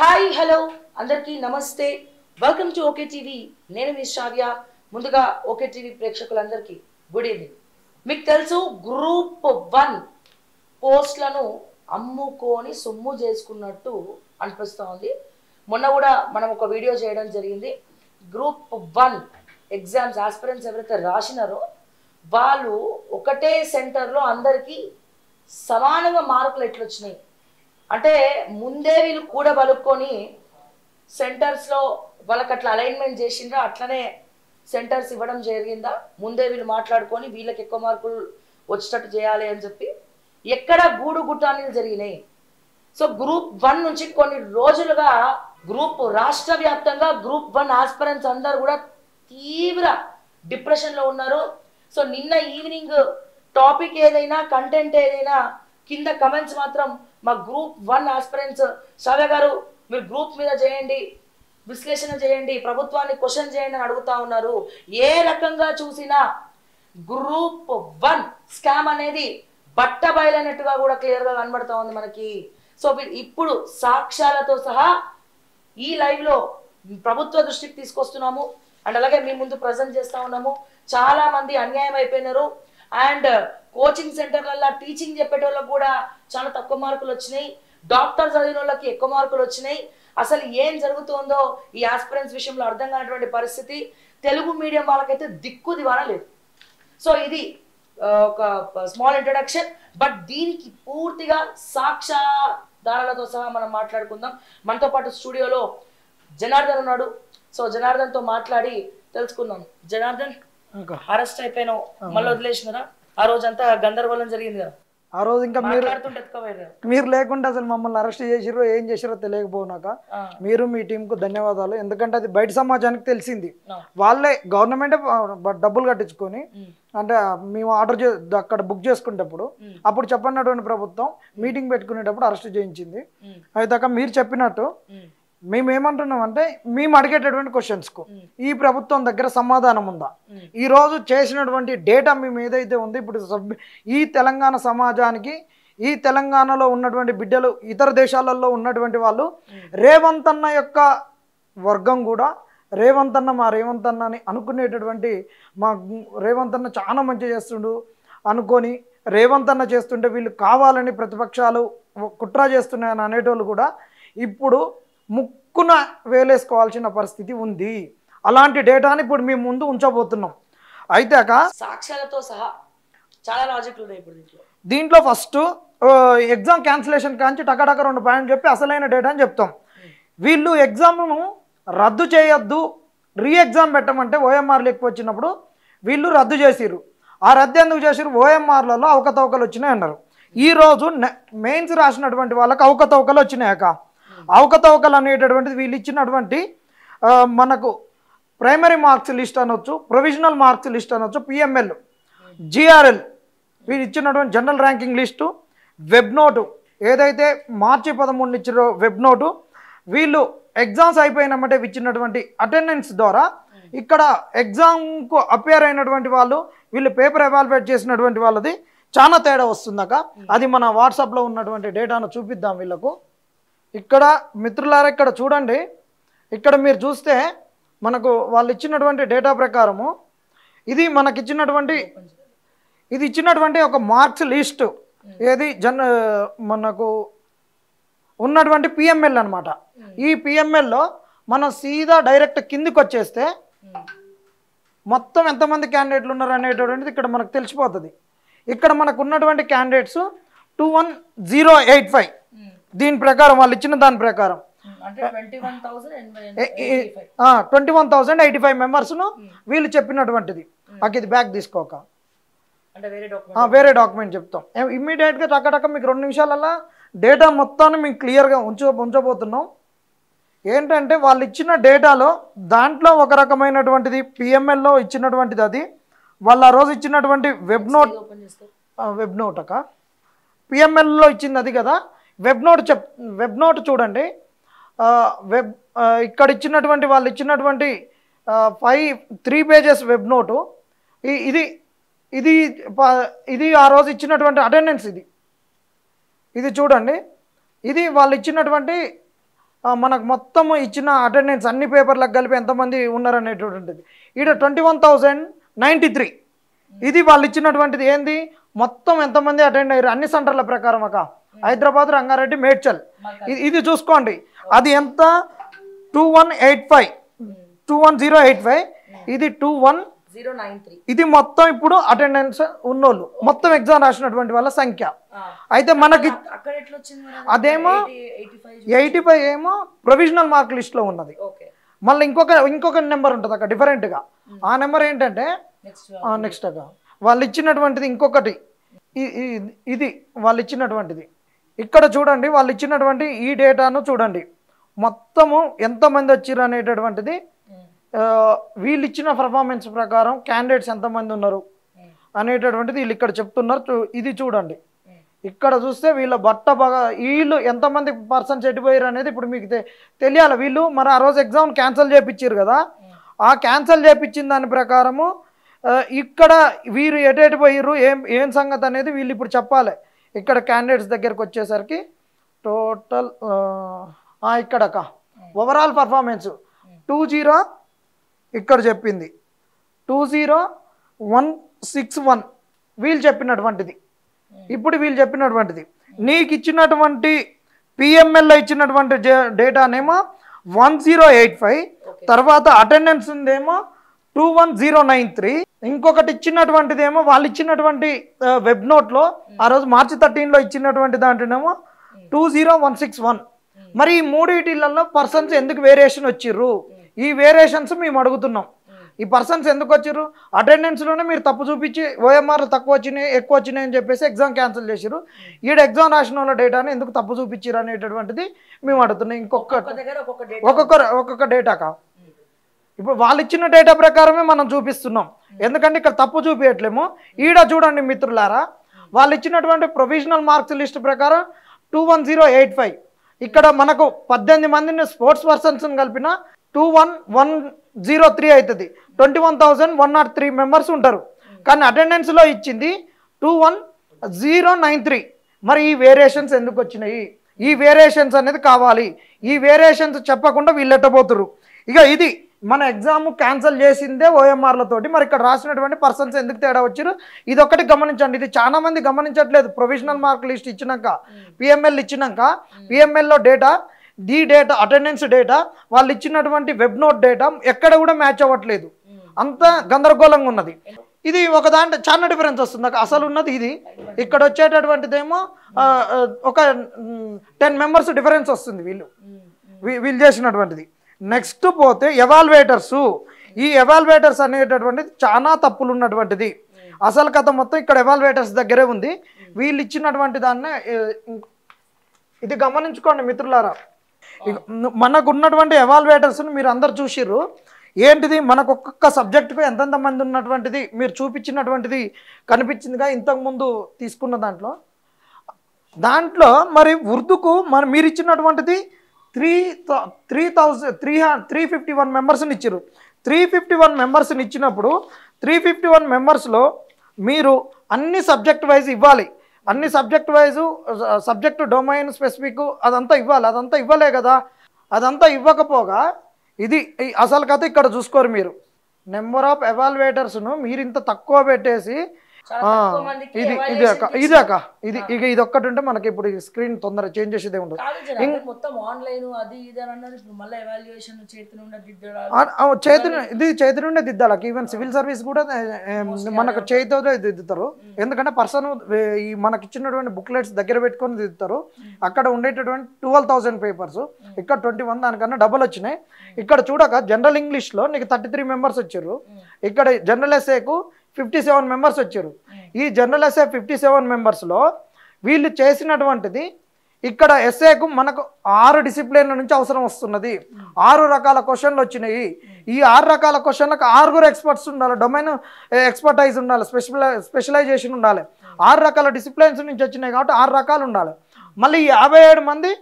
Hi hello అందరికీ నమస్తే. Welcome to okay TV. నేను మీ శ్రావ్య. ముందుగా ఓకే టీవీ ప్రేక్షకులందరికీ గుడ్ ఈవినింగ్. మీకు తెలుసు గ్రూప్ 1 పోస్టులను అమ్ముకొని సొమ్ము చేసుకున్నట్టు అనిపిస్తూ ఉంది. మొన్న కూడా మనం ఒక వీడియో చేయడం జరిగింది. గ్రూప్ 1 ఎగ్జామ్స్ ఆస్పిరెంట్స్ ఎవరైతే రాసినారో వాళ్ళు ఒకటే సెంటర్లో అందరికీ సమానంగా మార్కులు ఎట్లొచ్చినాయి అంటే ముందే వీళ్ళు కూడా బలుక్కొని సెంటర్స్లో వాళ్ళకి అట్లా అలైన్మెంట్ చేసిండ్రా, అట్లనే సెంటర్స్ ఇవ్వడం జరిగిందా, ముందే వీళ్ళు మాట్లాడుకొని వీళ్ళకి ఎక్కువ మార్కులు వచ్చేటట్టు చేయాలి అని చెప్పి ఎక్కడ గూడు గుట్టాన్ని జరిగినాయి. సో గ్రూప్ 1 నుంచి కొన్ని రోజులుగా రాష్ట్ర వ్యాప్తంగా గ్రూప్ 1 ఆస్పిరెంట్స్ అందరూ కూడా తీవ్ర డిప్రెషన్లో ఉన్నారు. సో నిన్న ఈవినింగ్ టాపిక్ ఏదైనా కంటెంట్ ఏదైనా కింద కమెంట్స్ మాత్రం మా గ్రూప్ 1 ఆస్పిరెంట్స్ శ్రావ్య గారు మీరు గ్రూప్ మీద చేయండి, విశ్లేషణ చేయండి, ప్రభుత్వాన్ని క్వశ్చన్ చేయండి అని అడుగుతా ఉన్నారు. ఏ రకంగా చూసినా గ్రూప్ 1 స్కామ్ అనేది బట్టబయలైనట్టుగా కూడా క్లియర్గా కనబడతా ఉంది మనకి. సో ఇప్పుడు సాక్ష్యాలతో సహా ఈ లైవ్లో ప్రభుత్వ దృష్టికి తీసుకొస్తున్నాము అండ్ అలాగే మీ ముందు ప్రజెంట్ చేస్తూ ఉన్నాము. చాలా మంది అన్యాయం అయిపోయినారు అండ్ కోచింగ్ సెంటర్లలో టీచింగ్ చెప్పేటోళ్ళకి కూడా చాలా తక్కువ మార్కులు వచ్చినాయి, డాక్టర్ చదివిన వాళ్ళకి ఎక్కువ మార్కులు వచ్చినాయి. అసలు ఏం జరుగుతుందో ఈ ఆస్పిరెంట్స్ విషయంలో అర్థం కానటువంటి పరిస్థితి. తెలుగు మీడియం వాళ్ళకైతే దిక్కు దివానా లేదు. సో ఇది ఒక స్మాల్ ఇంట్రడక్షన్, బట్ దీనికి పూర్తిగా సాక్ష్యాధారాలతో సహా మనం మాట్లాడుకుందాం. మనతో పాటు స్టూడియోలో జనార్దన్ ఉన్నాడు. సో జనార్దన్తో మాట్లాడి తెలుసుకుందాం. జనార్దన్, అరెస్ట్ అయిపోయినావు, మళ్ళీ వదిలేసినారా? ఆ రోజంతా గందరగోళం జరిగింది కదా, ఆ రోజు ఇంకా మీరు లేకుండా అసలు మమ్మల్ని అరెస్ట్ చేసిరో ఏం చేసిరో తెలియకపోనాక మీరు మీ టీంకు ధన్యవాదాలు. ఎందుకంటే అది బయట సమాజానికి తెలిసింది. వాళ్ళే గవర్నమెంటే డబ్బులు కట్టించుకొని అంటే మేము ఆర్డర్ అక్కడ బుక్ చేసుకునేటప్పుడు అప్పుడు చెప్పినటువంటి ప్రభుత్వం మీటింగ్ పెట్టుకునేటప్పుడు అరెస్ట్ చేయించింది. అయితే మీరు చెప్పినట్టు మేమేమంటున్నాం అంటే మేము అడిగేటటువంటి క్వశ్చన్స్కు ఈ ప్రభుత్వం దగ్గర సమాధానం ఉందా? ఈ రోజు చేసినటువంటి డేటా మేము ఏదైతే ఉంది ఇప్పుడు ఈ తెలంగాణ సమాజానికి, ఈ తెలంగాణలో ఉన్నటువంటి బిడ్డలు ఇతర దేశాలలో ఉన్నటువంటి వాళ్ళు రేవంత్ అన్న యొక్క వర్గం కూడా రేవంత్ అన్న అని అనుకునేటటువంటి మా రేవంత్ అన్న చాలా మంచి చేస్తుండు అనుకొని రేవంత్ అన్న చేస్తుంటే వీళ్ళు కావాలని ప్రతిపక్షాలు కుట్ర చేస్తున్నాయని అనేటోళ్ళు కూడా ఇప్పుడు ముక్కున వేలేసుకోవాల్సిన పరిస్థితి ఉంది. అలాంటి డేటాని ఇప్పుడు మేము ముందు ఉంచబోతున్నాం. అయితే సాక్ష్యాలతో సహా చాలా లాజిక్లు ఉన్నాయి ఇప్పుడు దీంట్లో ఫస్ట్ ఎగ్జామ్ క్యాన్సిలేషన్ కాంచి టకటక 2 పాయింట్ చెప్పి అసలైన డేటా అని చెప్తాం. వీళ్ళు ఎగ్జామ్ను రద్దు చేయొద్దు, రీ ఎగ్జామ్ పెట్టమంటే ఓఎంఆర్లు ఎక్కువ వచ్చినప్పుడు వీళ్ళు రద్దు చేసిర్రు. ఆ రద్దు ఎందుకు చేసిర్రు? ఓఎంఆర్లలో అవకతవకలు వచ్చినాయి అన్నారు. ఈరోజు మెయిన్స్ రాసినటువంటి వాళ్ళకి అవకతవకలు వచ్చినాయక అవకతవకలు అనేటటువంటిది వీళ్ళు ఇచ్చినటువంటి మనకు ప్రైమరీ మార్క్స్ లిస్ట్ అనొచ్చు, ప్రొవిజనల్ మార్క్స్ లిస్ట్ అనొచ్చు, పిఎంఎల్, జిఆర్ఎల్ వీళ్ళు ఇచ్చినటువంటి general ranking list, web note ఏదైతే మార్చి 13 ఇచ్చారో వెబ్ నోటు, వీళ్ళు ఎగ్జామ్స్ అయిపోయినామంటే ఇచ్చినటువంటి అటెండెన్స్ ద్వారా ఇక్కడ ఎగ్జామ్కు అపేర్ అయినటువంటి వాళ్ళు వీళ్ళు పేపర్ ఎవాల్యుయేట్ చేసినటువంటి వాళ్ళది చాలా తేడా వస్తుందాక. అది మన వాట్సాప్లో ఉన్నటువంటి డేటాను చూపిద్దాం వీళ్ళకు. ఇక్కడ మిత్రులారా ఇక్కడ చూడండి, ఇక్కడ మీరు చూస్తే మనకు వాళ్ళు ఇచ్చినటువంటి డేటా ప్రకారము ఇది ఇచ్చినటువంటి ఒక మార్క్స్ లిస్టు. ఏది మనకు ఉన్నటువంటి పిఎంఎల్ అనమాట. ఈ పిఎంఎల్లో మనం సీదా డైరెక్ట్ కిందికి వచ్చేస్తే మొత్తం ఎంతమంది క్యాండిడేట్లు ఉన్నారు అనేటటువంటిది ఇక్కడ మనకు తెలిసిపోతుంది. ఇక్కడ మనకు ఉన్నటువంటి క్యాండిడేట్స్ 21085. దీని ప్రకారం వాళ్ళు ఇచ్చిన దాని ప్రకారం 21,085 మెంబర్స్ను వీళ్ళు చెప్పినటువంటిది. ఇది బ్యాక్ తీసుకోక వేరే డాక్యుమెంట్ చెప్తాం. ఇమ్మీడియట్గా టకటక మీకు 2 నిమిషాలలో డేటా మొత్తాన్ని మేము క్లియర్గా ఉంచబోతున్నాం. ఏంటంటే వాళ్ళు ఇచ్చిన డేటాలో దాంట్లో ఒక రకమైనటువంటిది పిఎంఎల్లో ఇచ్చినటువంటిది, అది వాళ్ళు ఆ రోజు ఇచ్చినటువంటి వెబ్ నోట్ పిఎంఎల్లో ఇచ్చింది అది కదా. వెబ్ నోట్ చూడండి. ఇక్కడ ఇచ్చినటువంటి వాళ్ళు ఇచ్చినటువంటి 3 పేజెస్ వెబ్ నోటు. ఇది ఆ రోజు ఇచ్చినటువంటి అటెండెన్స్. ఇది చూడండి, ఇది వాళ్ళు ఇచ్చినటువంటి మనకు మొత్తం ఇచ్చిన అటెండెన్స్ అన్ని పేపర్లకు కలిపి ఎంతమంది ఉన్నారనేటువంటిది ఈడ 21,093. ఇది వాళ్ళు ఇచ్చినటువంటిది ఏంది మొత్తం ఎంతమంది అటెండ్ అయ్యారు అన్ని సెంటర్ల ప్రకారం అక్క హైదరాబాద్ రంగారెడ్డి మేడ్చల్ ఇది చూసుకోండి అది ఎంత 21,085 ఇది 21,093 ఇది మొత్తం ఇప్పుడు అటెండెన్స్ ఉన్నోళ్ళు మొత్తం ఎగ్జామ్ రాసినటువంటి వాళ్ళ సంఖ్య అయితే మనకి అదేమో 85 ఏమో ప్రొవిజనల్ మార్క్ లిస్ట్ లో ఉన్నది మళ్ళీ ఇంకొక నెంబర్ ఉంటుంది అక్క డిఫరెంట్గా ఆ నెంబర్ ఏంటంటే నెక్స్ట్ అక్క వాళ్ళు ఇచ్చినటువంటిది ఇంకొకటి ఇది వాళ్ళు ఇచ్చినటువంటిది ఇక్కడ చూడండి వాళ్ళు ఇచ్చినటువంటి ఈ డేటాను చూడండి మొత్తము ఎంతమంది వచ్చారు అనేటటువంటిది వీళ్ళు ఇచ్చిన పర్ఫార్మెన్స్ ప్రకారం క్యాండిడేట్స్ ఎంతమంది ఉన్నారు అనేటటువంటిది వీళ్ళు ఇక్కడ చెప్తున్నారు ఇది చూడండి ఇక్కడ చూస్తే వీళ్ళ వీళ్ళు ఎంతమంది పర్సన్స్ ఎట్టిపోయారు అనేది ఇప్పుడు మీకు తెలియాలి వీళ్ళు మరి ఆ రోజు ఎగ్జామ్ క్యాన్సిల్ చేయించారు కదా ఆ క్యాన్సిల్ చేయించిన దాని ప్రకారము ఇక్కడ వీరు ఎటు పోయారు ఏం సంగతి అనేది వీళ్ళు ఇప్పుడు చెప్పాలి ఇక్కడ క్యాండిడేట్స్ దగ్గరకు వచ్చేసరికి టోటల్ ఇక్కడక ఓవరాల్ పర్ఫార్మెన్స్ 20 ఇక్కడ చెప్పింది 20161 వీళ్ళు చెప్పినటువంటిది ఇప్పుడు వీళ్ళు చెప్పినటువంటిది నీకు ఇచ్చినటువంటి పిఎంఎల్లో ఇచ్చినటువంటి డేటానేమో 1085 తర్వాత అటెండెన్స్ ఉందేమో 21093 ఇంకొకటి ఇచ్చినటువంటిదేమో వాళ్ళు ఇచ్చినటువంటి వెబ్ నోట్లో ఆ రోజు మార్చి 13లో ఇచ్చినటువంటి దాంట్లోనేమో 20161 మరి ఈ మూడిటిలలో పర్సన్స్ ఎందుకు వేరియేషన్ వచ్చిర్రు ఈ వేరియేషన్స్ మేము అడుగుతున్నాం ఈ పర్సన్స్ ఎందుకు వచ్చారు అటెండెన్స్లోనే మీరు తప్పు చూపించి ఓఎంఆర్లు తక్కువ వచ్చినాయి ఎక్కువ వచ్చినాయి అని చెప్పేసి ఎగ్జామ్ క్యాన్సిల్ చేసారు ఈడ ఎగ్జామ్ రాసిన వాళ్ళ డేటాని ఎందుకు తప్పు చూపించారు అనేటటువంటిది మేము అడుగుతున్నాం ఒక్కొక్క డేటాకా ఇప్పుడు వాళ్ళు ఇచ్చిన డేటా ప్రకారమే మనం చూపిస్తున్నాం ఎందుకంటే ఇక్కడ తప్పు చూపించట్లేము ఈడ చూడండి మిత్రులారా వాళ్ళు ఇచ్చినటువంటి ప్రొవిజనల్ మార్క్స్ లిస్ట్ ప్రకారం 21085 ఇక్కడ మనకు 18 మందిని స్పోర్ట్స్ పర్సన్స్ కలిపిన 21103 అవుతుంది 21,103 మెంబర్స్ ఉంటారు కానీ అటెండెన్స్లో ఇచ్చింది 21093 మరి ఈ వేరియేషన్స్ ఎందుకు వచ్చినాయి ఈ వేరియేషన్స్ అనేది కావాలి ఈ వేరియేషన్స్ చెప్పకుండా వీళ్ళు ఎట్టబోతురు ఇక ఇది మన ఎగ్జామ్ క్యాన్సిల్ చేసిందే ఓఎంఆర్లతోటి మరి ఇక్కడ రాసినటువంటి పర్సన్స్ ఎందుకు తేడా వచ్చారు ఇది ఒకటి గమనించండి ఇది చాలా మంది గమనించట్లేదు ప్రొవిజనల్ మార్క్ లిస్ట్ ఇచ్చినాక పిఎంఎల్ ఇచ్చినాక పిఎంఎల్లో డేటా అటెండెన్స్ డేటా వాళ్ళు ఇచ్చినటువంటి వెబ్ నోట్ డేటా ఎక్కడ కూడా మ్యాచ్ అవ్వట్లేదు అంత గందరగోళంగా ఉన్నది ఇది ఒక దాంట్లో చాలా డిఫరెన్స్ వస్తుంది అసలు ఉన్నది ఇది ఇక్కడ వచ్చేటటువంటిదేమో ఒక 10 మెంబర్స్ డిఫరెన్స్ వస్తుంది వీళ్ళు చేసినటువంటిది నెక్స్ట్ పోతే ఎవాల్యుయేటర్స్ ఈ ఎవాల్యుయేటర్స్ అనేటటువంటిది చాలా తప్పులు ఉన్నటువంటిది అసలు కథ మొత్తం ఇక్కడ ఎవాల్యుయేటర్స్ దగ్గరే ఉంది వీళ్ళు ఇచ్చినటువంటి దాన్నే ఇది గమనించుకోండి మిత్రులారా మనకు ఉన్నటువంటి ఎవాల్యుయేటర్స్ని మీరు అందరు చూసిర్రు ఏంటిది మనకు ఒక్కొక్క సబ్జెక్టుకు ఎంతెంత మంది ఉన్నటువంటిది మీరు చూపించినటువంటిది కనిపించిందిగా ఇంతకుముందు తీసుకున్న దాంట్లో మరి ఉర్దూకు మీరు ఇచ్చినటువంటిది 351 మెంబర్స్ని ఇచ్చారు 351 మెంబర్స్ని ఇచ్చినప్పుడు 351 మెంబర్స్లో మీరు అన్ని సబ్జెక్ట్ వైజ్ ఇవ్వాలి అన్ని subject wise subject domain specific అదంతా ఇవ్వలే కదా అదంతా ఇవ్వకపోగా ఇది అసలు కథ ఇక్కడ చూసుకోరు మీరు నెంబర్ ఆఫ్ ఎవాల్యుయేటర్స్ను మీరు ఇంత తక్కువ పెట్టేసి ఇది ఒక్కటి ఉంటే మనకి ఇప్పుడు స్క్రీన్ తొందర చేంజ్ చేసేదే ఉండదు చేతి నుండే దిద్దాలి ఈవెన్ సివిల్ సర్వీస్ కూడా మనకు చేతితోనే దిద్దుతారు ఎందుకంటే పర్సన్ ఈ మనకి ఇచ్చినటువంటి బుక్లెట్స్ దగ్గర పెట్టుకొని దిద్దుతారు అక్కడ ఉండేటటువంటి 12,000 పేపర్స్ ఇక్కడ 21 దానికన్నా డబుల్ వచ్చినాయి ఇక్కడ చూడక జనరల్ ఇంగ్లీష్లో నీకు 33 మెంబర్స్ వచ్చారు ఇక్కడ జనరల్ ఎస్ఏకు 57 మెంబర్స్ వచ్చారు ఈ జనరల్ ఎస్ఏ 57 మెంబర్స్లో వీళ్ళు చేసినటువంటిది ఇక్కడ ఎస్ఏకు మనకు 6 డిసిప్లిన్ల నుంచి అవసరం వస్తున్నది 6 రకాల క్వశ్చన్లు వచ్చినాయి ఈ 6 రకాల క్వశ్చన్లకు 6 ఎక్స్పర్ట్స్ ఉండాలి డొమైన్ ఎక్స్పర్టైజ్ ఉండాలి స్పెషలైజేషన్ ఉండాలి 6 రకాల డిసిప్లిన్స్ నుంచి వచ్చినాయి కాబట్టి 6 రకాలు ఉండాలి మళ్ళీ 57 మంది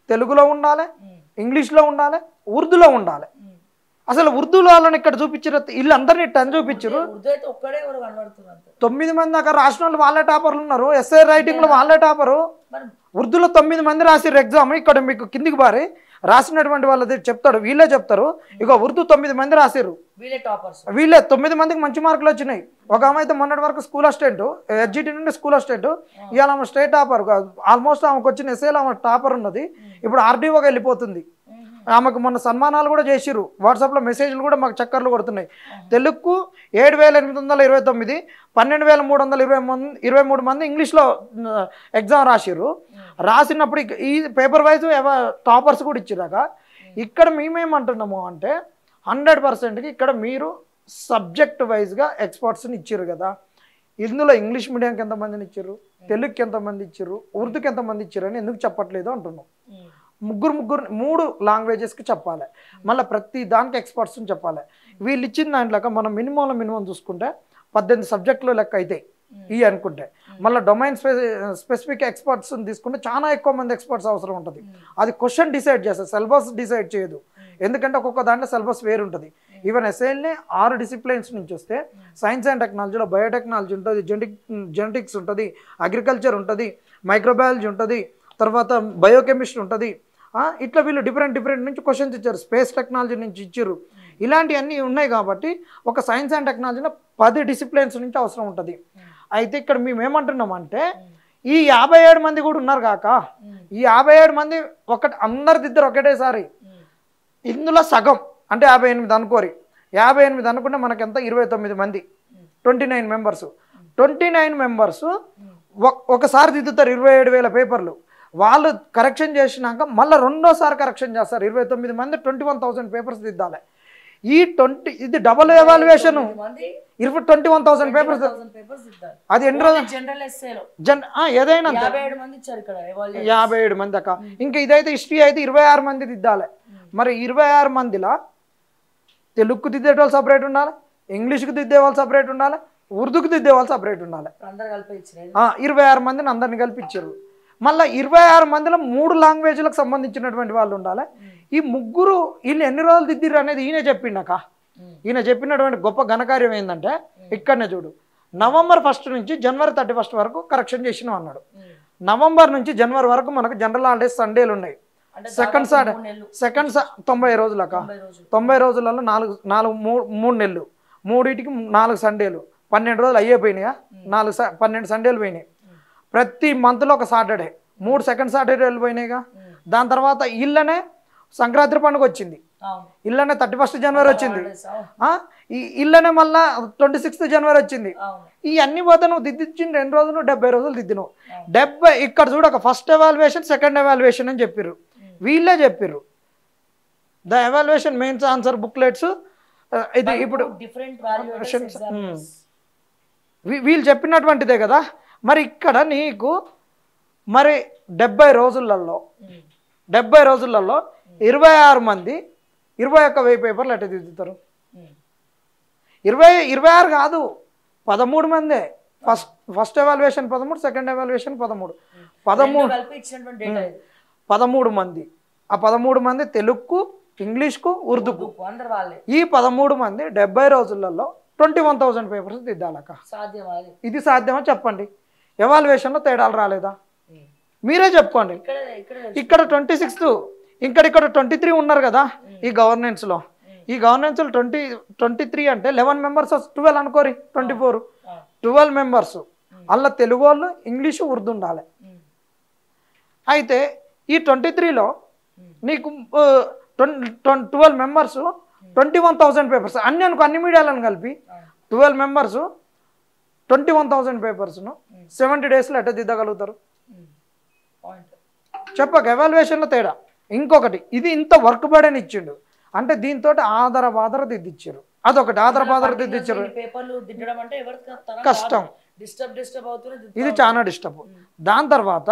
తెలుగులో ఉండాలి ఇంగ్లీష్లో ఉండాలి ఉర్దూలో ఉండాలి అసలు ఉర్దూలో వాళ్ళని ఇక్కడ చూపించారు వీళ్ళందరినీ 10 చూపించారు 9 మంది దాకా రాసిన వాళ్ళు వాళ్ళే టాపర్లు ఉన్నారు ఎస్ఐ రైటింగ్లో వాళ్ళే టాపరు ఉర్దూలో 9 మంది రాసిర్రు ఎగ్జామ్ ఇక్కడ మీకు కిందికి బారి రాసినటువంటి వాళ్ళది చెప్తాడు, వీళ్ళే చెప్తారు. ఇక ఉర్దూ 9 మంది రాసిర్రు, వీళ్ళే 9 మందికి మంచి మార్కులు వచ్చినాయి. ఒక ఆమె అయితే మొన్నటి వరకు స్కూల్ అసిస్టెంట్, హెచ్జిటి నుండి స్కూల్ అసిస్టెంట్, ఇవాళ ఆమె స్టేట్ టాపర్, ఆల్మోస్ట్ ఆమెకు వచ్చిన ఎస్ఏలో ఆమె టాపర్ ఉన్నది. ఇప్పుడు ఆర్డీఓగా వెళ్ళిపోతుంది. ఆమెకు మొన్న సన్మానాలు కూడా చేసిర్రు, వాట్సాప్లో మెసేజ్లు కూడా మాకు చక్కర్లు కొడుతున్నాయి. తెలుగుకు 7,829, 12,323 మంది ఇంగ్లీష్లో ఎగ్జామ్ రాసిర్రు. రాసినప్పుడు ఈ పేపర్ వైజ్ టాపర్స్ కూడా ఇచ్చిరాక ఇక్కడ మేమేమంటున్నాము అంటే 100%కి ఇక్కడ మీరు సబ్జెక్ట్ వైజ్గా ఎక్స్పర్ట్స్ని ఇచ్చారు కదా. ఇందులో ఇంగ్లీష్ మీడియంకి ఎంతమందిని ఇచ్చారు, తెలుగుకి ఎంతమంది ఇచ్చారు, ఉర్దూకి ఎంతమంది ఇచ్చారు అని ఎందుకు చెప్పట్లేదు అంటున్నాం. ముగ్గురు 3 లాంగ్వేజెస్కి చెప్పాలి, మళ్ళీ ప్రతి దానికి ఎక్స్పర్ట్స్ని చెప్పాలి. వీళ్ళు ఇచ్చిన దాంట్లో మనం మినిమం చూసుకుంటే 18 సబ్జెక్టులు లెక్క అయితే ఇవి అనుకుంటే, మళ్ళీ డొమైన్ స్పెసిఫిక్ ఎక్స్పర్ట్స్ని తీసుకుంటే చాలా ఎక్కువ మంది ఎక్స్పర్ట్స్ అవసరం ఉంటుంది. అది క్వశ్చన్ డిసైడ్ చేస్తుంది, సిలబస్ డిసైడ్ చేయదు. ఎందుకంటే ఒక్కొక్క దాంట్లో సిలబస్ వేరు ఉంటుంది. ఈవెన్ ఎస్ఐల్ని 6 డిసిప్లిన్స్ నుంచి వస్తే సైన్స్ అండ్ టెక్నాలజీలో బయోటెక్నాలజీ ఉంటుంది, జెనెటిక్స్ ఉంటుంది, అగ్రికల్చర్ ఉంటుంది, మైక్రోబయాలజీ ఉంటుంది, తర్వాత బయోకెమిస్ట్రీ ఉంటుంది. ఇట్లా వీళ్ళు డిఫరెంట్ నుంచి క్వశ్చన్స్ ఇచ్చారు, స్పేస్ టెక్నాలజీ నుంచి ఇచ్చారు. ఇలాంటివన్నీ ఉన్నాయి కాబట్టి ఒక సైన్స్ అండ్ టెక్నాలజీలో 10 డిసిప్లిన్స్ నుంచి అవసరం ఉంటుంది. అయితే ఇక్కడ మేము ఏమంటున్నామంటే ఈ 57 మంది కూడా ఉన్నారు కాక, ఈ 57 మంది అందరిద్దరు ఒకటేసారి, ఇందులో సగం అంటే 58 అనుకోరి, 58 అనుకుంటే మనకెంత 29 మంది, 29 మెంబర్స్. 29 మెంబర్స్ ఒకసారి దిద్దుతారు 27,000 పేపర్లు. వాళ్ళు కరెక్షన్ చేసినాక మళ్ళీ రెండోసారి కరెక్షన్ చేస్తారు. 29 మంది 21,000 పేపర్స్ దిద్దాలి. ఇది డబుల్ ఎవాల్యుయేషన్, 21,000 పేపర్స్. అది ఎన్ని రోజులు ఏదైనా 57 మంది అక్క. ఇంకా ఇదైతే హిస్టరీ అయితే 26 మంది దిద్దాలి. మరి 26 మందిలో తెలుగుకు దిద్దే వాళ్ళు సపరేట్ ఉండాలి, ఇంగ్లీష్కి దిద్దే వాళ్ళు సపరేట్ ఉండాలి, ఉర్దూకు దిద్దే వాళ్ళు సపరేట్ ఉండాలి. 26 మందిని అందరిని కలిపి ఇచ్చారు. మళ్ళీ 26 మందిలో 3 లాంగ్వేజ్లకు సంబంధించినటువంటి వాళ్ళు ఉండాలి. ఈ ముగ్గురు వీళ్ళు ఎన్ని రోజులు దిద్దిర్రు అనేది ఈయన చెప్పిండక. ఈయన చెప్పినటువంటి గొప్ప ఘనకార్యం ఏంటంటే ఇక్కడనే చూడు, నవంబర్ 1 నుంచి జనవరి 31 వరకు కరెక్షన్ చేసినాం అన్నాడు. నవంబర్ నుంచి జనవరి వరకు మనకు జనరల్ హాలిడేస్ సండేలు ఉన్నాయి. సెకండ్ 90 రోజులక, 90 రోజులలో 3 నెలలు, 3టికి 4 సండేలు, 12 రోజులు అయిపోయినాయా, 12 సండేలు పోయినాయి. ప్రతి మంత్లో ఒక సాటర్డే, 3 సెకండ్ సాటర్డేలు పోయినాయిగా. దాని తర్వాత ఇళ్ళనే సంక్రాంతి పండుగ వచ్చింది, ఇళ్ళనే 31 జనవరి వచ్చింది, ఇళ్ళనే మళ్ళా 26 జనవరి వచ్చింది. ఇవన్నీ పోతే నువ్వు దిద్దించిన 2 రోజులు 70 రోజులు దిద్దినావు. 70 ఇక్కడ చూడక ఫస్ట్ ఎవాల్యుయేషన్ సెకండ్ ఎవాల్యుయేషన్ అని చెప్పిర్రు, వీళ్ళే చెప్పిర్రు. The evaluation mains answer booklets ఇది ఇప్పుడు వీళ్ళు చెప్పినటువంటిదే కదా. మరి ఇక్కడ నీకు మరి 70 రోజులలో 26 మంది 21,000 పేపర్లు ఎట్లా దిద్దుతారు? 26 కాదు, 13 మందే. ఫస్ట్ ఎవాల్యుయేషన్ 13, సెకండ్ ఎవాల్యుయేషన్ 13 మంది. ఆ 13 మంది తెలుగుకు, ఇంగ్లీష్కు, ఉర్దూకు. ఈ 13 మంది 70 రోజులలో 21,000 పేపర్స్ దిద్దాలక. ఇది సాధ్యమా చెప్పండి? ఎవాల్యుయేషన్లో తేడాలు రాలేదా? మీరే చెప్పుకోండి. ఇక్కడ 26, ఇక్కడ 23 ఉన్నారు కదా ఈ గవర్నెన్స్లో. ఈ గవర్నెన్స్లో 23 అంటే 11 మెంబర్స్, 12 అనుకోరి, 24, 12 మెంబర్స్. అలా తెలుగు వాళ్ళు, ఇంగ్లీషు, ఉర్దూ ఉండాలి. అయితే ఈ 23లో నీకు 12 మెంబర్స్ 21,000 పేపర్స్ అన్ని అనుకో, అన్ని మీడియాలను కలిపి 12 మెంబర్స్ 21,000 పేపర్స్ను 70 డేస్లో ఎట్లా దిద్దగలుగుతారు చెప్పక? ఎవాల్యుయేషన్లో తేడా. ఇంకొకటి, ఇది ఇంత వర్క్ బర్డెన్ ఇచ్చిండు అంటే దీంతో ఆధార దిద్దిచ్చారు. అదొకటి, ఆధార దిద్దిచ్చారు, కష్టం, ఇది చాలా డిస్టర్బ్. దాని తర్వాత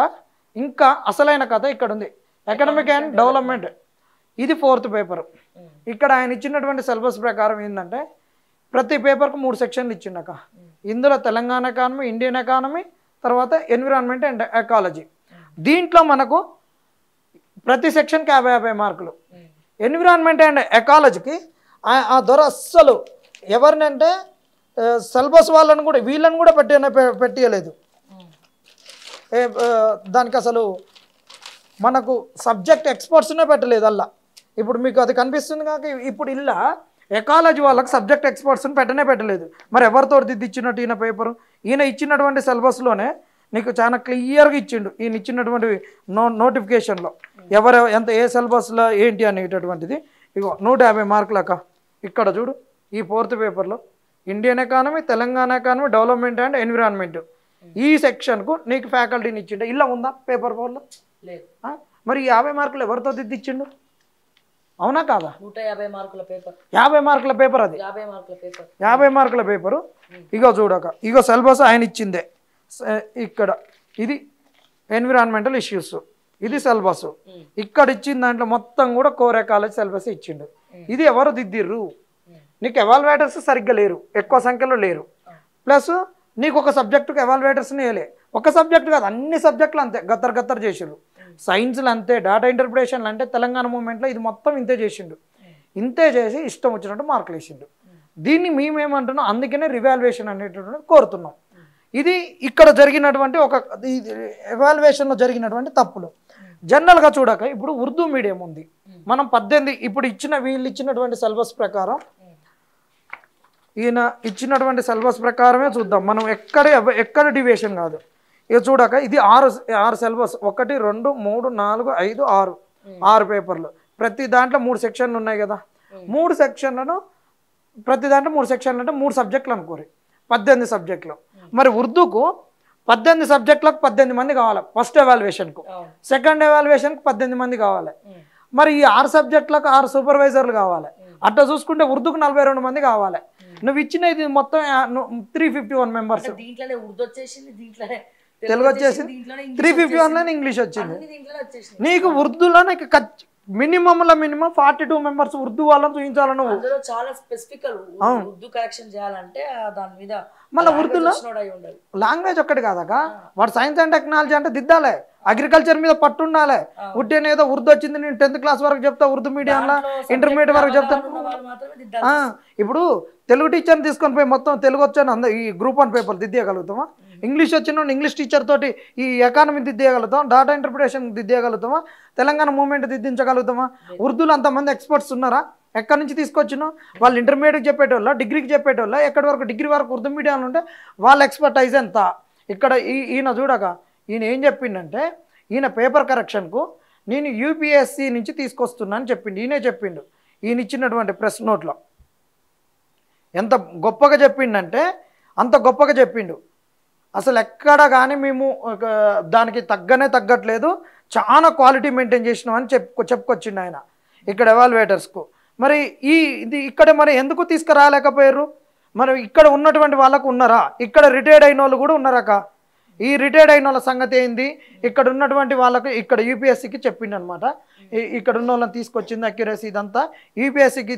ఇంకా అసలైన కథ ఇక్కడ ఉంది, ఎకనామిక్ అండ్ డెవలప్మెంట్. ఇది 4th పేపర్. ఇక్కడ ఆయన ఇచ్చినటువంటి సిలబస్ ప్రకారం ఏంటంటే ప్రతి పేపర్కు 3 సెక్షన్లు ఇచ్చిండక. ఇందులో తెలంగాణ ఎకానమీ, ఇండియన్ ఎకానమీ, తర్వాత ఎన్విరాన్మెంట్ అండ్ ఎకాలజీ. దీంట్లో మనకు ప్రతి సెక్షన్కి 50 మార్కులు. ఎన్విరాన్మెంట్ అండ్ ఎకాలజీకి ఆ దొర అస్సలు ఎవరినంటే సిలబస్ వాళ్ళని కూడా వీళ్ళని కూడా పెట్టియలేదు. దానికి అసలు మనకు సబ్జెక్ట్ ఎక్స్పర్ట్స్నే పెట్టలేదు అలా. ఇప్పుడు మీకు అది కనిపిస్తుంది కాక ఇప్పుడు ఇలా ఎకాలజీ వాళ్ళకి సబ్జెక్ట్ ఎక్స్పర్ట్స్ని పెట్టలేదు. మరి ఎవరితో దిద్దిచ్చినట్టు ఈయన పేపరు? ఈయన ఇచ్చినటువంటి సిలబస్లోనే నీకు చాలా క్లియర్గా ఇచ్చిండు. ఈయన ఇచ్చినటువంటి నోటిఫికేషన్లో ఎవరు ఎంత ఏ సిలబస్లో ఏంటి అనేటటువంటిది. ఇగో 150 మార్కులక ఇక్కడ చూడు. ఈ 4th పేపర్లో Indian economy, Telangana economy, development and environment ఈ సెక్షన్కు నీకు ఫ్యాకల్టీని ఇచ్చిండు. ఇలా ఉందా పేపర్ 4లో? లేదు. మరి 50 మార్కులు ఎవరితో దిద్దిచ్చిండు? అవునా కాదా? 150 మార్కుల పేపర్, 50 మార్కుల పేపర్ అది. 50 మార్కుల పేపర్, 50 మార్కుల పేపరు. ఇగో చూడక, ఇగో సిలబస్ ఆయన ఇచ్చిందే. ఇక్కడ ఇది ఎన్విరాన్మెంటల్ ఇష్యూస్, ఇది సిలబస్. ఇక్కడ ఇచ్చిన దాంట్లో మొత్తం కూడా కోర్ ఎకాలజీ సిలబస్ ఇచ్చిండు. ఇది ఎవరు దిద్దిర్రు? నీకు ఎవాల్యుయేటర్స్ సరిగ్గా లేరు, ఎక్కువ సంఖ్యలో లేరు. ప్లస్ నీకు ఒక సబ్జెక్టుకు ఎవాల్యుయేటర్స్ని వేయలే. ఒక సబ్జెక్టు కాదు, అన్ని సబ్జెక్టులు అంతే గత్తర్ చేసిండు. సైన్స్లు అంతే, డేటా ఇంటర్ప్రిటేషన్లు అంటే తెలంగాణ మూమెంట్లో ఇది మొత్తం ఇంతే చేసిండు. ఇంతే చేసి ఇష్టం వచ్చినట్టు మార్కులు వేసిండు. దీన్ని మేమేమంటున్నాం, అందుకనే రివాల్యుయేషన్ అనేటటువంటి కోరుతున్నాం. ఇది ఇక్కడ జరిగినటువంటి ఒక ఎవాల్యుయేషన్లో జరిగినటువంటి తప్పులు. జనరల్గా చూడక ఇప్పుడు ఉర్దూ మీడియం ఉంది. మనం 18 ఇప్పుడు వీళ్ళు ఇచ్చినటువంటి సిలబస్ ప్రకారం, ఈయన ఇచ్చినటువంటి సిలబస్ ప్రకారమే చూద్దాం మనం. ఎక్కడ డివియేషన్ కాదు. ఇక చూడక ఇది 6 సిలబస్, 1 2 3 4 5 6 పేపర్లు. ప్రతి దాంట్లో 3 సెక్షన్లు ఉన్నాయి కదా. 3 సెక్షన్లను ప్రతి దాంట్లో 3 సెక్షన్లు అంటే 3 సబ్జెక్టులు అనుకోరు, 18 సబ్జెక్టులు. మరి ఉర్దూకు 18 సబ్జెక్టులకు 18 మంది కావాలి ఫస్ట్ ఎవాల్యుయేషన్కు, సెకండ్ ఎవాల్యుయేషన్కి 18 మంది కావాలి. మరి ఈ 6 సబ్జెక్టులకు 6 సూపర్వైజర్లు కావాలి. అట్లా చూసుకుంటే ఉర్దూకు 42 మంది కావాలి. నువ్వు ఇచ్చిన ఇది మొత్తం 351 మెంబర్స్. దీంట్లోనే ఉర్దూ వచ్చేసింది, దీంట్లోనే తెలుగు వచ్చేసింది, 351 ఇంగ్లీష్ వచ్చింది. నీకు ఉర్దూలో నీకు మినిమం 42 మెంబర్స్ ఉర్దూ వాళ్ళని చూపించాలను. అందులో చాలా స్పెసిఫిక్ ఉర్దూ కరెక్షన్ చేయాలంటే దాని మీద మళ్ళీ ఉర్దూలో లాంగ్వేజ్ ఒక్కటి కాదాక, వాడు సైన్స్ అండ్ టెక్నాలజీ అంటే దిద్దాలే, అగ్రికల్చర్ మీద పట్టు ఉండాలి. ఉడ్డేనే ఏదో ఉర్దూ వచ్చింది నేను 10th క్లాస్ వరకు చెప్తా, ఉర్దూ మీడియంలో ఇంటర్మీడియట్ వరకు చెప్తాను. ఇప్పుడు తెలుగు టీచర్ని తీసుకొని పోయి మొత్తం తెలుగు వచ్చాను ఈ గ్రూప్ 1 పేపర్ దిద్దేయగలుగుతామా? ఇంగ్లీష్ వచ్చిన ఇంగ్లీష్ టీచర్ తోటి ఈ ఎకానమీ దిద్దేయగలుగుతాం, డేటా ఇంటర్ప్రిటేషన్ దిద్దేయగలుగుతామా, తెలంగాణ మూమెంట్ దిద్దించగలుగుతామా? ఉర్దూలో అంతమంది ఎక్స్పర్ట్స్ ఉన్నారా? ఎక్కడి నుంచి తీసుకొచ్చినా? వాళ్ళు ఇంటర్మీడియట్కి చెప్పేటోళ్ళ, డిగ్రీకి చెప్పేటోళ్ళ, ఎక్కడి వరకు డిగ్రీ వరకు ఉర్దూ మీడియాలు ఉంటే వాళ్ళ ఎక్స్పర్టైజ్ ఎంత? ఇక్కడ ఈయన చూడక ఈయన ఏం చెప్పిండంటే, ఈయన పేపర్ కరెక్షన్కు నేను యూపీఎస్సీ నుంచి తీసుకొస్తున్నా అని చెప్పిండు. ఈయనే చెప్పిండు ఈయన ఇచ్చినటువంటి ప్రెస్ నోట్లో. ఎంత గొప్పగా చెప్పిండంటే అంత గొప్పగా చెప్పిండు. అసలు ఎక్కడ కానీ మేము దానికి తగ్గట్లేదు, చాలా క్వాలిటీ మెయింటైన్ చేసినాం అని చెప్పుకొచ్చిండు ఆయన ఇక్కడ ఎవాల్యుయేటర్స్కు. మరి ఇది ఇక్కడ మరి ఎందుకు తీసుకురాలేకపోయారు? మరి ఇక్కడ ఉన్నటువంటి వాళ్ళకు ఉన్నారా? ఇక్కడ రిటైర్డ్ అయిన వాళ్ళు కూడా ఉన్నారాక? ఈ రిటైర్డ్ అయిన వాళ్ళ సంగతి ఏంది? ఇక్కడ ఉన్నటువంటి వాళ్ళకు ఇక్కడ యూపీఎస్సీకి చెప్పిండు అనమాట. ఇక్కడ ఉన్న వాళ్ళని తీసుకొచ్చింది అక్యురసీ ఇదంతా యూపీఎస్సీకి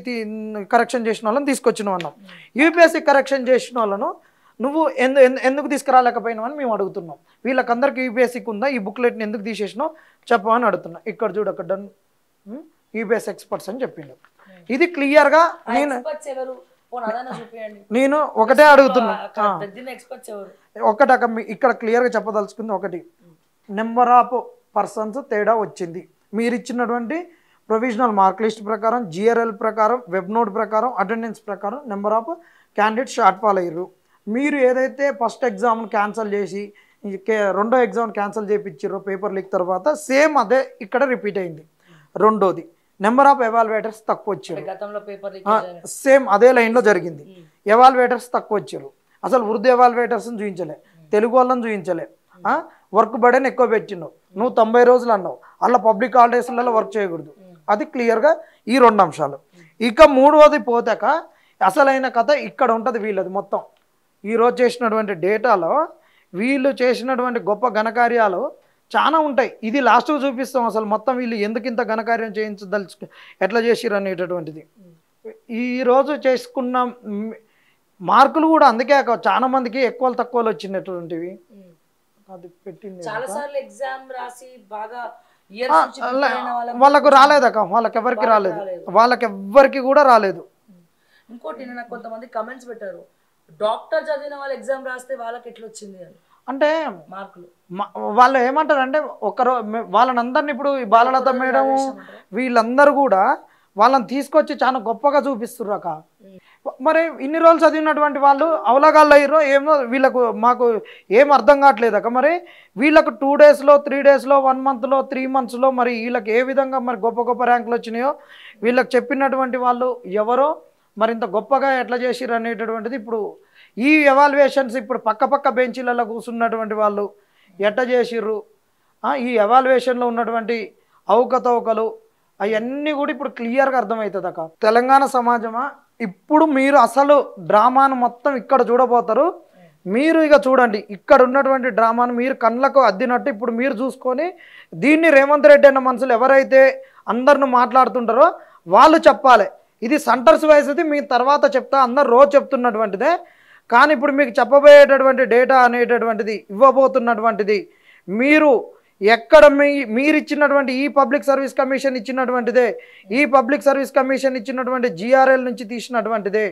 కరెక్షన్ చేసిన వాళ్ళని తీసుకొచ్చిన అన్నాం. యూపీఎస్సీ కరెక్షన్ చేసిన వాళ్ళను నువ్వు ఎందుకు తీసుకురాలేకపోయినావు అని మేము అడుగుతున్నాం. వీళ్ళకందరికీ యూపీఎస్సీకి ఉందా? ఈ బుక్లెట్ని ఎందుకు తీసేసినావు చెప్పమని అడుగుతున్నా. ఇక్కడ చూడు, అక్కడ డన్ యూపీఎస్సీ ఎక్స్పర్ట్స్ అని చెప్పిండు. ఇది క్లియర్గా నేను ఒకటే అడుగుతున్నా. ఒకటి ఇక్కడ క్లియర్గా చెప్పదలుచుకుంది ఒకటి, నెంబర్ ఆఫ్ పర్సన్స్ తేడా వచ్చింది. మీరు ఇచ్చినటువంటి ప్రొవిజనల్ మార్క్ లిస్ట్ ప్రకారం, జిఆర్ఎల్ ప్రకారం, వెబ్ నోట్ ప్రకారం, అటెండెన్స్ ప్రకారం number of candidates short fall అయ్యారు. మీరు ఏదైతే ఫస్ట్ ఎగ్జామ్ను క్యాన్సిల్ చేసి రెండో ఎగ్జామ్ క్యాన్సిల్ చేయించారో పేపర్ లీక్ తర్వాత, సేమ్ అదే ఇక్కడ రిపీట్ అయింది. రెండోది నెంబర్ ఆఫ్ ఎవాల్యుయేటర్స్ తక్కువ వచ్చారు. సేమ్ అదే లైన్లో జరిగింది. ఎవాల్యుయేటర్స్ తక్కువ వచ్చారు. అసలు ఉర్దూ ఎవాల్యుయేటర్స్ని చూపించలే, తెలుగు వాళ్ళని చూపించలే. వర్క్ బర్డెన్ ఎక్కువ పెట్టినావు. నువ్వు 90 రోజులు అన్నావు, అలా పబ్లిక్ హాలిడేస్లలో వర్క్ చేయకూడదు. అది క్లియర్గా ఈ 2 అంశాలు. ఇక మూడవది పోతాక అసలైన కథ ఇక్కడ ఉంటుంది వీళ్ళది మొత్తం. ఈరోజు చేసినటువంటి డేటాలో వీళ్ళు చేసినటువంటి గొప్ప ఘనకార్యాలు చాలా ఉంటాయి. ఇది లాస్ట్కు చూపిస్తాం అసలు మొత్తం వీళ్ళు ఎందుకు ఇంత ఘనకార్యం చేయించదలుచు ఎట్లా చేసిరు అనేటటువంటిది. ఈరోజు చేసుకున్న మార్కులు కూడా అందుకే చాలా మందికి ఎక్కువ తక్కువలు వచ్చినటువంటివి. అది పెట్టింది వాళ్ళకు రాలేదక్క, వాళ్ళకెవరికి రాలేదు, వాళ్ళకెవ్వరికి కూడా రాలేదు. ఇంకోటి నాకు కొంతమంది కమెంట్స్ పెట్టారు, డాక్టర్ చదివిన వాళ్ళు ఎగ్జామ్ రాస్తే వాళ్ళకి ఎట్లా వచ్చింది అని. అంటే మార్కులు వాళ్ళు ఏమంటారంటే వాళ్ళని అందరిని ఇప్పుడు ఈ బాలలత మేడం వీళ్ళందరూ కూడా వాళ్ళని తీసుకొచ్చి చాలా గొప్పగా చూపిస్తుర్రక. మరి ఇన్ని రోజులు చదివినటువంటి వాళ్ళు అవలగాళ్ళు అయ్యారో ఏమో వీళ్ళకు మాకు ఏం అర్థం కావట్లేదక. మరి వీళ్ళకు 2 డేస్లో 3 డేస్లో 1 మంత్లో 3 మంత్స్లో మరి వీళ్ళకి ఏ విధంగా మరి గొప్ప గొప్ప ర్యాంకులు వచ్చినాయో వీళ్ళకి చెప్పినటువంటి వాళ్ళు ఎవరో మరి ఇంత గొప్పగా ఎట్లా చేసిర్రు అనేటటువంటిది ఇప్పుడు ఈ ఎవాల్యుయేషన్స్ ఇప్పుడు పక్క బెంచీలలో కూర్చున్నటువంటి వాళ్ళు ఎట్లా చేసిర్రు, ఈ ఎవాల్యుయేషన్లో ఉన్నటువంటి అవకతవకలు అవన్నీ కూడా ఇప్పుడు క్లియర్గా అర్థమవుతుంది అక్క. తెలంగాణ సమాజమా ఇప్పుడు మీరు అసలు డ్రామాను మొత్తం ఇక్కడ చూడబోతారు. మీరు ఇక చూడండి ఇక్కడ ఉన్నటువంటి డ్రామాను మీరు కళ్ళకు అద్దినట్టు ఇప్పుడు మీరు చూసుకొని దీన్ని రేవంత్ రెడ్డి అన్న మనుషులు ఎవరైతే అందరిని మాట్లాడుతుంటారో వాళ్ళు చెప్పాలి. ఇది సెంటర్స్ వైజ్ది మీ తర్వాత చెప్తా, అందరు రోజు చెప్తున్నటువంటిదే. కానీ ఇప్పుడు మీకు చెప్పబోయేటటువంటి డేటా అనేటటువంటిది ఇవ్వబోతున్నటువంటిది మీరు ఎక్కడ మీరు ఇచ్చినటువంటి ఈ పబ్లిక్ సర్వీస్ కమిషన్ ఇచ్చినటువంటిదే, ఈ పబ్లిక్ సర్వీస్ కమిషన్ ఇచ్చినటువంటి GRL నుంచి తీసినటువంటిదే.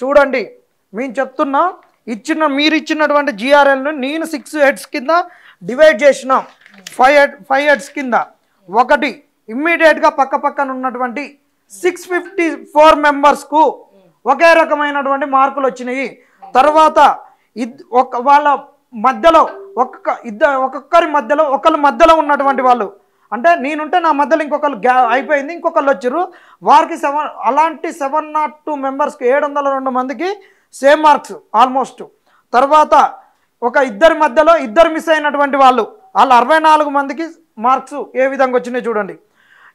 చూడండి మేము చెప్తున్నా, మీరు ఇచ్చినటువంటి GRLను నేను 6 హెడ్స్ కింద డివైడ్ చేసిన 5 హెడ్స్ కింద. ఒకటి ఇమ్మీడియట్గా పక్కన ఉన్నటువంటి 654 మెంబర్స్కు ఒకే రకమైనటువంటి మార్కులు వచ్చినాయి. తర్వాత వాళ్ళ మధ్యలో ఒక్కొక్కరి మధ్యలో ఒకళ్ళ మధ్యలో ఉన్నటువంటి వాళ్ళు అంటే నేనుంటే నా మధ్యలో ఇంకొకరు అయిపోయింది, ఇంకొకళ్ళు వచ్చారు, వారికి అలాంటి 702 మెంబర్స్కి 702 మందికి సేమ్ మార్క్స్ ఆల్మోస్ట్. తర్వాత ఇద్దరి మధ్యలో ఇద్దరు మిస్ అయినటువంటి వాళ్ళు 64 మందికి మార్క్స్ ఏ విధంగా వచ్చినాయి చూడండి.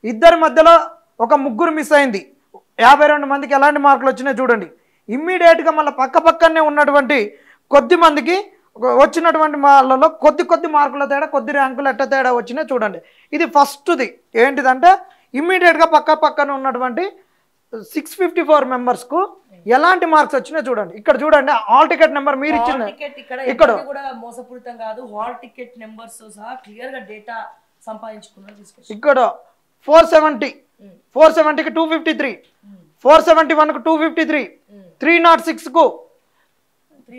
ఇద్దరి మధ్యలో ఒక ముగ్గురు మిస్ అయింది, 52 మందికి ఎలాంటి మార్కులు వచ్చినాయి చూడండి. ఇమ్మీడియట్గా మళ్ళీ పక్కనే ఉన్నటువంటి కొద్ది మందికి వచ్చినటువంటి వాళ్ళలో కొద్ది మార్కుల తేడా, కొద్ది ర్యాంకులు ఎట్ట తేడా వచ్చినాయి చూడండి. ఇది ఫస్ట్ది ఏంటిదంటే ఇమ్మీడియట్గా పక్కన ఉన్నటువంటి 654 మెంబర్స్కు ఎలాంటి మార్క్స్ వచ్చినాయి చూడండి. ఇక్కడ చూడండి హాల్ టికెట్ నెంబర్ మీరు ఇచ్చిన ఇక్కడ కూడా మోసపూరితం కాదు, హాల్ టికెట్ నెంబర్స్ సహా క్లియర్ గా డేటా సంపాదించుకున్నారు. ఇక్కడ 470కి 253, 471కు 253, 306కు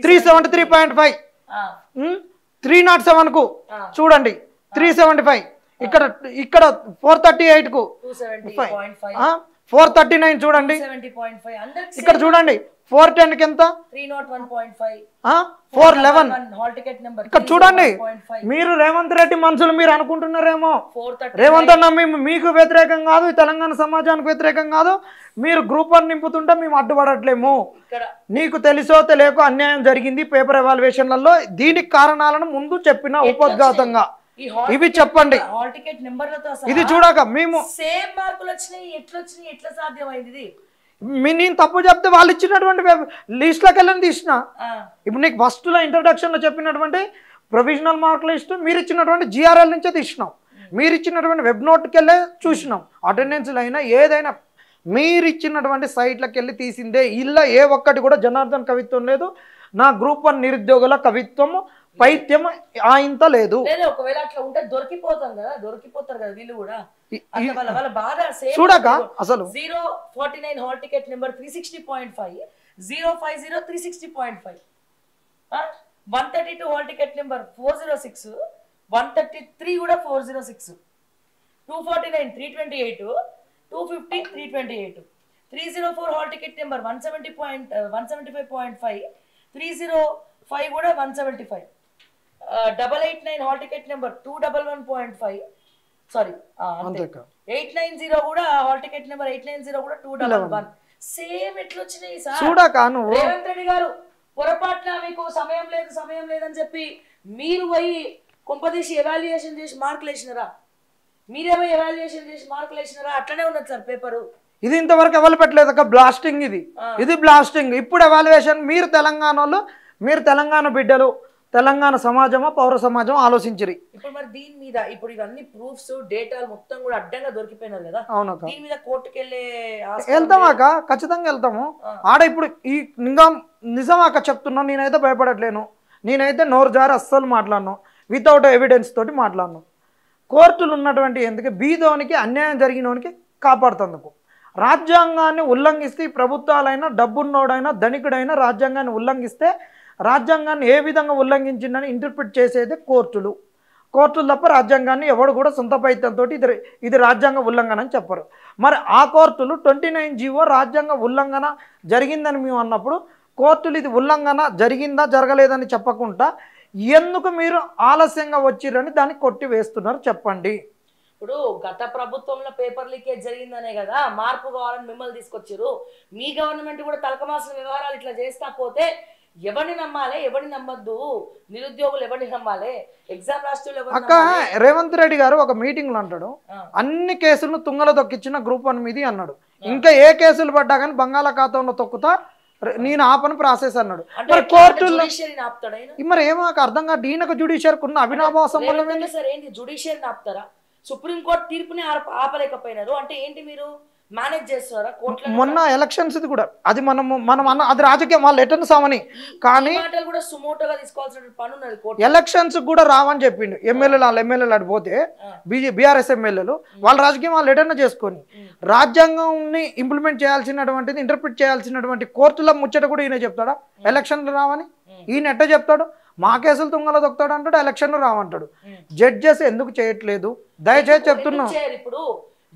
373.5, 307కు చూడండి 375, ఇక్కడ 438కు 439 చూడండి. ఇక్కడ చూడండి 410కి ఎంత 411. ఇక్కడ చూడండి మీరు రేవంత్ రెడ్డి మనుషులు మీరు అనుకుంటున్నారేమో రేవంత్ అన్న మీకు వ్యతిరేకం కాదు, తెలంగాణ సమాజానికి వ్యతిరేకం కాదు, మీరు గ్రూప్ 1 నింపుతుంటే మేము అడ్డుపడట్లేము. నీకు తెలుసో తెలియకో అన్యాయం జరిగింది పేపర్ ఎవాల్యుయేషన్లలో, దీనికి కారణాలను ముందు చెప్పిన ఉపోద్ఘాతంగా ఇవి చెప్పండి. ఇది చూడక మేము సేమ్ మార్కులు వచ్చినాయి, ఎట్లా సాధ్యమైంది? నేను తప్పు చెప్తే వాళ్ళు ఇచ్చినటువంటి లిస్ట్లోకి వెళ్ళని తీసిన. ఇప్పుడు నీకు ఫస్ట్లో ఇంట్రడక్షన్లో చెప్పినటువంటి ప్రొవిజనల్ మార్క్ లిస్ట్ మీరు ఇచ్చినటువంటి GRL నుంచే తీసినాం, మీరు ఇచ్చినటువంటి వెబ్ నోట్కి వెళ్ళే చూసినాం. అటెండెన్స్లు అయినా ఏదైనా మీరు ఇచ్చినటువంటి సైట్లకు వెళ్ళి తీసిందే. ఇలా ఏ ఒక్కటి కూడా జనార్దన్ కవిత్వం లేదు, నా గ్రూప్ 1 నిరుద్యోగుల కవిత్వం పైత్యం ఇంత లేదు. ఒకవేళ అట్లా ఉంటే దొరికిపోతారు కదా వీళ్ళు కూడా. చూడక అసలు 049 hall ticket number 360.5, 050 360.5, 132 hall ticket number 406, 133 కూడా 406, 249 328, 250 328, 304 హాల్ టికెట్ నెంబర్ 175.5, 305 కూడా 175, 889 హాల్ టికెట్ నెంబర్ 211.5, సారీ 890 కూడా హాల్ టికెట్ నెంబర్ 890 కూడా 211. సేమ్ ఎట్లా వచ్చినాయి సార్? రేవంత్ రెడ్డి గారు పొరపాటున మీకు సమయం లేదని చెప్పి మీరు పోయి కొంపదీసి ఎవాల్యుయేషన్ చేసి మార్కులు వేసినారా? మీరే పోయి ఎవాల్యుయేషన్ చేసి మార్కులు వేసినారా? అట్లనే ఉన్నది సార్ పేపరు. ఇది ఇంతవరకు ఎవరు పెట్టలేదు బ్లాస్టింగ్, ఇది బ్లాస్టింగ్. ఇప్పుడు ఎవాల్యుయేషన్ మీరు తెలంగాణ వాళ్ళు, మీరు తెలంగాణ బిడ్డలు, తెలంగాణ సమాజమా పౌర సమాజం ఆలోచించరు. ఇప్పుడు మరి దీని మీద ఇప్పుడు ఇవన్నీ ప్రూఫ్స్ డేటాలు మొత్తం కూడా అడ్డంగా దొరికిపోయినారు కదా. అవునక్క, దీని మీద కోర్టుకి వెళ్తామాక, ఖచ్చితంగా వెళ్తాము. ఆడ ఇప్పుడు ఈ నిజమాక చెప్తున్నా, నేనైతే భయపడట్లేను, నేనైతే నోరు జారి అస్సలు మాట్లాడను, వితౌట్ ఎవిడెన్స్ తోటి మాట్లాడను. కోర్టులు ఉన్నటువంటి ఎందుకు బీదోనికి అన్యాయం జరిగినోనికి కాపాడుతందుకు. రాజ్యాంగాన్ని ఉల్లంఘిస్తే ప్రభుత్వాలైనా డబ్బున్నోడైనా ధనికుడైనా రాజ్యాంగాన్ని ఉల్లంఘిస్తే రాజ్యాంగాన్ని ఏ విధంగా ఉల్లంఘించిందని ఇంటర్ప్రిట్ చేసేది కోర్టులు తప్ప రాజ్యాంగాన్ని ఎవడు కూడా సొంత ప్రయత్నంతో ఇది రాజ్యాంగ ఉల్లంఘన అని చెప్పరు. మరి ఆ కోర్టులు 29 జీవో రాజ్యాంగ ఉల్లంఘన జరిగిందని మేము అన్నప్పుడు కోర్టులు ఇది ఉల్లంఘన జరిగిందా జరగలేదని చెప్పకుండా ఎందుకు మీరు ఆలస్యంగా వచ్చిరని దాన్ని కొట్టి వేస్తున్నారు చెప్పండి. ఇప్పుడు గత ప్రభుత్వంలో పేపర్ లీకేజ్ జరిగిందనే కదా మార్పు కావాలని మిమ్మల్ని తీసుకొచ్చారు. మీ గవర్నమెంట్ కూడా తలకమాసిన వ్యవహారాలు ఇట్లా చేస్తా పోతే ఎవరిని నమ్మాలి, ఎవరిని నమ్మద్దు, నిరుద్యోగులు ఎవరిని నమ్మాలి, ఎగ్జామ్ రాష్ట్రంలో అక్క రేవంత్ రెడ్డి గారు ఒక మీటింగ్ లో అంటాడు అన్ని కేసులను తుంగలో తొక్కిచ్చిన గ్రూప్ 1 మీది అన్నాడు. ఇంకా ఏ కేసులు పడ్డా కానీ బంగాళాఖాతంలో తొక్కుతా నేను ఆపని ప్రాసెస్ అన్నాడు. మరి కోర్టుల్లో మరి ఏమో అర్థం కాదు. ఈయనకు జ్యుడిషియర్కి ఉన్న అవినాభావ సంబంధం ఏంటి? సార్ ఏంటి జ్యుడిషియర్ ఆపుతారా? సుప్రీంకోర్టు తీర్పుని ఆపలేకపోయినారు అంటే ఏంటి? మీరు మేనేజ్ చేస్తారా కోర్టులో? మొన్న ఎలక్షన్స్ ఇది కూడా అది మనం అన్న అది రాజకీయం వాళ్ళు ఎటర్న్ సామని కానీ కూడా సుమోటోగా తీసుకోవాల్సిన పని ఉన్నది. ఎలక్షన్స్ కూడా రావని చెప్పిండు. ఎమ్మెల్యేలు అడిపోతే బీఆర్ఎస్ ఎమ్మెల్యేలు వాళ్ళ రాజకీయం వాళ్ళు ఎటర్న్ చేసుకొని రాజ్యాంగంని ఇంప్లిమెంట్ చేయాల్సినటువంటిది ఇంటర్ప్రిట్ చేయాల్సినటువంటి కోర్టుల ముచ్చట కూడా ఈయన చెప్తాడా ఎలక్షన్లు రావని? ఈయన ఎట్ట చెప్తాడు? మా కేసులు తుంగలో దొక్కుతాడు అంటాడు, ఎలక్షన్లు రావంటాడు. జడ్జెస్ ఎందుకు చేయట్లేదు? దయచేసి చెప్తున్నాం. ఇప్పుడు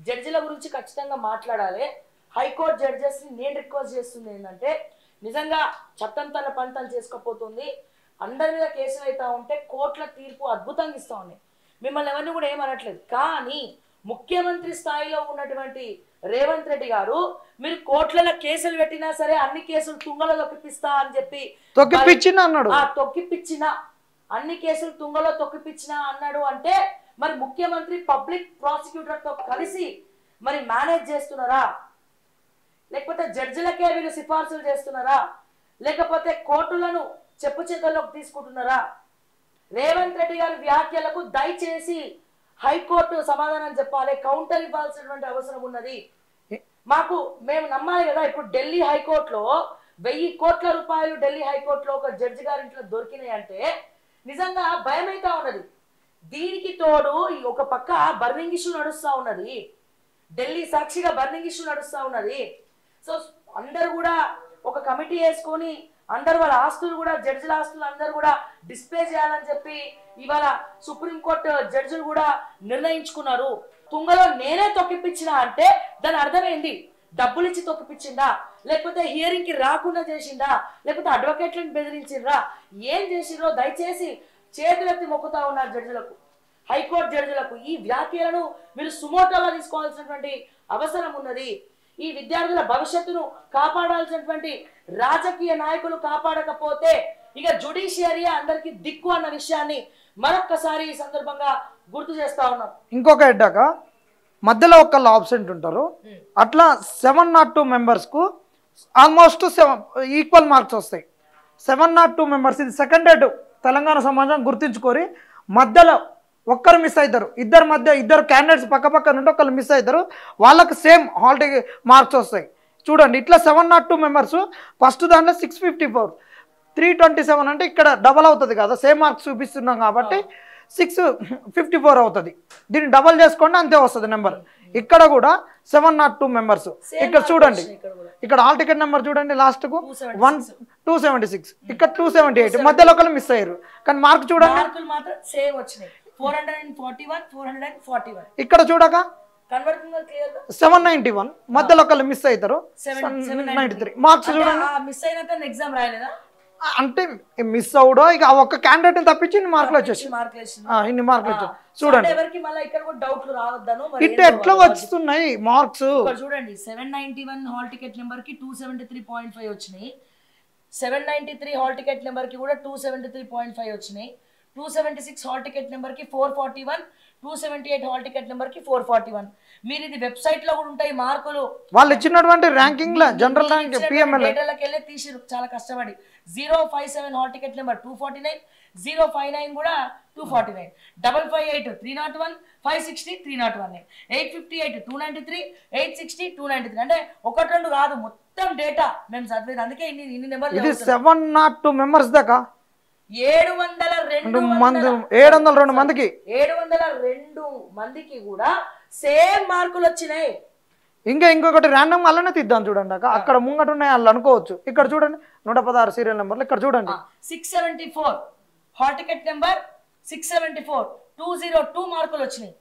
జడ్జిల గురించి ఖచ్చితంగా మాట్లాడాలి. హైకోర్టు జడ్జెస్ ని నేను రిక్వెస్ట్ చేస్తుంది ఏంటంటే నిజంగా చట్టం తన పని తను చేసుకోపోతుంది. అందరి మీద కేసులు అవుతా ఉంటే కోర్టుల తీర్పు అద్భుతంగా ఇస్తా ఉన్నాయి. మిమ్మల్ని ఎవరిని కూడా ఏమనట్లేదు. కానీ ముఖ్యమంత్రి స్థాయిలో ఉన్నటువంటి రేవంత్ రెడ్డి గారు మీరు కోర్టులలో కేసులు పెట్టినా సరే అన్ని కేసులు తుంగలో తొక్కిపిస్తా అని చెప్పి తొక్కిపిచ్చిన అన్ని కేసులు తుంగలో తొక్కిపిచ్చిన అన్నాడు. అంటే మరి ముఖ్యమంత్రి పబ్లిక్ ప్రాసిక్యూటర్ తో కలిసి మరి మేనేజ్ చేస్తున్నారా, లేకపోతే జడ్జిలకే వీళ్ళు సిఫార్సులు చేస్తున్నారా, లేకపోతే కోర్టులను చెప్పు చేతుల్లోకి తీసుకుంటున్నారా? రేవంత్ రెడ్డి గారి వ్యాఖ్యలకు దయచేసి హైకోర్టు సమాధానం చెప్పాలి, కౌంటర్ ఇవ్వాల్సినటువంటి అవసరం ఉన్నది. మేము నమ్మాలి కదా. ఇప్పుడు ఢిల్లీ హైకోర్టులో 1000 కోట్ల రూపాయలు ఢిల్లీ హైకోర్టులో ఒక జడ్జి గారి ఇంట్లో దొరికినాయి అంటే నిజంగా భయమైతా ఉన్నది. దీనికి తోడు ఒక పక్క బర్నింగ్ ఇష్యూ నడుస్తా ఉన్నది, ఢిల్లీ సాక్షిగా బర్నింగ్ ఇష్యూ నడుస్తా ఉన్నది. సో అందరు కూడా ఒక కమిటీ వేసుకొని అందరు వాళ్ళ ఆస్తులు కూడా జడ్జిల ఆస్తులు అందరు కూడా డిస్ప్లే చేయాలని చెప్పి ఇవాళ సుప్రీంకోర్టు జడ్జిలు కూడా నిర్ణయించుకున్నారు. తుంగలో నేనే తొక్కిపించినా అంటే దాని అర్థమైంది డబ్బులు ఇచ్చి తొక్కిపించిందా, లేకపోతే హియరింగ్ కి రాకుండా చేసిందా, లేకపోతే అడ్వకేట్లను బెదిరించిండ్రా, ఏం చేసిండ్రో దయచేసి చేతులెత్తి మొక్కుతా ఉన్నారు జడ్జిలకు, హైకోర్టు జడ్జిలకు. ఈ వ్యాఖ్యలను మీరు సుమోటోగా తీసుకోవాల్సినటువంటి అవసరం ఉన్నది. ఈ విద్యార్థుల భవిష్యత్తును కాపాడాల్సినటువంటి రాజకీయ నాయకులు కాపాడకపోతే ఇక జ్యుడిషియరీ అందరికి దిక్కు అన్న విషయాన్ని మరొక్కసారి ఈ సందర్భంగా గుర్తు చేస్తా ఉన్నాం. ఇంకొక హెడ్డాక మధ్యలో ఒకళ్ళు ఆబ్సెంట్ ఉంటారు. అట్లా 702 మెంబర్స్కు ఆల్మోస్ట్ ఈక్వల్ మార్క్స్ వస్తాయి. 702 మెంబర్స్ ఇది సెకండ్ హెడ్ తెలంగాణ సమాజం గుర్తించుకొని మధ్యలో ఒక్కరు మిస్ అవుతారు. ఇద్దరు క్యాండిడేట్స్ పక్క నుండి ఒకళ్ళు మిస్ అవుతారు, వాళ్ళకి సేమ్ హాల్ టికెట్ మార్క్స్ వస్తాయి. చూడండి ఇట్లా 702 మెంబర్స్ ఫస్ట్ దాంట్లో 654 327 అంటే ఇక్కడ డబల్ అవుతుంది కదా, సేమ్ మార్క్స్ చూపిస్తున్నాం కాబట్టి 654 అవుతుంది. దీన్ని డబల్ చేసుకోండి అంతే వస్తుంది నెంబర్. ఇక్కడ కూడా 702 మెంబర్స్. ఇక్కడ చూడండి ఇక్కడ హాల్ టికెట్ నెంబర్ చూడండి లాస్ట్కు 276, ఇక్కడ 278 మధ్యలో ఒకళ్ళు మిస్ అయ్యారు. కానీ మార్క్ చూడండి ఇక్కడ చూడక 791 మధ్యలో ఒకళ్ళు మిస్ అవుతారు 793 మార్క్స్ చూడండి. అంటే మిస్ అవడో ఇక ఒక్క క్యాండిడేట్ తప్పించి ఇన్ని మార్కులు వచ్చేసి ఇన్ని మార్కులు వచ్చాయి. చూడండి ఇట్లా ఎట్లా వస్తున్నాయి మార్క్స్ చూడండి. 791 హాల్ టికెట్ నెంబర్ కి 273.5 వచ్చినాయి, 793 హాల్ టికెట్ నెంబర్ కి కూడా 273.5 వచ్చినాయి, 276 హాల్ టికెట్ నెంబర్ కి 441, 278 హాల్ టికెట్ నెంబర్ కి 441. మీరు ఇది వెబ్సైట్ లో కూడా ఉంటాయి మార్కులు, వాళ్ళు ఇచ్చినటువంటి ర్యాంకింగ్ లో జనరల్ ర్యాంక్ పిఎంఎల్ డేటాలకు వెళ్ళి తీసిరు చాలా కష్టపడి. 057 హాల్ టికెట్ నెంబర్ 249, 059 కూడా 249, 558 301, 560 301, 858 293, 860 293. అంటే 1-2 కాదు మొత్తం డేటా మేము చదివేది. అందుకే ఇన్ని నెంబర్. ఇది 702 మెంబర్స్ దాకా 702 మందికి 702 మందికి కూడా సేమ్ మార్కులు వచ్చినాయి. ఇంకొకటి ర్యాండమ్ అలానే తీద్దాం చూడండి అక్క. అక్కడ ముంగట ఉన్నాయి వాళ్ళు అనుకోవచ్చు. ఇక్కడ చూడండి 116 సీరియల్ నెంబర్లు ఇక్కడ చూడండి 674 హాల్ టికెట్ నెంబర్ 674 202 మార్కులు వచ్చినాయి.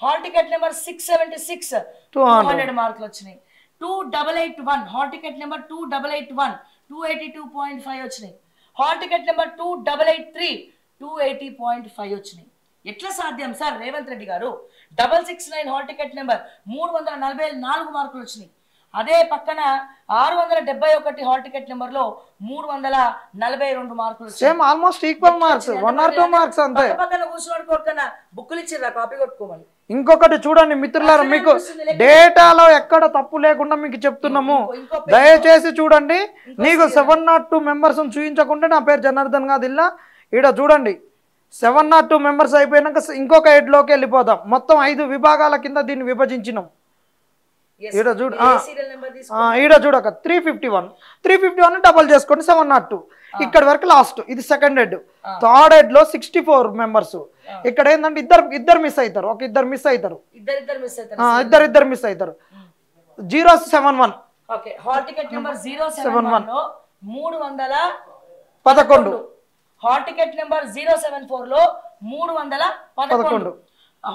హాల్ టికెట్ నెంబర్ 676 200 మార్కులు వచ్చినాయి. 2881 హాల్ టికెట్ నెంబర్ 2881 282.5 వచ్చినాయి. హాల్ టికెట్ నెంబర్ 2883 280.5 వచ్చినాయి. ఎట్లా సాధ్యం సార్ రేవంత్ రెడ్డి గారు? 669 హాల్ టికెట్ నెంబర్ 344 మార్కులు వచ్చినాయి. అదే పక్కన 671 హాల్ టికెట్ నెంబర్ లో 342 మార్కులు same almost equal marks 1 or 2 marks అంతే. పక్కన కూర్చోడానికి కొడుకన్నా బుక్కులు ఇచ్చిర్రా కాపీ కొట్టుకోమని. ఇంకొకటి చూడండి మిత్రులారా, మీకు డేటాలో ఎక్కడ తప్పు లేకుండా మీకు చెప్తున్నాము, దయచేసి చూడండి. నీకు 702 మెంబర్స్ చూపించకుండా నా పేరు జనార్దన్ గాదిల్లా. ఈడ చూడండి 702 మెంబర్స్ అయిపోయినాక ఇంకొక హెడ్లోకి వెళ్ళిపోదాం. మొత్తం 5 విభాగాల కింద దీన్ని విభజించినాం. ఈడ చూడు, ఈడ చూడక 351 డబల్ చేసుకోండి 702. ఇక్కడ వరకు లాస్ట్. ఇది సెకండ్ హెడ్. థర్డ్ హెడ్ లో 64 మెంబర్స్. ఇక్కడ ఏంటంటే ఇద్దరు మిస్ అవుతారు. ఒక ఇద్దరు మిస్ అవుతారు. ఇద్దరు మిస్ అవుతారు. 071 హాల్ టికెట్ నెంబర్ 071 లో 311. హాల్ టికెట్ నెంబర్ 074 లో 311.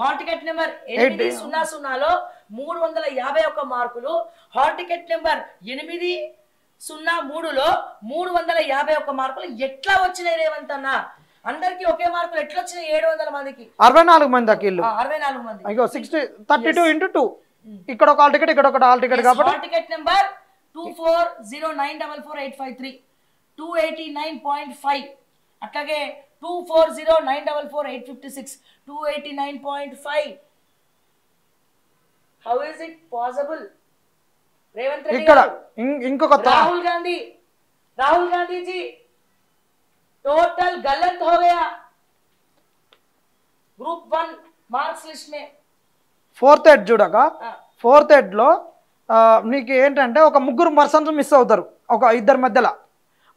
హాల్ టికెట్ నెంబర్ 800 లో 351 మార్కులు. హాల్ టికెట్ నెంబర్ 803 లో 351 మార్కులు. ఎట్లా వచ్చినాయి రేవంత్ అన్న? అందరికి ఒకే మార్కులు ఎట్లా వచ్చినాయి? 700 మందికి 64 మంది అకిళ్ళు 64 మంది. అయ్యో 32 into 2. ఇక్కడ ఒక హాల్ టికెట్, ఇక్కడ ఒక హాల్ టికెట్. కాబట్టి హాల్ టికెట్ నెంబర్ 24094485 289.5. అట్లాగే 24094485 289.5. How is it possible? Revanth Reddy ఇక్కడ ఇంకొక రాహుల్ గాంधी जी टोटल गलत हो गया ग्रुप 1 మార్క్స్ లిస్ట్ में. ఫోర్త్ హెడ్ చూడక, ఫోర్త్ హెడ్ లో నీకు ఏంటంటే ఒక 3 పర్సన్స్ మిస్ అవుతారు. ఒక ఇద్దరి మధ్యలో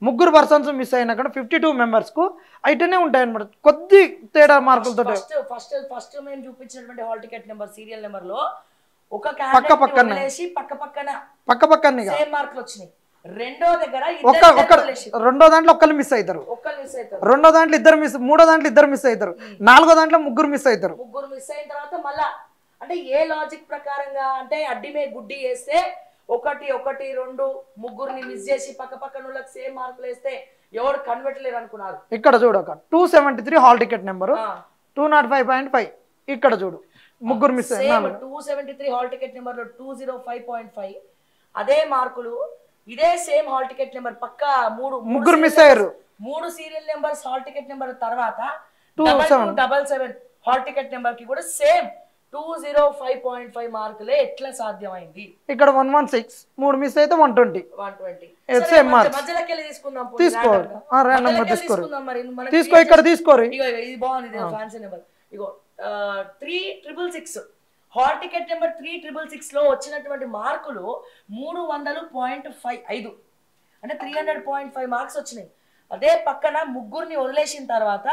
3 పర్సన్స్ మిస్ అయినా కూడా 52 మెంబర్స్ కు అయితేనే ఉంటాయి అన్నమాట. కొద్ది తేడా మార్కులతో ఫస్ట్ మేము చూపించినటువంటి hall ticket number serial number లో ఒక పక్క పక్కన సేమ్ మార్కులు వచ్చినాయి. రెండో దగ్గర రెండో దాంట్లో ఒక్కరు మిస్ అవుతారు. రెండో దాంట్లో ఇద్దరు మిస్, మూడో దాంట్లో ఇద్దరు మిస్ అవుతారు, నాలుగో దాంట్లో 3 మిస్ అవుతారు. 3 మిస్ అయిన తర్వాత మళ్ళా అంటే ఏ లాజిక్ ప్రకారంగా అంటే అడ్డిమే గుడ్డి వేస్తే 1 1 2 ముగ్గురిని మిస్ చేసి పక్క పక్కన వాళ్ళకి సేమ్ మార్కులు వేస్తే ఎవరు కన్వర్ట్ లేరు అనుకున్నారు. ఇక్కడ చూడక 273 హాల్ టికెట్ నెంబర్ 205.5. ఇక్కడ చూడు 3 మిస్ అయ్యారు. 273 హాల్ టికెట్ నెంబర్ లో 205.5 అదే మార్కులు. ఇదే సేమ్ హాల్ టికెట్ నెంబర్ పక్క 3 మిస్ అయ్యారు. 3 serial numbers hall ticket number తర్వాత 277 హాల్ టికెట్ నెంబర్ కి కూడా సేమ్ 205.5 మార్కులే. ఎట్లా సాధ్యమైంది? ఇక్కడ 116 3 మిస్ అయితే 120 సేమ్ మార్క్స్. మధ్యలోకి వెళ్ళి తీసుకుందాం. తీసుకో ఇక్కడ తీసుకోరు. ఇది బాగుంది ఫ్యాన్సీ నెంబర్. ఇగో 3666 హాల్ టికెట్ నెంబర్ 3666 లో వచ్చినటువంటి మార్కులు 300.5 అంటే 300.5 మార్క్స్ వచ్చినాయి. అదే పక్కన ముగ్గురిని వదిలేసిన తర్వాత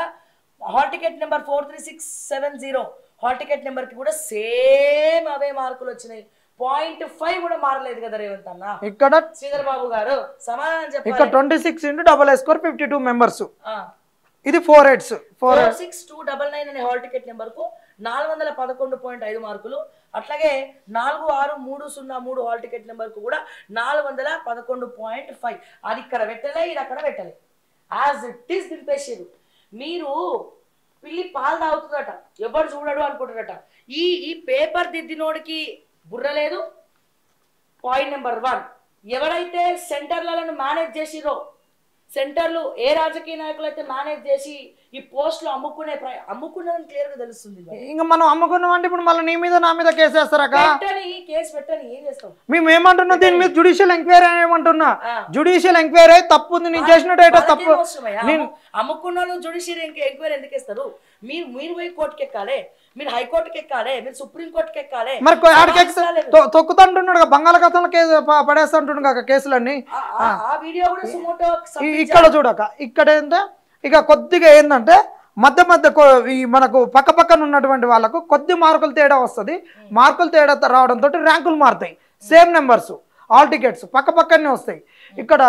hall ticket number 43670 hall ticket number కి కూడా సేమ్ అవే మార్కులు వచ్చినాయి. 0.5 కూడా మారలేదు కదా రేవంత్ అన్న. ఇక్కడ శ్రీధర్ బాబు గారు సమాధానం చెప్పారు. ఇక్కడ 26 into double score 52 మెంబర్స్. ఇది 4 హెడ్స్ 46299 అనే హాల్ టికెట్ నెంబర్ కు 411.5 మార్కులు. అట్లాగే 46303 హాల్ టికెట్ నెంబర్ కు కూడా 411.5. అది ఇక్కడ పెట్టలే, ఇది అక్కడ పెట్టలే. యాజ్ ఇట్ ఈస్ దింపేసారు. మీరు పిల్లి పాలు తాగుతుందట, ఎవరు చూడడు అనుకుంటారట. ఈ పేపర్ దిద్దినోడికి బుర్ర లేదు. పాయింట్ నెంబర్ 1, ఎవరైతే సెంటర్లను మేనేజ్ చేసిరో, సెంటర్లు ఏ రాజకీయ నాయకులు అయితే మేనేజ్ చేసి ఈ పోస్టులు అమ్ముకున్నారని క్లియర్ గా తెలుస్తుంది. ఇంకా మనం అమ్ముకున్నాం అంటే ఇప్పుడు మళ్ళీ నీ మీద నా మీద కేసు వేస్తారా? కేసు పెట్టని ఏం చేస్తాం? మేము ఏమంటున్నా, దీని మీద జుడిషియల్ ఎంక్వైరీ ఏమంటున్నా. జుడిషియల్ ఎంక్వైరీ తప్పు ఉంది, నేను చేసినట్టు తప్పు. అమ్ముకున్న జుడిషియల్ ఎంక్వైరీ ఎందుకు ఇస్తారు? మీరు పోయి కోర్టుకి ఎక్కాలి, మీరు హైకోర్టుకి ఎక్కాలి, మీరు సుప్రీం కోర్టుకి ఎక్కాలి. మరి తొక్కుతుంటున్నాడు, బంగాళాఖాతంలో పడేస్తుంటున్నాడు కేసులన్నీ. ఇక్కడ చూడక ఇక్కడ ఏంటంటే ఇక కొద్దిగా ఏంటంటే మధ్య ఈ మనకు పక్క పక్కన ఉన్నటువంటి వాళ్ళకు కొద్ది మార్కులు తేడా వస్తుంది. మార్కులు తేడా రావడంతో ర్యాంకులు మారుతాయి. సేమ్ నెంబర్స్ ఆల్ టికెట్స్ పక్క పక్కనే వస్తాయి. ఇక్కడ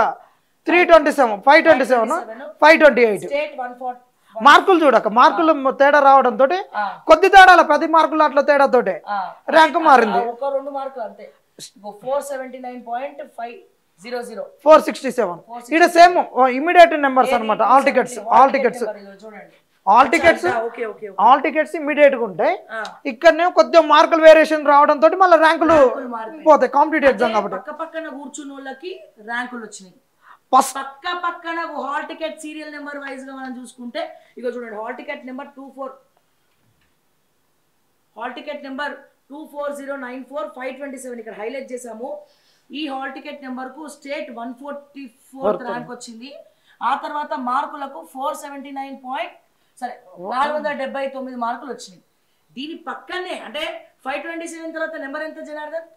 327, 527, 528 స్టేట్ 140 మార్కులు చూడక మార్కులు తేడా రావడంతో కొద్ది తేడాల 10 మార్కులు అట్లా తేడాతోటే ర్యాంక్ మారింది. ఒక 2 మార్కులు అంతే. 479.500 467 ఇక్కడ సేమ్ ఇమీడియట్ నెంబర్స్ అనమాట. ఆల్ టికెట్స్ చూడండి. ఆల్ టికెట్స్ ఇమీడియట్ గా ఉంటాయి. ఇక్కడనే కొద్దిగా మార్కులు వేరియేషన్ రావడంతో మళ్ళీ ర్యాంకులు పోతాయి కాంపిటేటివ్ ఎగ్జామ్ కాబట్టి. పక్క పక్కన కూర్చున్న వాళ్ళకి ర్యాంకులు వచ్చినాయి. పక్క పక్కన hall ticket serial number wise గా మనం చూసుకుంటే ఇక చూడండి. హాల్ టికెట్ నెంబర్ 24094 ఇక్కడ హైలైట్ చేసాము. ఈ హాల్ టికెట్ నెంబర్ కు స్టేట్ 144 ర్యాంక్ వచ్చింది. ఆ తర్వాత మార్కులకు 479 మార్కులు వచ్చినాయి. దీని పక్కనే అంటే 527 తర్వాత నెంబర్ ఎంత జనార్దన్?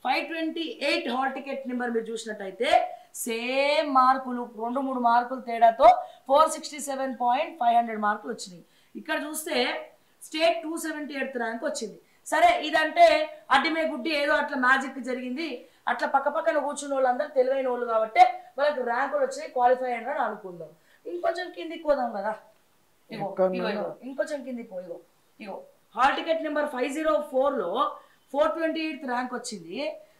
528 హాల్ టికెట్ నెంబర్ మీరు చూసినట్టయితే సేమ్ మార్కులు 2-3 మార్కులు తేడాతో 467.500 మార్కులు వచ్చినాయి. ఇక్కడ చూస్తే స్టేట్ 278th ర్యాంక్ వచ్చింది. సరే ఇదంటే అడ్డిమే గుడ్డి ఏదో అట్లా మ్యాజిక్ జరిగింది. అట్లా పక్క పక్కన కూర్చున్న వాళ్ళందరూ తెలివైన వాళ్ళు కాబట్టి వాళ్ళకి ర్యాంకులు వచ్చినాయి, క్వాలిఫై అని అనుకుందాం. ఇంకొంచెం కిందికి పోదాం కదా. ఇంకొంచెం కిందికి ఇగో హాల్ టికెట్ నెంబర్ 504 లో 428th ర్యాంక్ వచ్చింది.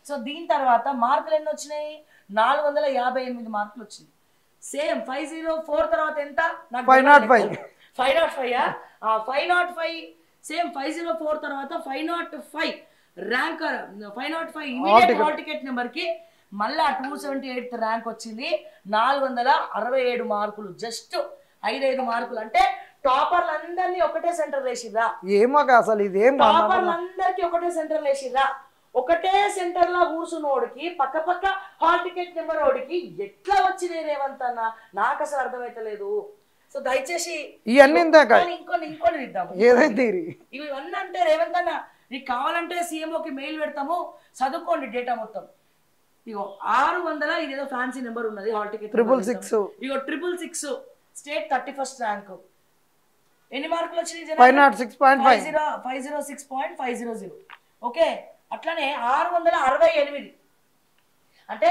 సో దీని తర్వాత మార్కులు ఎన్ని వచ్చినాయి? 458 మార్కులు వచ్చింది. సేమ్ 504 తర్వాత ఎంత? 505 సేమ్ 504 తర్వాత 505 rank 505 immediate hall ticket number కి మళ్ళా 278th ర్యాంక్ వచ్చింది. 467 మార్కులు. జస్ట్ 5 మార్కులు. అంటే టాపర్లందరినీ ఒకటే సెంటర్ వేసిర్రా? ఏమో అసలు ఇదేం టాపర్లందరికీ ఒకటే సెంటర్ వేసిర్రా? ఒకటే సెంటర్ లో కూర్చున్నోడికి పక్క పక్క హాల్ టికెట్ నెంబర్ ఓడికి ఎట్లా వచ్చినాయి రేవంత్ అన్న? నాకు అసలు అర్థమైతలేదు. సో దయచేసి ఇవన్నీ ఇంకొని ఇద్దాము. ఇవన్నీ అంటే రేవంత్ అన్న నీకు కావాలంటే సీఎంఓకి మెయిల్ పెడతాము, చదువుకోండి డేటా మొత్తం. ఇగో 600 ఇదేదో ఫ్యాన్సీ నెంబర్ ఉన్నది హాల్ టికెట్ 666. ఇగో 666 స్టేట్ 31st ర్యాంక్. ఎన్ని మార్కులు వచ్చినాయి? 506.500. ఓకే. అట్లానే 668 అంటే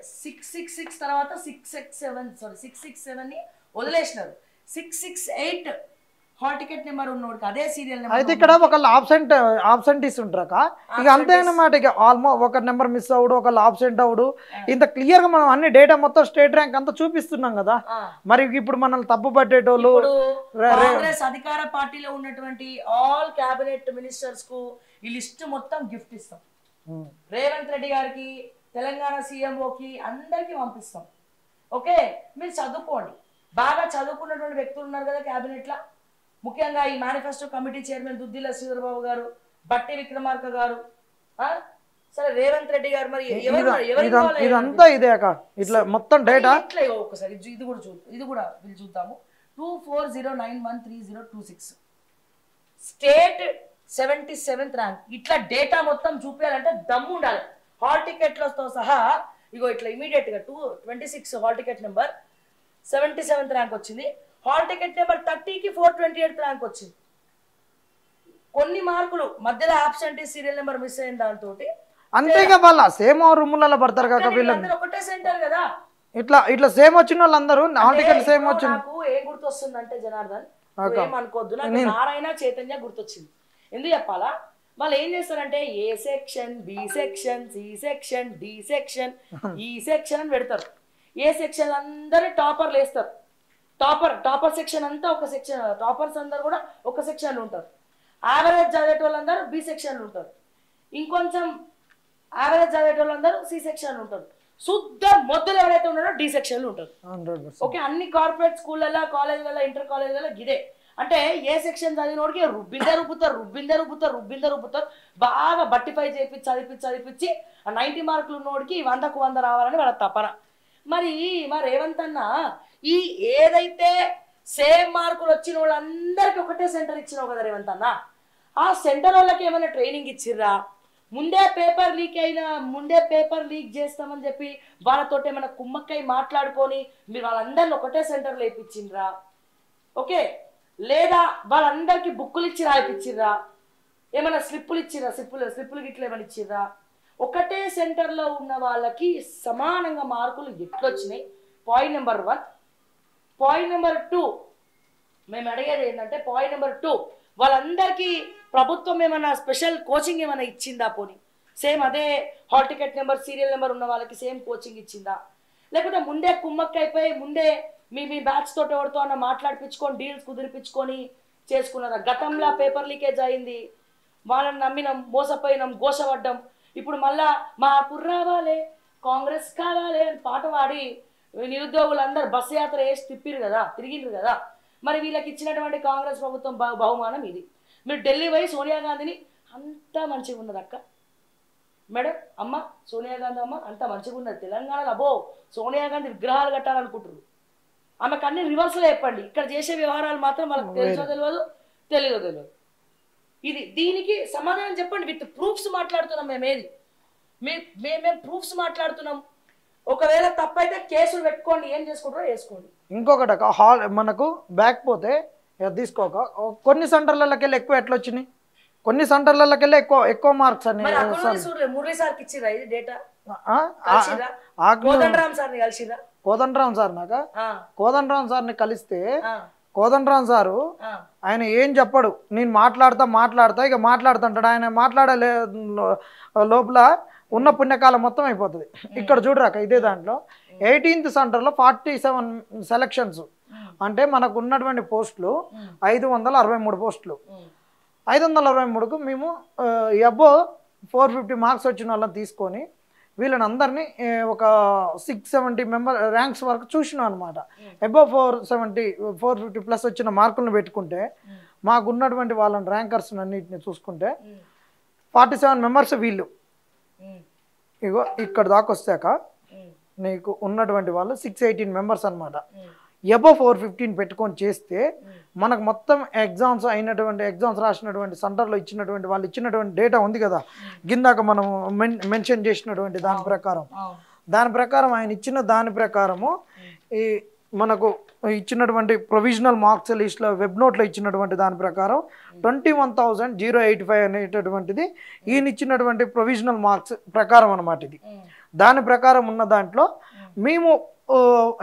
666 తర్వాత 667 ని వదిలేసినారు. 668 హాల్ టికెట్ నెంబర్ ఉన్నోడికి అదే సీరియల్ నెంబర్. అయితే ఇక్కడ ఒకళ్ళు ఆబ్సెంటీస్ ఉంటారక ఇక అంతే అన్నమాట. ఇక ఆల్మోస్ట్ ఒక నెంబర్ మిస్ అవుడు, ఒకళ్ళు ఆబ్సెంట్ అవుడు. ఇంత క్లియర్ గా మనం అన్ని డేటా మొత్తం స్టేట్ ర్యాంక్ అంతా చూపిస్తున్నాం కదా. మరి ఇప్పుడు మనల్ని తప్పు పట్టేటోళ్ళు కాంగ్రెస్ అధికార పార్టీలో ఉన్నటువంటి ఆల్ క్యాబినెట్ మినిస్టర్స్ కు ఈ లిస్ట్ మొత్తం గిఫ్ట్ ఇస్తాం. రేవంత్ రెడ్డి గారికి, తెలంగాణ సీఎంఓకి అందరికి పంపిస్తాం. ఓకే, మీరు చదువుకోండి. బాగా చదువుకున్నటువంటి వ్యక్తులు ఉన్నారు కదా క్యాబినెట్ లా. ముఖ్యంగా ఈ manifesto committee chairman Duddilla Sridhar Babu గారు, బట్టి విక్రమార్క గారు, సరే రేవంత్ రెడ్డి గారు. మరి ఇదంతా ఇదే ఇట్లా మొత్తం డేటా ఒకసారి ఇది కూడా వీళ్ళు చూద్దాము. 240913026 స్టేట్ 77th ర్యాంక్. ఇట్లా డేటా మొత్తం చూపించాలంటే దమ్ము ఉండాలి. హాల్ టికెట్లతో సహా ఇగో ఇట్లా ఇమీడియట్ గా 226 hall ticket number 77th rank వచ్చింది. హాల్ టికెట్ నెంబర్ 30కి 428th ర్యాంక్ వచ్చింది. కొన్ని మార్కులు మధ్యలో ఆబ్సెంటీ సీరియల్ నెంబర్ మిస్ అయిన దాంతో అంతేగా వాళ్ళ సేమ్ రూములలో పడతారు కాక వీళ్ళందరూ ఒకటే సెంటర్ కదా. ఇట్లా సేమ్ వచ్చిన వాళ్ళందరూ హాల్ టికెట్ సేమ్ వచ్చింది. నాకు ఏం గుర్తొస్తుంది అంటే జనార్దన్, ఏమనుకోవద్దు, నాకు నారాయణ చైతన్య గుర్తొచ్చింది. ఎందుకు చెప్పాలా? వాళ్ళు ఏం చేస్తారంటే A section, B section, C section, D section, E section అని పెడతారు. ఏ సెక్షన్ అందరూ టాపర్లు వేస్తారు. టాపర్ సెక్షన్ అంతా ఒక సెక్షన్, టాపర్స్ అందరు కూడా ఒక సెక్షన్ ఉంటారు. యావరేజ్ చదివేట వాళ్ళందరూ బి సెక్షన్ ఉంటారు. ఇంకొంచెం యావరేజ్ చదివేట వాళ్ళందరూ సి సెక్షన్ ఉంటారు. శుద్ధ మొద్దులు ఎవరైతే ఉన్నారో డి సెక్షన్ ఉంటారు. ఓకే, అన్ని కార్పొరేట్ స్కూళ్ళల్లో, కాలేజీలలో, ఇంటర్ కాలేజీలలో గిదే. అంటే ఏ సెక్షన్ చదివినోడికి రుబ్బిందే రుబ్బుతారు. బాగా బట్టిఫై చదివించి 90 మార్కులు ఉన్నోడికి 100కు 100 రావాలని వాళ్ళ తపన. మరి రేవంత్ అన్న ఈ ఏదైతే సేమ్ మార్కులు వచ్చిన వాళ్ళందరికీ ఒకటే సెంటర్ ఇచ్చినావు కదా రేవంత్ అన్న, ఆ సెంటర్ వాళ్ళకి ఏమైనా ట్రైనింగ్ ఇచ్చిర్రా? ముందే పేపర్ లీక్ చేస్తామని చెప్పి వాళ్ళతోటి ఏమైనా కుమ్మక్కై మాట్లాడుకొని మీరు వాళ్ళందరిని ఒకటే సెంటర్లో వేయించిండ్రా? ఓకే, లేదా వాళ్ళందరికీ బుక్కులు ఇచ్చి రాయిపించిర్రా? ఏమైనా స్లిప్పులు ఇచ్చిరా? స్లిప్పులు గిట్ల ఏమైనా ఇచ్చిర్రా? ఒకటే సెంటర్లో ఉన్న వాళ్ళకి సమానంగా మార్కులు ఎట్లొచ్చినాయి? Point number 1. పాయింట్ నెంబర్ 2, మేము అడిగేది ఏంటంటే పాయింట్ నెంబర్ 2, వాళ్ళందరికీ ప్రభుత్వం ఏమైనా స్పెషల్ కోచింగ్ ఏమైనా ఇచ్చిందా? పోనీ సేమ్ అదే hall ticket number, serial number ఉన్న వాళ్ళకి సేమ్ కోచింగ్ ఇచ్చిందా? లేకపోతే ముందే కుమ్మక్క అయిపోయి ముందే మీ బ్యాచ్ తోటి ఎవరితో అన్న మాట్లాడిపించుకొని డీల్స్ కుదిరిపించుకొని చేసుకున్నారా? గతంలో పేపర్ లీకేజ్ అయింది, వాళ్ళని నమ్మినాం, మోసపోయినాం, గోసపడ్డాం. ఇప్పుడు మళ్ళా మార్పు రావాలి, కాంగ్రెస్ కావాలి అని పాట పాడి నిరుద్యోగులందరూ బస్సు యాత్ర వేసి తిరిగిండ్రు కదా. మరి వీళ్ళకి ఇచ్చినటువంటి కాంగ్రెస్ ప్రభుత్వం బహుమానం ఇది. మీరు ఢిల్లీ పోయి సోనియా గాంధీని అంతా మంచిగా ఉన్నది అక్క మేడం, అమ్మ సోనియా గాంధీ అమ్మ అంతా మంచిగా ఉన్నది తెలంగాణలో. అబ్బో సోనియా గాంధీ విగ్రహాలు కట్టాలనుకుంటున్నారు. ఆమెకు అన్ని రివర్స్లో చెప్పండి. ఇక్కడ చేసే వ్యవహారాలు మాత్రం వాళ్ళకి తెలుసో తెలియదో. ఇది దీనికి సమాధానం చెప్పండి. విత్ ప్రూఫ్స్ మాట్లాడుతున్నాం మేమేది. మేము ప్రూఫ్స్ మాట్లాడుతున్నాం. ఒకవేళ తప్పైతే కేసులు పెట్టుకోండి, ఏం చేసుకుంటారో వేసుకోండి. ఇంకొకటి హాల్ మనకు బ్యాక్ పోతే తీసుకోక కొన్ని సెంటర్లకి వెళ్ళి ఎక్కువ ఎట్లా వచ్చినాయి, కొన్ని సెంటర్లకి వెళ్ళి ఎక్కువ మార్క్స్ అని మురళీ సార్కి ఇచ్చిరా ఇది డేటా? కోదండరామ్ సార్ కోదండరామ్ సార్ని కలిస్తే కోదండరామ్ సారు ఆయన ఏం చెప్పడు, నేను మాట్లాడతా ఇక మాట్లాడుతుంటాడు. ఆయన మాట్లాడలే లోపల ఉన్న పుణ్యకాలం మొత్తం అయిపోతుంది. ఇక్కడ చూడరాక ఇదే దాంట్లో 18th సెంటర్లో 47 సెలక్షన్స్ అంటే మనకు ఉన్నటువంటి పోస్టులు 563 పోస్టులు. 563కు మేము అబో 450 మార్క్స్ వచ్చిన వాళ్ళని తీసుకొని వీళ్ళని అందరినీ ఒక 670 ర్యాంక్స్ వరకు చూసినాం అనమాట. అబో 450 ప్లస్ వచ్చిన మార్కులను పెట్టుకుంటే మాకు ఉన్నటువంటి వాళ్ళని ర్యాంకర్స్ అన్నింటిని చూసుకుంటే 47 మెంబర్స్ వీళ్ళు. ఇగో ఇక్కడ దాకా వస్తాక నీకు ఉన్నటువంటి వాళ్ళు 618 మెంబర్స్ అనమాట. అబో 415 పెట్టుకొని చేస్తే మనకు మొత్తం ఎగ్జామ్స్ రాసినటువంటి సెంటర్లో ఇచ్చినటువంటి వాళ్ళు ఇచ్చినటువంటి డేటా ఉంది కదా, గిందాక మనం మెన్షన్ చేసినటువంటి దాని ప్రకారం ఆయన ఇచ్చిన దాని ప్రకారము ఈ మనకు ఇచ్చినటువంటి ప్రొవిజనల్ మార్క్స్ లిస్ట్లో వెబ్ నోట్లో ఇచ్చినటువంటి దాని ప్రకారం 21,085 అనేటటువంటిది ఈయన ఇచ్చినటువంటి ప్రొవిజనల్ మార్క్స్ ప్రకారం అనమాట. ఇది దాని ప్రకారం ఉన్న దాంట్లో మేము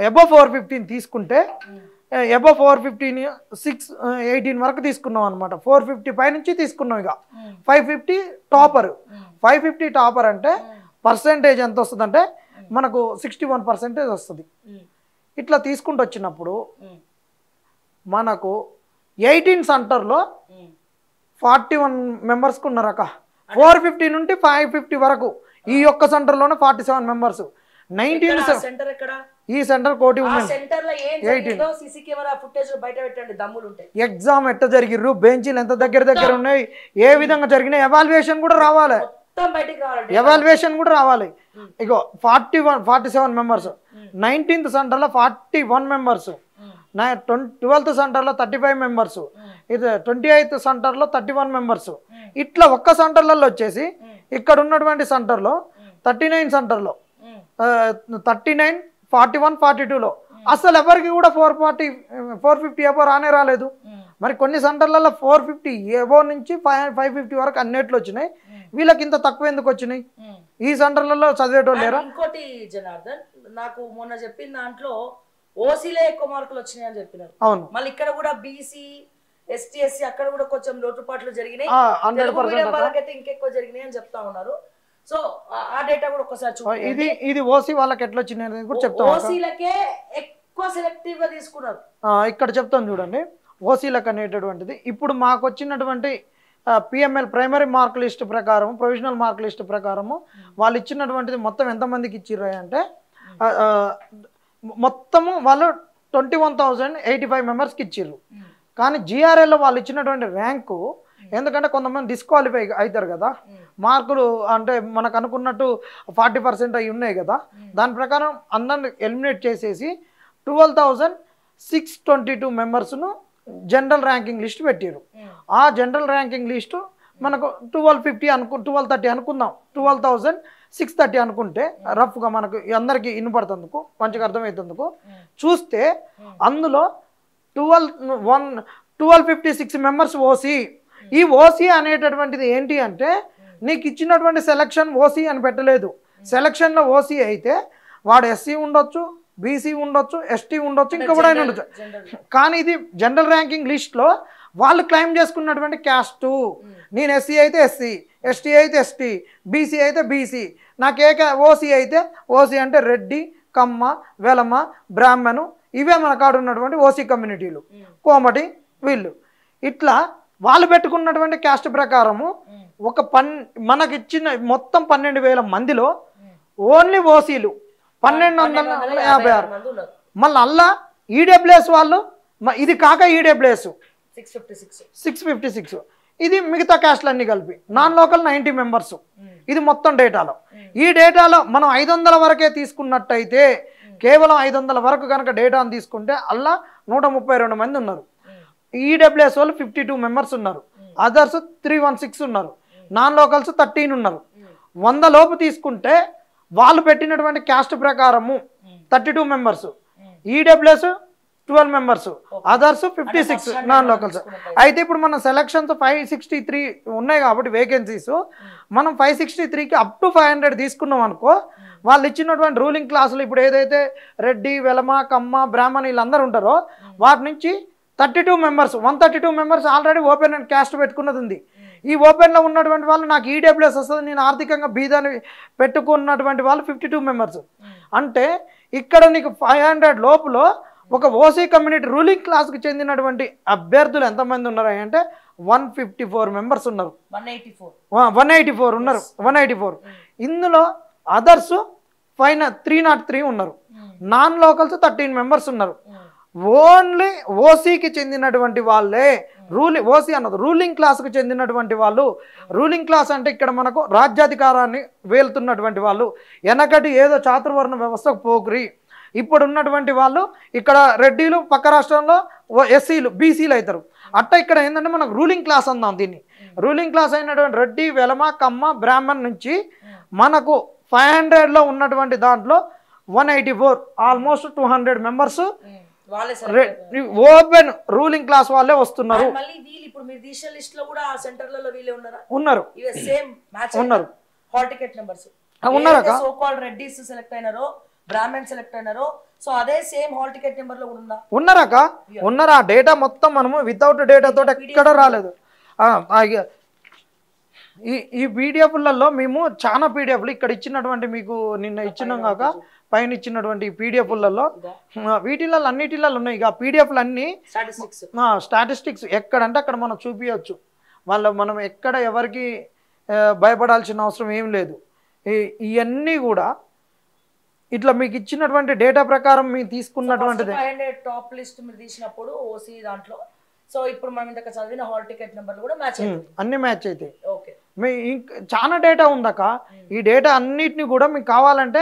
అబో 415 తీసుకుంటే అబో 415 618 వరకు తీసుకున్నాం అనమాట. 450 పై నుంచి తీసుకున్నాం. ఇక 550 టాపర్ అంటే పర్సెంటేజ్ ఎంత వస్తుంది అంటే మనకు 61% వస్తుంది. ఇట్లా తీసుకుంటూ వచ్చినప్పుడు మనకు 18 సెంటర్లో 41 మెంబర్స్కి ఉన్నారు అక్క. 450 నుండి 550 వరకు ఈ ఒక్క సెంటర్లోనే 47 మెంబర్స్. 19 సెంటర్ ఎక్కడ? ఈ సెంటర్ కోటి ఎగ్జామ్ ఎట్ట జరిగిర్రు, బెంచీలు ఎంత దగ్గర ఉన్నాయి, ఏ విధంగా జరిగినాయి, ఎవాల్యుయేషన్ కూడా రావాలి. ఇగో 47 మెంబర్స్. 19th సెంటర్లో 41 మెంబర్స్. 12th సెంటర్లో 35 మెంబర్స్. ఇది 28th సెంటర్లో 31 మెంబర్స్. ఇట్లా ఒక్క సెంటర్లలో వచ్చేసి ఇక్కడ ఉన్నటువంటి సెంటర్లో 39 సెంటర్లో 39, 41, 42లో అసలు ఎవరికి కూడా 450 ఎబో రాలేదు. మరి కొన్ని సెంటర్లలో 450 ఎబో నుంచి 550 వరకు అన్నిట్లో వచ్చినాయి. వీళ్ళకి ఇంత తక్కువ ఎందుకు వచ్చినాయి? ఈ సెంటర్లలో చదివేటోళ్ళు లేరా? ఇంకోటి జనార్దన్, నాకు మొన్న చెప్పిన దాంట్లో ఓసీలే ఎక్కువ మార్కులు వచ్చినాయి అని చెప్పినారు. అవును, మళ్ళీ ఇక్కడ కూడా బీసీ, ఎస్టీ, ఎస్సీ అక్కడ కూడా కొంచెం లోటుపాట్లు జరిగినాయి. వాళ్ళకైతే ఇంకెక్కువ జరిగినాయి అని చెప్తా ఉన్నారు. సో ఆ డేటా కూడా ఒకసారి చూడండి. ఇది ఓసీ వాళ్ళకి ఎట్లా వచ్చినాయి కూడా చెప్తాను. ఓసీలకే ఎక్కువ సెలెక్టివ్ గా తీసుకున్నారు. ఇక్కడ చెప్తాను చూడండి. ఓసీలకు అనేటటువంటిది ఇప్పుడు మాకు వచ్చినటువంటి పిఎంఎల్ ప్రైమరీ మార్క్ లిస్ట్ ప్రకారం, ప్రొవిజనల్ మార్క్ లిస్ట్ ప్రకారము వాళ్ళు ఇచ్చినటువంటిది మొత్తం ఎంతమందికి ఇచ్చిర్రు అంటే మొత్తము వాళ్ళు 21,085 మెంబర్స్కి ఇచ్చిర్రు. కానీ జిఆర్ఎల్లో వాళ్ళు ఇచ్చినటువంటి ర్యాంకు, ఎందుకంటే కొంతమంది డిస్క్వాలిఫై అవుతారు కదా, మార్కులు అంటే మనకు అనుకున్నట్టు 40% అవి ఉన్నాయి కదా, దాని ప్రకారం అందరిని ఎలిమినేట్ చేసేసి 12,622 మెంబర్స్ను జనరల్ ర్యాంకింగ్ లిస్ట్ పెట్టారు. ఆ జనరల్ ర్యాంకింగ్ లిస్టు మనకు 1230 అనుకుందాం, 12,630 అనుకుంటే రఫ్గా మనకు అందరికీ వినపడుతుందుకు మంచిగా అర్థమవుతుందుకు చూస్తే అందులో 1256 మెంబర్స్ ఓసీ, ఈ ఓసీ అనేటటువంటిది ఏంటి అంటే నీకు ఇచ్చినటువంటి సెలక్షన్ ఓసీ అని పెట్టలేదు. సెలక్షన్లో ఓసీ అయితే వాడు ఎస్సీ ఉండొచ్చు, బీసీ ఉండొచ్చు, ఎస్టీ ఉండొచ్చు, ఇంకా కూడా ఆయన ఉండొచ్చు. కానీ ఇది జనరల్ ర్యాంకింగ్ లిస్ట్లో వాళ్ళు క్లెయిమ్ చేసుకున్నటువంటి క్యాస్టు. నేను ఎస్సీ అయితే ఎస్సీ, ఎస్టీ అయితే ఎస్టీ, బీసీ అయితే బీసీ, నాకు ఓసీ అయితే ఓసీ అంటే రెడ్డి, కమ్మ, వెలమ, బ్రాహ్మణు, ఇవే మన కాడ ఉన్నటువంటి ఓసీ కమ్యూనిటీలు, కోమటి వీళ్ళు. ఇట్లా వాళ్ళు పెట్టుకున్నటువంటి క్యాస్ట్ ప్రకారము ఒక మనకిచ్చిన మొత్తం 12,000 మందిలో ఓన్లీ ఓసీలు 1,256. మళ్ళీ అల్లా ఈడబ్ల్యూఎస్ వాళ్ళు, ఇది కాక ఈడబ్ల్యూఎస్ 656, ఇది మిగతా క్యాస్ట్లు అన్ని కలిపి నాన్ లోకల్ 90 మెంబర్స్. ఇది మొత్తం డేటాలో. ఈ డేటాలో మనం 500 వరకే తీసుకున్నట్టయితే, కేవలం 500 వరకు కనుక డేటాను తీసుకుంటే అల్లా 132 మంది ఉన్నారు. ఈడబ్ల్యూఎస్ వాళ్ళు 52 మెంబర్స్ ఉన్నారు, అదర్స్ 316 ఉన్నారు, నాన్ లోకల్స్ 13 ఉన్నారు. 100 లోపు తీసుకుంటే వాళ్ళు పెట్టినటువంటి క్యాస్ట్ ప్రకారము 32 members, EWS 12 members, others 56 non locals. అయితే ఇప్పుడు మన సెలక్షన్స్ 563 ఉన్నాయి కాబట్టి వేకెన్సీస్, మనం 563కి అప్ టు 500 తీసుకున్నాం అనుకో, వాళ్ళు ఇచ్చినటువంటి రూలింగ్ క్లాసులు ఇప్పుడు ఏదైతే రెడ్డి, వెలమ, కమ్మ, బ్రాహ్మణ వీళ్ళందరూ ఉంటారో వాటి నుంచి 32 members, 132 members already open and caste పెట్టుకున్నది ఉంది. ఈ ఓపెన్లో ఉన్నటువంటి వాళ్ళు నాకు ఈడబ్ల్యూఎస్ వస్తుంది, నేను ఆర్థికంగా బీదాన్ని పెట్టుకున్నటువంటి వాళ్ళు 52 మెంబర్స్. అంటే ఇక్కడ నీకు 500 లోపులో ఒక ఓసీ కమ్యూనిటీ రూలింగ్ క్లాస్కి చెందినటువంటి అభ్యర్థులు ఎంతమంది ఉన్నారు అంటే 154 మెంబర్స్ ఉన్నారు. 184 ఉన్నారు. 184. ఇందులో అదర్స్ 303 ఉన్నారు. నాన్ లోకల్స్ 13 మెంబర్స్ ఉన్నారు. ఓన్లీ ఓసీకి చెందినటువంటి వాళ్ళే ఓసీ అన్నది రూలింగ్ క్లాస్కి చెందినటువంటి వాళ్ళు. రూలింగ్ క్లాస్ అంటే ఇక్కడ మనకు రాజ్యాధికారాన్ని వేలుతున్నటువంటి వాళ్ళు, వెనకటి ఏదో చాతుర్వర్ణ వ్యవస్థకు పోకురి. ఇప్పుడు ఉన్నటువంటి వాళ్ళు ఇక్కడ రెడ్డిలు, పక్క రాష్ట్రంలో ఎస్సీలు, బీసీలు అవుతారు. అట్ట ఇక్కడ ఏంటంటే మనకు రూలింగ్ క్లాస్ అందాం దీన్ని. రూలింగ్ క్లాస్ అయినటువంటి రెడ్డి, వెలమ, కమ్మ, బ్రాహ్మణ్ నుంచి మనకు 500లో ఉన్నటువంటి దాంట్లో 184, almost 200 members open ruling class వాళ్ళే వస్తున్నారు. ఉన్నారు. ఉన్నారక ఉన్నారు. ఆ డేటా మొత్తం మనము వితౌట్ డేటా తోటి ఎక్కడ రాలేదు. ఈ పీడిఎఫ్లలో మేము చాలా పీడిఎఫ్లు ఇక్కడ ఇచ్చినటువంటి మీకు నిన్న ఇచ్చినాం కాక పైన ఇచ్చినటువంటి పీడిఎఫ్లలో వీటిలలో అన్నిటిలలో ఉన్నాయి. ఇక పీడిఎఫ్లు అన్నీ స్టాటిస్టిక్స్ ఎక్కడంటే అక్కడ మనం చూపించవచ్చు. మనం ఎక్కడ ఎవరికి భయపడాల్సిన అవసరం ఏం లేదు. ఇవన్నీ కూడా ఇట్లా మీకు ఇచ్చినటువంటి డేటా ప్రకారం మీకు తీసుకున్నటువంటిది. టాప్ లిస్ట్ మీరు తీసినప్పుడు ఓసీ దాంట్లో సో ఇప్పుడు మనం ఇంతక చదివిన హాల్ టికెట్ నెంబర్లు కూడా మ్యాచ్ అవుతాయి, అన్ని మ్యాచ్ అవుతాయి. మీ చాలా డేటా ఉందక్క. ఈ డేటా అన్నిటిని కూడా మీకు కావాలంటే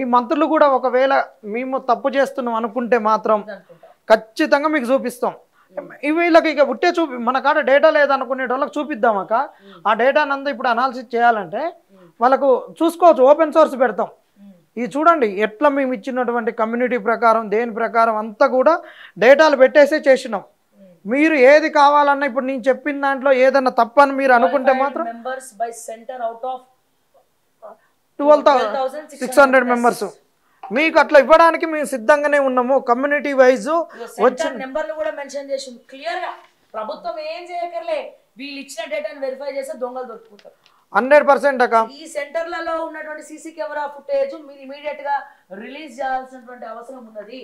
ఈ మంత్రులు కూడా ఒకవేళ మేము తప్పు చేస్తున్నాం అనుకుంటే మాత్రం ఖచ్చితంగా మీకు చూపిస్తాం. వీళ్ళకి ఇక ఉట్టే మన కాడ డేటా లేదనుకునే వాళ్ళకి చూపిద్దామక్క. ఆ డేటానంతా ఇప్పుడు అనాలిసిస్ చేయాలంటే వాళ్ళకు చూసుకోవచ్చు, ఓపెన్ సోర్స్ పెడతాం. ఇది చూడండి ఎట్లా మేము ఇచ్చినటువంటి కమ్యూనిటీ ప్రకారం దేని ప్రకారం అంతా కూడా డేటాలు పెట్టేసే చేసినాం. మీరు ఏది కావాలన్నా ఇప్పుడు నేను చెప్పిన దాంట్లో ఏదన్నా తప్పని మీరు అనుకుంటే మాత్రం 12,600 మెంబర్స్ మీకు అట్లా ఇవ్వడానికి మేము సిద్ధంగానే ఉన్నాము. కమ్యూనిటీ వైజ్ వచ్చిన నెంబర్లు కూడా మెన్షన్ చేసి క్లియర్ గా ప్రభుత్వం ఏం చేయకర్లే, వీళ్ళు ఇచ్చిన డేటాను వెరిఫై చేస్తే దొంగలు దొరుకుతారు 100% అక్క. ఈ సెంటర్లలో ఉన్నటువంటి సీసీ కెమెరా ఫుటేజ్ మీరు ఇమీడియట్ గా రిలీజ్ చేయాల్సినటువంటి అవసరం ఉన్నది.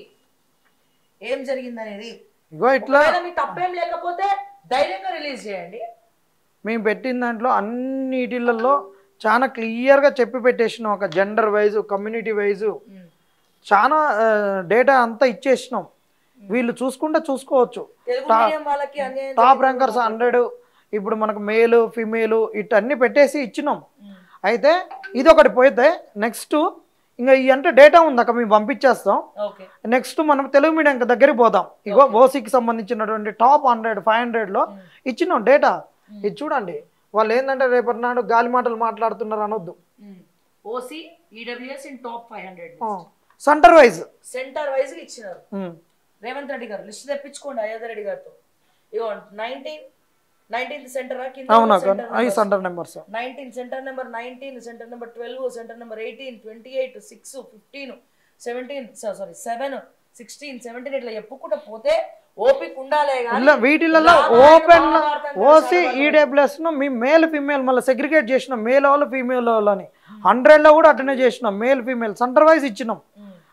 ఏం జరిగిందనేది ఇగో ఇట్లా మీకు తప్పేం లేకపోతే ధైర్యంగా రిలీజ్ చేయండి. మేము పెట్టిన దాంట్లో అన్నిటిలలో చాలా క్లియర్గా చెప్పి పెట్టేసినాం. ఒక జెండర్ వైజ్, కమ్యూనిటీ వైజ్ చాలా డేటా అంతా ఇచ్చేసినాం. వీళ్ళు చూసుకోవచ్చు. టాప్ ర్యాంకర్స్ 100 ఇప్పుడు మనకు మేలు, ఫిమేలు ఇటన్నీ పెట్టేసి ఇచ్చినాం. అయితే ఇది ఒకటి పోతే నెక్స్ట్ ఇంకా ఈ అంటే డేటా ఉందాక మేము పంపించేస్తాం. నెక్స్ట్ మనం తెలుగు మీడియం దగ్గరికి పోదాం. ఇగో ఓసీకి సంబంధించినటువంటి టాప్ 100, 500లో ఇచ్చినాం డేటా. ఇది చూడండి. వాళ్ళు ఏంటంటే రేపటి నాడు గాలి మాటలు మాట్లాడుతున్నారు అనొద్దు. OC EWS in top 500 centre wise ఇచ్చినారు. రేవంత్ రెడ్డి గారు లిస్ట్ తెప్పించుకోండి అయోధ్య రెడ్డి గారితో. ఇగో 19th సెంటరా కింద అవునా సెంటర్ అవి centre numbers 19 centre number 19 centre number 12 centre number 18 28 6 15 17 sorry 7 16 17 ఇట్లా చెప్పుకుంటూ పోతే ఓపిక ఉండాలే కానీ వీటిలలో ఓపెన్ ఓసీ ఈడబ్ల్యూఎస్ ను మీ మేల్ ఫీమేల్ మళ్ళీ సెగ్రిగేట్ చేసిన మేల్ వాళ్ళు ఫీమేల్ వాళ్ళని 100లో కూడా అటెండ్ చేసినాం మేల్ ఫీమేల్ సెంటర్ వైజ్ ఇచ్చినాం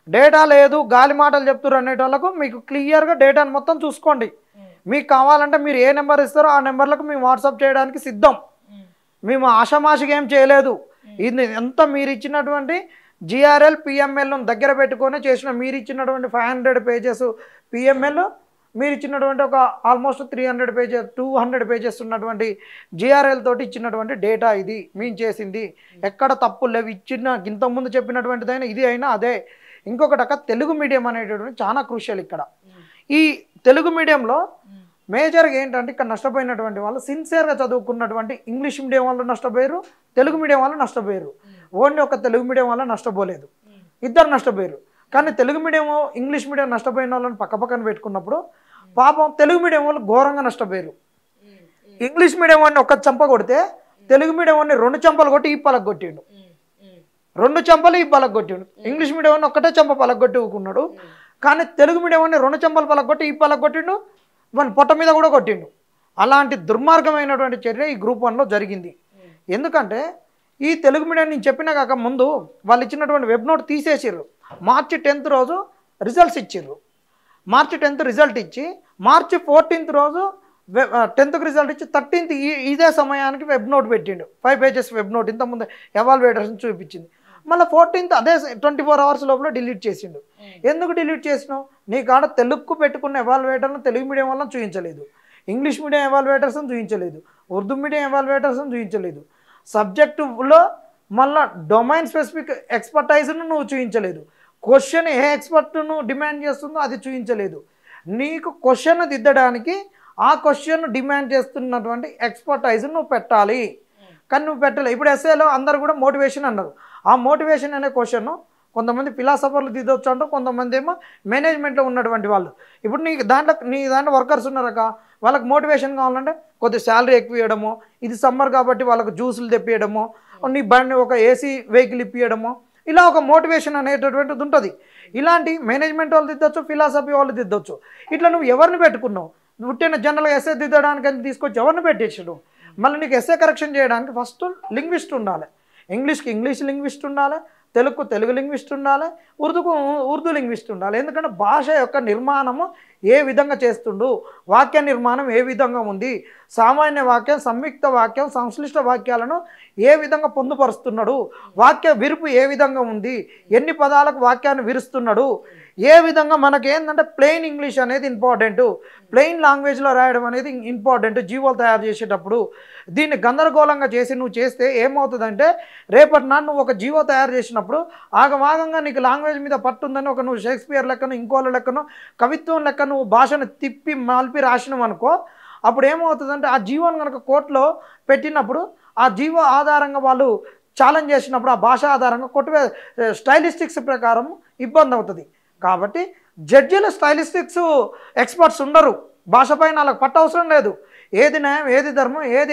డేటా లేదు గాలి మాటలు చెప్తున్నారు అనేటోళ్ళకు మీకు క్లియర్గా డేటాను మొత్తం చూసుకోండి మీకు కావాలంటే మీరు ఏ నెంబర్ ఇస్తారో ఆ నెంబర్లకు మేము వాట్సాప్ చేయడానికి సిద్ధం మేము ఆషామాషిగా ఏం చేయలేదు ఇది ఎంత మీరు ఇచ్చినటువంటి జిఆర్ఎల్ పిఎంఎల్ను దగ్గర పెట్టుకొని చేసిన మీరు ఇచ్చినటువంటి 500 పేజెస్ పిఎంఎల్ మీరు ఇచ్చినటువంటి ఒక ఆల్మోస్ట్ 300 పేజెస్ 200 పేజెస్ ఉన్నటువంటి జిఆర్ఎల్ తోటి ఇచ్చినటువంటి డేటా ఇది మేము చేసింది ఎక్కడ తప్పులు లేవు ఇచ్చిన ఇంతకుముందు చెప్పినటువంటిదైనా ఇది అయినా అదే ఇంకొకటి అక్క తెలుగు మీడియం అనేటటువంటి చాలా క్రూషియల్ ఇక్కడ ఈ తెలుగు మీడియంలో మేజర్గా ఏంటంటే ఇక్కడ నష్టపోయినటువంటి వాళ్ళు సిన్సియర్గా చదువుకున్నటువంటి ఇంగ్లీష్ మీడియం వాళ్ళు నష్టపోయారు తెలుగు మీడియం వాళ్ళు నష్టపోయారు ఓన్లీ ఒక తెలుగు మీడియం వల్ల నష్టపోలేదు ఇద్దరు నష్టపోయారు కానీ తెలుగు మీడియం ఇంగ్లీష్ మీడియం నష్టపోయిన వాళ్ళని పక్కపక్కన పెట్టుకున్నప్పుడు పాపం తెలుగు మీడియం వాళ్ళు ఘోరంగా నష్టపోయారు ఇంగ్లీష్ మీడియం వాడిని ఒక్క చంప కొడితే తెలుగు మీడియం వాడిని 2 చంపలు కొట్టి ఈ పలక కొట్టిండు 2 చంపలు ఈ పలక కొట్టిండు ఇంగ్లీష్ మీడియం వాడిని ఒక్కటే చంప పలక కొట్టి ఊకున్నాడు కానీ తెలుగు మీడియం వాడిని 2 చంపలు పలక కొట్టి ఈ పలక కొట్టిండు వాడిని పొట్ట మీద కూడా కొట్టిండు అలాంటి దుర్మార్గమైనటువంటి చర్య ఈ గ్రూప్ 1లో జరిగింది ఎందుకంటే ఈ తెలుగు మీడియం నేను చెప్పినా కాక ముందు వాళ్ళు ఇచ్చినటువంటి వెబ్ నోట్ తీసేసారు మార్చి 10th రోజు రిజల్ట్స్ ఇచ్చారు మార్చి 10th రిజల్ట్ ఇచ్చి మార్చి 14th రోజు 10th రిజల్ట్ ఇచ్చి 13th ఇదే సమయానికి వెబ్ నోట్ పెట్టిండు 5 పేజెస్ వెబ్ నోట్ ఇంతకుముందు ఎవాల్యుయేటర్స్ చూపించింది మళ్ళీ 14th అదే 24 hours లోపల డిలీట్ చేసిండు ఎందుకు డిలీట్ చేసినావు నీ కాడ తెలుగుకు పెట్టుకున్న ఎవాల్యుయేటర్ను తెలుగు మీడియం వల్ల చూపించలేదు ఇంగ్లీష్ మీడియం ఎవాల్యుయేటర్స్ని చూపించలేదు ఉర్దూ మీడియం ఎవాల్యుయేటర్స్ని చూపించలేదు సబ్జెక్టులో మళ్ళీ డొమైన్ స్పెసిఫిక్ ఎక్స్పర్టైజ్ను నువ్వు చూపించలేదు క్వశ్చన్ ఏ ఎక్స్పర్ట్ను డిమాండ్ చేస్తుందో అది చూపించలేదు నీకు క్వశ్చన్ దిద్దడానికి ఆ క్వశ్చన్ డిమాండ్ చేస్తున్నటువంటి ఎక్స్పర్టైజ్ నువ్వు పెట్టాలి కానీ నువ్వు పెట్టలేదు ఇప్పుడు ఎస్ఏలో అందరు కూడా మోటివేషన్ అన్నారు ఆ మోటివేషన్ అనే క్వశ్చన్ కొంతమంది ఫిలాసఫర్లు దిద్దొచ్చు అంటారు కొంతమంది ఏమో మేనేజ్మెంట్లో ఉన్నటువంటి వాళ్ళు ఇప్పుడు నీ దాంట్లో వర్కర్స్ ఉన్నారక వాళ్ళకి మోటివేషన్ కావాలంటే కొద్ది శాలరీ ఎక్కువ ఇవ్వడమో ఇది సమ్మర్ కాబట్టి వాళ్ళకు జ్యూసులు తెప్పియడమో నీ బండి ఒక ఏసీ వెహికల్ ఇప్పియడమో ఇలా ఒక మోటివేషన్ అనేటటువంటిది ఉంటుంది ఇలాంటి మేనేజ్మెంట్ వాళ్ళు దిద్దొచ్చు ఫిలాసఫీ వాళ్ళు దిద్దొచ్చు ఇట్లా నువ్వు ఎవరిని పెట్టుకున్నావు పుట్టిన జనరల్గా ఎస్ఏ దిద్దడానికి అని తీసుకొచ్చి ఎవరిని పెట్టేసాడు మళ్ళీ నీకు ఎస్ఏ కరెక్షన్ చేయడానికి ఫస్ట్ లింగ్విస్ట్ ఉండాలి ఇంగ్లీష్కి ఇంగ్లీష్ లింగ్విస్ట్ ఉండాలి తెలుగుకు తెలుగు లింగ్విస్ట్ ఉండాలి ఉర్దూకు ఉర్దూ లింగ్విస్ట్ ఉండాలి ఎందుకంటే భాష యొక్క నిర్మాణము ఏ విధంగా చేస్తుండు వాక్య నిర్మాణం ఏ విధంగా ఉంది సామాన్య వాక్యం సంయుక్త వాక్యం సంశ్లిష్ట వాక్యాలను ఏ విధంగా పొందుపరుస్తున్నాడు వాక్య విరుపు ఏ విధంగా ఉంది ఎన్ని పదాలకు వాక్యాన్ని విరుస్తున్నాడు ఏ విధంగా మనకి ఏంటంటే ప్లెయిన్ ఇంగ్లీష్ అనేది ఇంపార్టెంట్ ప్లెయిన్ లాంగ్వేజ్లో రాయడం అనేది ఇంపార్టెంట్ జీవోలు తయారు చేసేటప్పుడు దీన్ని గందరగోళంగా చేసి నువ్వు చేస్తే ఏమవుతుందంటే రేపటి నాడు నువ్వు ఒక జీవో తయారు చేసినప్పుడు ఆగమాగంగా నీకు లాంగ్వేజ్ మీద పట్టుందని ఒక నువ్వు షేక్స్పియర్ లెక్కను ఇంకోళ్ళ లెక్కను కవిత్వం లెక్క నువ్వు భాషను తిప్పి మలిపి రాసినావు అనుకో అప్పుడు ఏమవుతుందంటే ఆ జీవోను కనుక కోర్టులో పెట్టినప్పుడు ఆ జీవో ఆధారంగా వాళ్ళు ఛాలెంజ్ చేసినప్పుడు ఆ భాష ఆధారంగా కొట్టివే స్టైలిస్టిక్స్ ప్రకారం ఇబ్బంది అవుతుంది కాబట్టి జడ్జీలు స్టైలిస్టిక్స్ ఎక్స్పర్ట్స్ ఉండరు భాష పైన వాళ్ళకి పట్టవసరం లేదు ఏది న్యాయం ఏది ధర్మం ఏది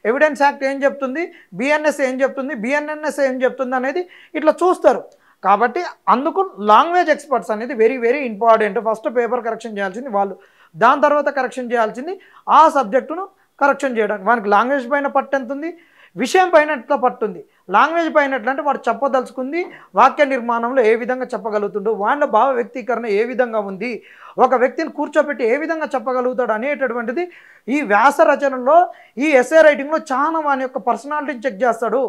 ఎవిడెన్స్ యాక్ట్ ఏం చెప్తుంది బిఎన్ఎస్ ఏం చెప్తుంది బిఎన్ఎన్ఎస్ ఏం చెప్తుంది అనేది ఇట్లా చూస్తారు కాబట్టి అందుకు లాంగ్వేజ్ ఎక్స్పర్ట్స్ అనేది very very important first paper correction చేయాల్సింది వాళ్ళు దాని తర్వాత కరెక్షన్ చేయాల్సింది ఆ సబ్జెక్టును కరెక్షన్ చేయడానికి మనకి లాంగ్వేజ్ పైన పట్టు ఎంత ఉంది విషయం పైన ఎట్లా పట్టుంది లాంగ్వేజ్ పైన ఎట్లా అంటే వాడు చెప్పదలుచుకుంది వాక్య నిర్మాణంలో ఏ విధంగా చెప్పగలుగుతుండో వాళ్ళ భావ వ్యక్తీకరణ ఏ విధంగా ఉంది ఒక వ్యక్తిని కూర్చోబెట్టి ఏ విధంగా చెప్పగలుగుతాడు అనేటటువంటిది ఈ వ్యాస రచనలో ఈ ఎస్ఏ రైటింగ్లో చాలా వాని యొక్క పర్సనాలిటీని చెక్ చేస్తాడు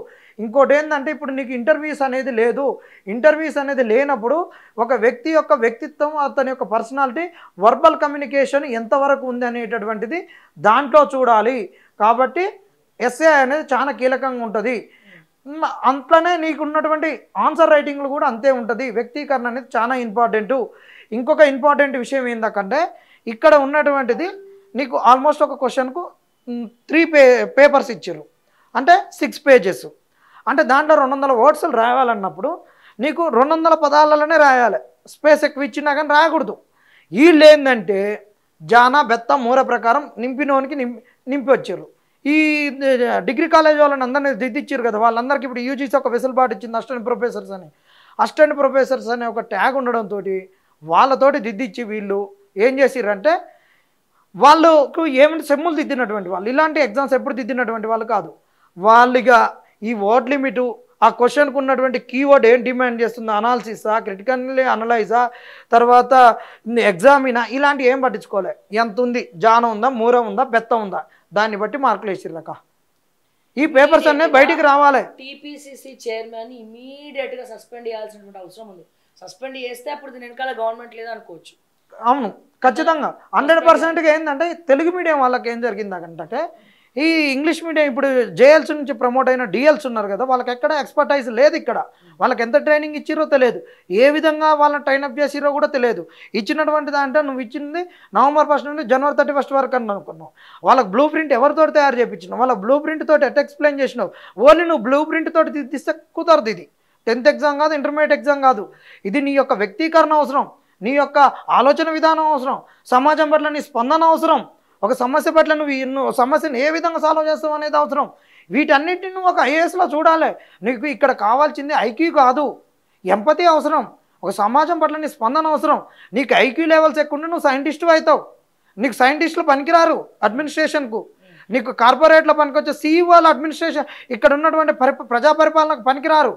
ఇంకోటి ఏంటంటే ఇప్పుడు నీకు ఇంటర్వ్యూస్ అనేది లేదు ఇంటర్వ్యూస్ అనేది లేనప్పుడు ఒక వ్యక్తి యొక్క వ్యక్తిత్వం అతని యొక్క పర్సనాలిటీ వర్బల్ కమ్యూనికేషన్ ఎంతవరకు ఉంది అనేటటువంటిది దాంట్లో చూడాలి కాబట్టి ఎస్ఏ అనేది చాలా కీలకంగా ఉంటుంది అంట్లోనే నీకు ఉన్నటువంటి ఆన్సర్ రైటింగ్లు కూడా అంతే ఉంటుంది వ్యక్తీకరణ అనేది చాలా ఇంపార్టెంటు ఇంకొక ఇంపార్టెంట్ విషయం ఏంటంటే ఇక్కడ ఉన్నటువంటిది నీకు ఆల్మోస్ట్ ఒక క్వశ్చన్కు 3 పేపర్స్ ఇచ్చారు అంటే 6 pages అంటే దాంట్లో 200 words రాయాలన్నప్పుడు నీకు 200 పదాలలోనే రాయాలి స్పేస్ ఎక్కువ ఇచ్చినా కానీ రాయకూడదు వీళ్ళు ఏంటంటే జానా బెత్త మూర ప్రకారం నింపినోనికి నింపి వచ్చారు. ఈ డిగ్రీ కాలేజ్ వాళ్ళని అందరినీ దిద్దిచ్చారు కదా, వాళ్ళందరికీ ఇప్పుడు యూజీసీ ఒక వెసులుబాటు ఇచ్చింది అసిస్టెంట్ ప్రొఫెసర్స్ అని. అసిస్టెంట్ ప్రొఫెసర్స్ అనే ఒక ట్యాగ్ ఉండడంతో వాళ్ళతోటి దిద్దిచ్చి వీళ్ళు ఏం చేసిర్రంటే, వాళ్ళకు ఏమంటే సెమ్ములు దిద్దినటువంటి వాళ్ళు, ఇలాంటి ఎగ్జామ్స్ ఎప్పుడు దిద్దినటువంటి వాళ్ళు కాదు. వాళ్ళుగా ఈ వర్డ్ లిమిటు, ఆ క్వశ్చన్కు ఉన్నటువంటి కీవర్డ్ ఏం డిమాండ్ చేస్తుందో, అనాలిసిసా, క్రిటికల్లీ అనలైజా, తర్వాత ఎగ్జామినా, ఇలాంటివి ఏం పట్టించుకోలే. ఎంత ఉంది, జానం ఉందా, మూరం ఉందా, బెత్తం ఉందా, దాన్ని బట్టి మార్కులు వేసిర్రక. ఈ పేపర్స్ అన్నీ బయటికి రావాలి. టీపీసీసీ చైర్మన్ ఇమీడియట్ గా సస్పెండ్ చేయాల్సినటువంటి అవసరం ఉంది. సస్పెండ్ చేస్తే అప్పుడు దీని వెనకాల గవర్నమెంట్ లేదనుకోవచ్చు. అవును, ఖచ్చితంగా 100%గా. ఏంటంటే తెలుగు మీడియం వాళ్ళకి ఏం జరిగిందంటే, ఈ ఇంగ్లీష్ మీడియం ఇప్పుడు జేఎల్స్ నుంచి ప్రమోట్ అయిన డిఎల్స్ ఉన్నారు కదా, వాళ్ళకి ఎక్కడ ఎక్స్పర్టైజ్ లేదు. ఇక్కడ వాళ్ళకి ఎంత ట్రైనింగ్ ఇచ్చిరో తెలియదు, ఏ విధంగా వాళ్ళని ట్రైన్అప్ చేసిరో కూడా తెలియదు. ఇచ్చినటువంటి దాంట్లో నువ్వు ఇచ్చింది November 1 నుండి January 31 వరకు అని అనుకున్నావు. వాళ్ళకి బ్లూ ప్రింట్ ఎవరితో తయారు చేయించినావు, వాళ్ళ బ్లూ ప్రింట్ తోటి ఎట్ ఎక్స్ప్లెయిన్ చేసినావు. ఓన్లీ నువ్వు బ్లూ ప్రింట్ తోటి తీస్తే కుదరదు. ఇది 10th ఎగ్జామ్ కాదు, ఇంటర్మీడియట్ ఎగ్జామ్ కాదు. ఇది నీ యొక్క వ్యక్తీకరణ అవసరం, నీ యొక్క ఆలోచన విధానం అవసరం, సమాజం పట్ల నీ స్పందన అవసరం, ఒక సమస్య పట్ల నువ్వు సమస్యను ఏ విధంగా సాల్వ్ చేస్తావు అనేది అవసరం. వీటన్నిటిని నువ్వు ఒక ఐఏఎస్లో చూడాలి. నీకు ఇక్కడ కావాల్సింది ఐక్యూ కాదు, ఎంపతి అవసరం, ఒక సమాజం పట్ల నీ స్పందన అవసరం. నీకు ఐక్యూ లెవెల్స్ ఎక్కువ ఉంటే నువ్వు సైంటిస్టు అవుతావు. నీకు సైంటిస్టులు పనికిరారు అడ్మినిస్ట్రేషన్కు, నీకు కార్పొరేట్లో పనికొచ్చే సీఈఓలు అడ్మినిస్ట్రేషన్ ఇక్కడ ఉన్నటువంటి ప్రజా పరిపాలనకు పనికిరారు.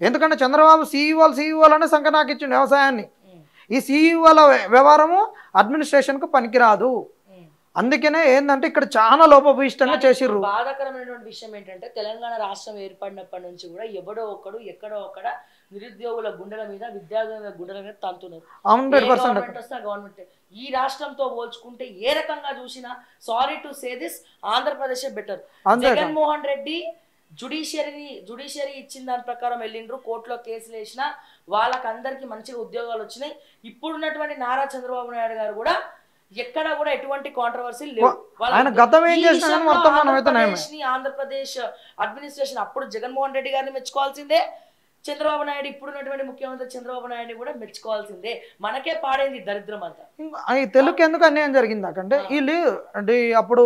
ఎందుకంటే చంద్రబాబు సీఈఓలనే సంకనాకి ఇచ్చిండు వ్యవసాయాన్ని. ఈ సీఈఓల వ్యవహారము అడ్మినిస్ట్రేషన్కు పనికిరాదు. అందుకనే ఏంటంటే ఇక్కడ చాలా లోపభూయిష్టంగా చేసిర్రు. బాధాకరమైనటువంటి విషయం ఏంటంటే, తెలంగాణ రాష్ట్రం ఏర్పడినప్పటి నుంచి కూడా ఎవడో ఒకడు ఎక్కడో ఒక్కడ నిరుద్యోగుల గుండెల మీద, విద్యార్థుల గుండెల మీద తంతున్నారు. 100% వస్తే గవర్నమెంట్. ఈ రాష్ట్రంతో పోల్చుకుంటే ఏ రకంగా చూసినా, sorry to say this, Andhra Pradesh better. Jaganmohan Reddy judiciary ఇచ్చిన దాని ప్రకారం వెళ్ళిండ్రు, కోర్టులో కేసులు వేసినా వాళ్ళకందరికీ మంచిగా ఉద్యోగాలు వచ్చినాయి. ఇప్పుడున్నటువంటి నారా చంద్రబాబు నాయుడు గారు కూడా ఎక్కడ కూడా ఎటువంటి కాంట్రవర్సీ లేవు. ఆంధ్రప్రదేశ్ అడ్మినిస్ట్రేషన్ అప్పుడు జగన్మోహన్ రెడ్డి గారిని మెచ్చుకోవాల్సిందే, చంద్రబాబు నాయుడు ఇప్పుడున్నటువంటి ముఖ్యమంత్రి చంద్రబాబు నాయుడు కూడా మెచ్చుకోవాల్సిందే. మనకే పాడైంది దరిద్రం అంతా. తెలుగుకి ఎందుకు అన్యాయం జరిగింది అంటే, వీళ్ళు అంటే అప్పుడు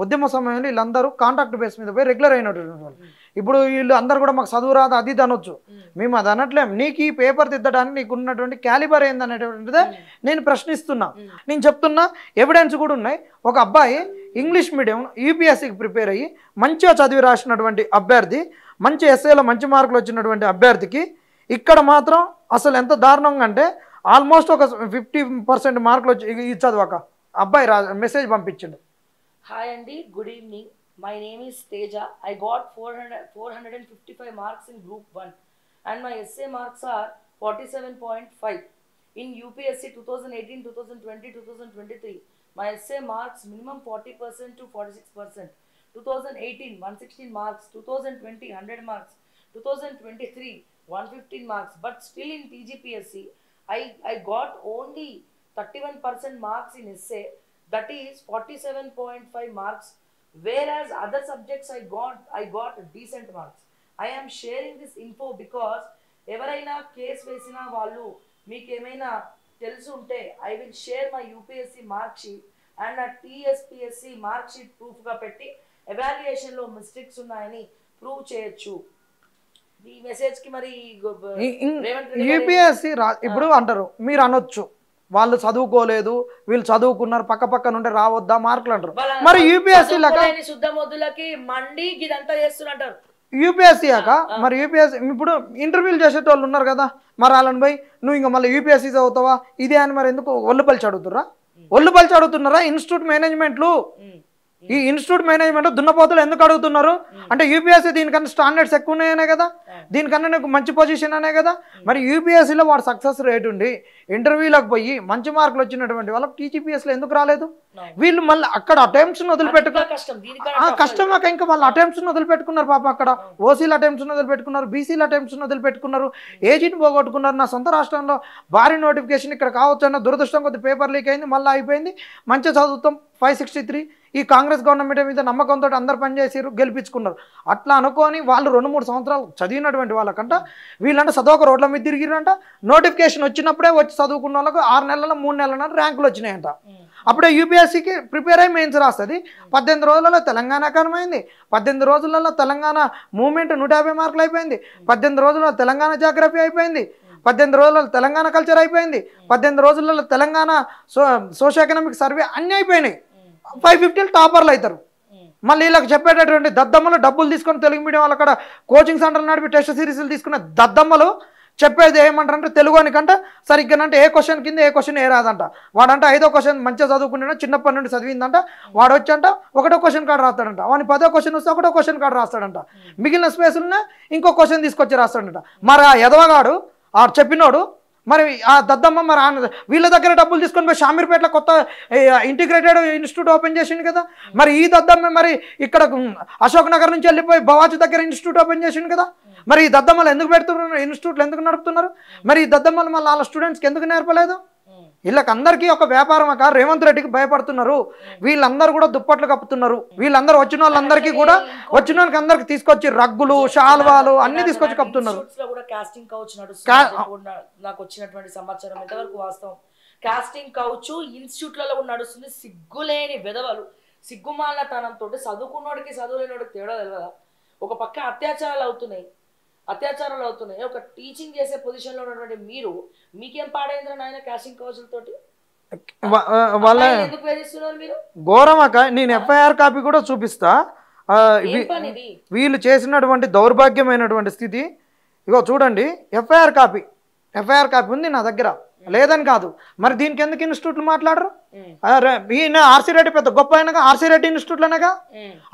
ఉద్యమ సమయంలో వీళ్ళందరూ కాంట్రాక్ట్ బేస్ మీద పోయి రెగ్యులర్ అయినటువంటి వాళ్ళు. ఇప్పుడు వీళ్ళు అందరు కూడా మాకు చదువు రాదు అది అనొచ్చు, మేము అది అనట్లేం. నీకు ఈ పేపర్ దిద్దడానికి నీకు ఉన్నటువంటి క్యాలిబర్ ఏందనేటువంటిదే నేను ప్రశ్నిస్తున్నా. నేను చెప్తున్నా, ఎవిడెన్స్ కూడా ఉన్నాయి. ఒక అబ్బాయి ఇంగ్లీష్ మీడియం యూపీఎస్సీకి ప్రిపేర్ అయ్యి మంచిగా చదివి రాసినటువంటి అభ్యర్థి, మంచి ఎస్ఏలో మంచి మార్కులు వచ్చినటువంటి అభ్యర్థికి ఇక్కడ మాత్రం అసలు ఎంత దారుణంగా అంటే, ఆల్మోస్ట్ ఒక 50% మార్కులు వచ్చి ఇది చదవక అబ్బాయి మెసేజ్ పంపించిండు. హాయ్ అండి, good evening. My name is Teja. I got 455 marks in Group 1 and my essay marks are 47.5. In UPSC 2018, 2020, 2023, my essay marks minimum 40% to 46%. 2018, 116 marks. 2020, 100 marks. 2023, 115 marks. But still in TGPSC, I got only 31% marks in essay. That is 47.5 marks. Whereas other subjects I got decent marks. I am sharing this info because ఎవరైనా case వేసిన వాళ్ళు మీకు ఏమైనా తెలుసుంటే I will share my UPSC mark sheet and a TSPSC mark sheet proof గా పెట్టి evaluation లో mistakes ఉన్నాయని ప్రూవ్ చేయొచ్చు. ఈ మెసేజ్ కి మరి యూపీఎస్సీ ఇప్పుడు అంటారు, మీరు అనొచ్చు వాళ్ళు చదువుకోలేదు వీళ్ళు చదువుకున్నారు పక్క పక్కన ఉంటే రావద్దా మార్కులు అంటారు. మరి యూపీఎస్సీ శుద్ధమొద్దులకి మండి ఇదంతా చేస్తున్నారు. యూపీఎస్సీ యాక మరి యూపీఎస్సీ ఇప్పుడు ఇంటర్వ్యూలు చేసేటోళ్ళు ఉన్నారు కదా, మరి వాళ్ళని పోయి నువ్వు ఇంకా మళ్ళీ యూపీఎస్సీ చదువుతావా ఇది అని మరి ఎందుకు ఒళ్ళు పలిచి అడుగుతుర్రా? ఒళ్ళు పలిచి అడుగుతున్నారా? ఇన్స్టిట్యూట్ మేనేజ్మెంట్లు, ఈ ఇన్స్టిట్యూట్ మేనేజ్మెంట్ దున్నపోతులు ఎందుకు అడుగుతున్నారు అంటే, యూపీఎస్సీ దీనికన్నా స్టాండర్డ్స్ ఎక్కువ ఉన్నాయనే కదా, దీనికన్నా నీకు మంచి పొజిషన్ అనే కదా. మరి యూపీఎస్సీలో వాడు సక్సెస్ రేట్ ఉండి ఇంటర్వ్యూలకు పోయి మంచి మార్కులు వచ్చినటువంటి వాళ్ళకి టీజీపీఎస్సీలో ఎందుకు రాలేదు? వీళ్ళు మళ్ళీ అక్కడ అటెంప్ట్స్ని వదిలిపెట్టుకున్నారు. కష్టం ఇంకా వాళ్ళ అటెంప్ట్స్ని వదిలిపెట్టుకున్నారు పాప. అక్కడ ఓసీల అటెంప్ట్స్ని వదిలిపెట్టుకున్నారు, బీసీల అటెంప్ట్స్ని వదిలిపెట్టుకున్నారు, ఏజీని పోగొట్టుకున్నారు. నా సొంత రాష్ట్రంలో భారీ నోటిఫికేషన్ ఇక్కడ కావచ్చు అన్న దురదృష్టం కొద్ది పేపర్ లీక్ అయింది, మళ్ళీ అయిపోయింది. మంచిగా చదువుతాం 563. ఈ కాంగ్రెస్ గవర్నమెంట్ మీద నమ్మకంతో అందరు పనిచేసారు, గెలిపించుకున్నారు. అట్లా అనుకొని వాళ్ళు 2-3 సంవత్సరాలు చదివినటువంటి వాళ్ళకంట వీళ్ళంటే చదవక రోడ్ల మీద తిరిగిరంట. నోటిఫికేషన్ వచ్చినప్పుడే వచ్చి చదువుకున్న వాళ్ళకు 6 నెలల 3 నెలల ర్యాంకులు వచ్చినాయంట. అప్పుడే యూపీఎస్సీకి ప్రిపేర్ అయ్యి మెయిన్స్ రాస్తుంది. 18 రోజులలో తెలంగాణ అకాడమైంది. 18 రోజులలో తెలంగాణ మూవ్మెంట్ 150 మార్కులు అయిపోయింది. 18 రోజుల్లో తెలంగాణ జాగ్రఫీ అయిపోయింది. 18 రోజులలో తెలంగాణ కల్చర్ అయిపోయింది. 18 రోజులలో తెలంగాణ సోషల్ ఎకనామిక్ సర్వే అన్నీ అయిపోయినాయి. 550 టాపర్లు అవుతారు. మళ్ళీ వీళ్ళకి చెప్పేటటువంటి దద్దమ్మలు డబ్బులు తీసుకొని తెలుగు మీడియం వాళ్ళు అక్కడ కోచింగ్ సెంటర్ నడిపి టెస్ట్ సిరీస్లు తీసుకున్న దద్దమ్మలు చెప్పేది ఏమంటారంటే తెలుగు అనికంటే సరిగ్గానంటే ఏ క్వశ్చన్ కింద ఏ క్వశ్చన్ ఏ రాదంట. వాడంటే 5వ క్వశ్చన్ మంచిగా చదువుకుంటున్నా చిన్నప్పటి నుండి చదివిందంట. వాడు వచ్చంట 1వ క్వశ్చన్ కార్డు రాస్తాడంట. వాడిని 10వ క్వశ్చన్ వస్తే 1వ క్వశ్చన్ కార్డు రాస్తాడంట. మిగిలిన స్పేస్లోనే ఇంకో క్వశ్చన్ తీసుకొచ్చి రాస్తాడంట. మరి ఆ ఎదవగాడు ఆ చెప్పినోడు మరి ఆ దద్దమ్మ మరి వీళ్ళ దగ్గర డబ్బులు తీసుకొని పోయి షామీర్పేటలో కొత్త ఇంటిగ్రేటెడ్ ఇన్స్టిట్యూట్ ఓపెన్ చేసిండు కదా. మరి ఈ దద్దమ్మ మరి ఇక్కడ అశోక్ నగర్ నుంచి వెళ్ళిపోయి బవాజీ దగ్గర ఇన్స్టిట్యూట్ ఓపెన్ చేసిండు కదా. మరి ఈ దద్దమ్మలు ఎందుకు పెడుతున్నారు, ఇన్స్టిట్యూట్లు ఎందుకు నడుపుతున్నారు? మరి ఈ దద్దమ్మలు మళ్ళీ వాళ్ళ స్టూడెంట్స్కి ఎందుకు నేర్పలేదు? వీళ్ళకి అందరికీ ఒక వ్యాపారం అక్క. రేవంత్ రెడ్డికి భయపడుతున్నారు. వీళ్ళందరూ కూడా దుప్పట్లు కప్పుతున్నారు. వీళ్ళందరూ వచ్చిన వాళ్ళందరికీ కూడా వచ్చిన వాళ్ళకి అందరికి తీసుకొచ్చి రగ్గులు షాల్వాలు అన్ని తీసుకొచ్చి కప్పుతున్నారు. నాకు వచ్చినటువంటి సమాచారం ఎంతవరకు వాస్తవం? కాస్టింగ్ కౌచ్ ఇన్స్టిట్యూట్లలో కూడా నడుస్తుంది. సిగ్గులేని విధవలు, సిగ్గుమాలతనంతో చదువుకున్నోడికి చదువులేనోడికి తేడా తెలియదా? ఒక పక్క అత్యాచారాలు అవుతున్నాయి. ఒక టీచింగ్ చేసే పొజిషన్లో ఉన్నటువంటి మీకేం పాడైందిరా నాయన కాస్టింగ్ కౌచులతోటి? ఎందుకు వేధిస్తున్నారు మీరు? ఘోరమాక. నేను ఎఫ్ఐఆర్ కాపీ కూడా చూపిస్తా. వీళ్ళు చేసినటువంటి దౌర్భాగ్యమైనటువంటి స్థితి ఇగో చూడండి. ఎఫ్ఐఆర్ కాపీ ఉంది నా దగ్గర, లేదని కాదు. మరి దీనికి ఎందుకు ఇన్స్టిట్యూట్లు మాట్లాడరు? ఈయన ఆర్సీ రెడ్డి పెద్ద గొప్ప అయినగా ఆర్సీ రెడ్డి ఇన్స్టిట్యూట్లనేగా.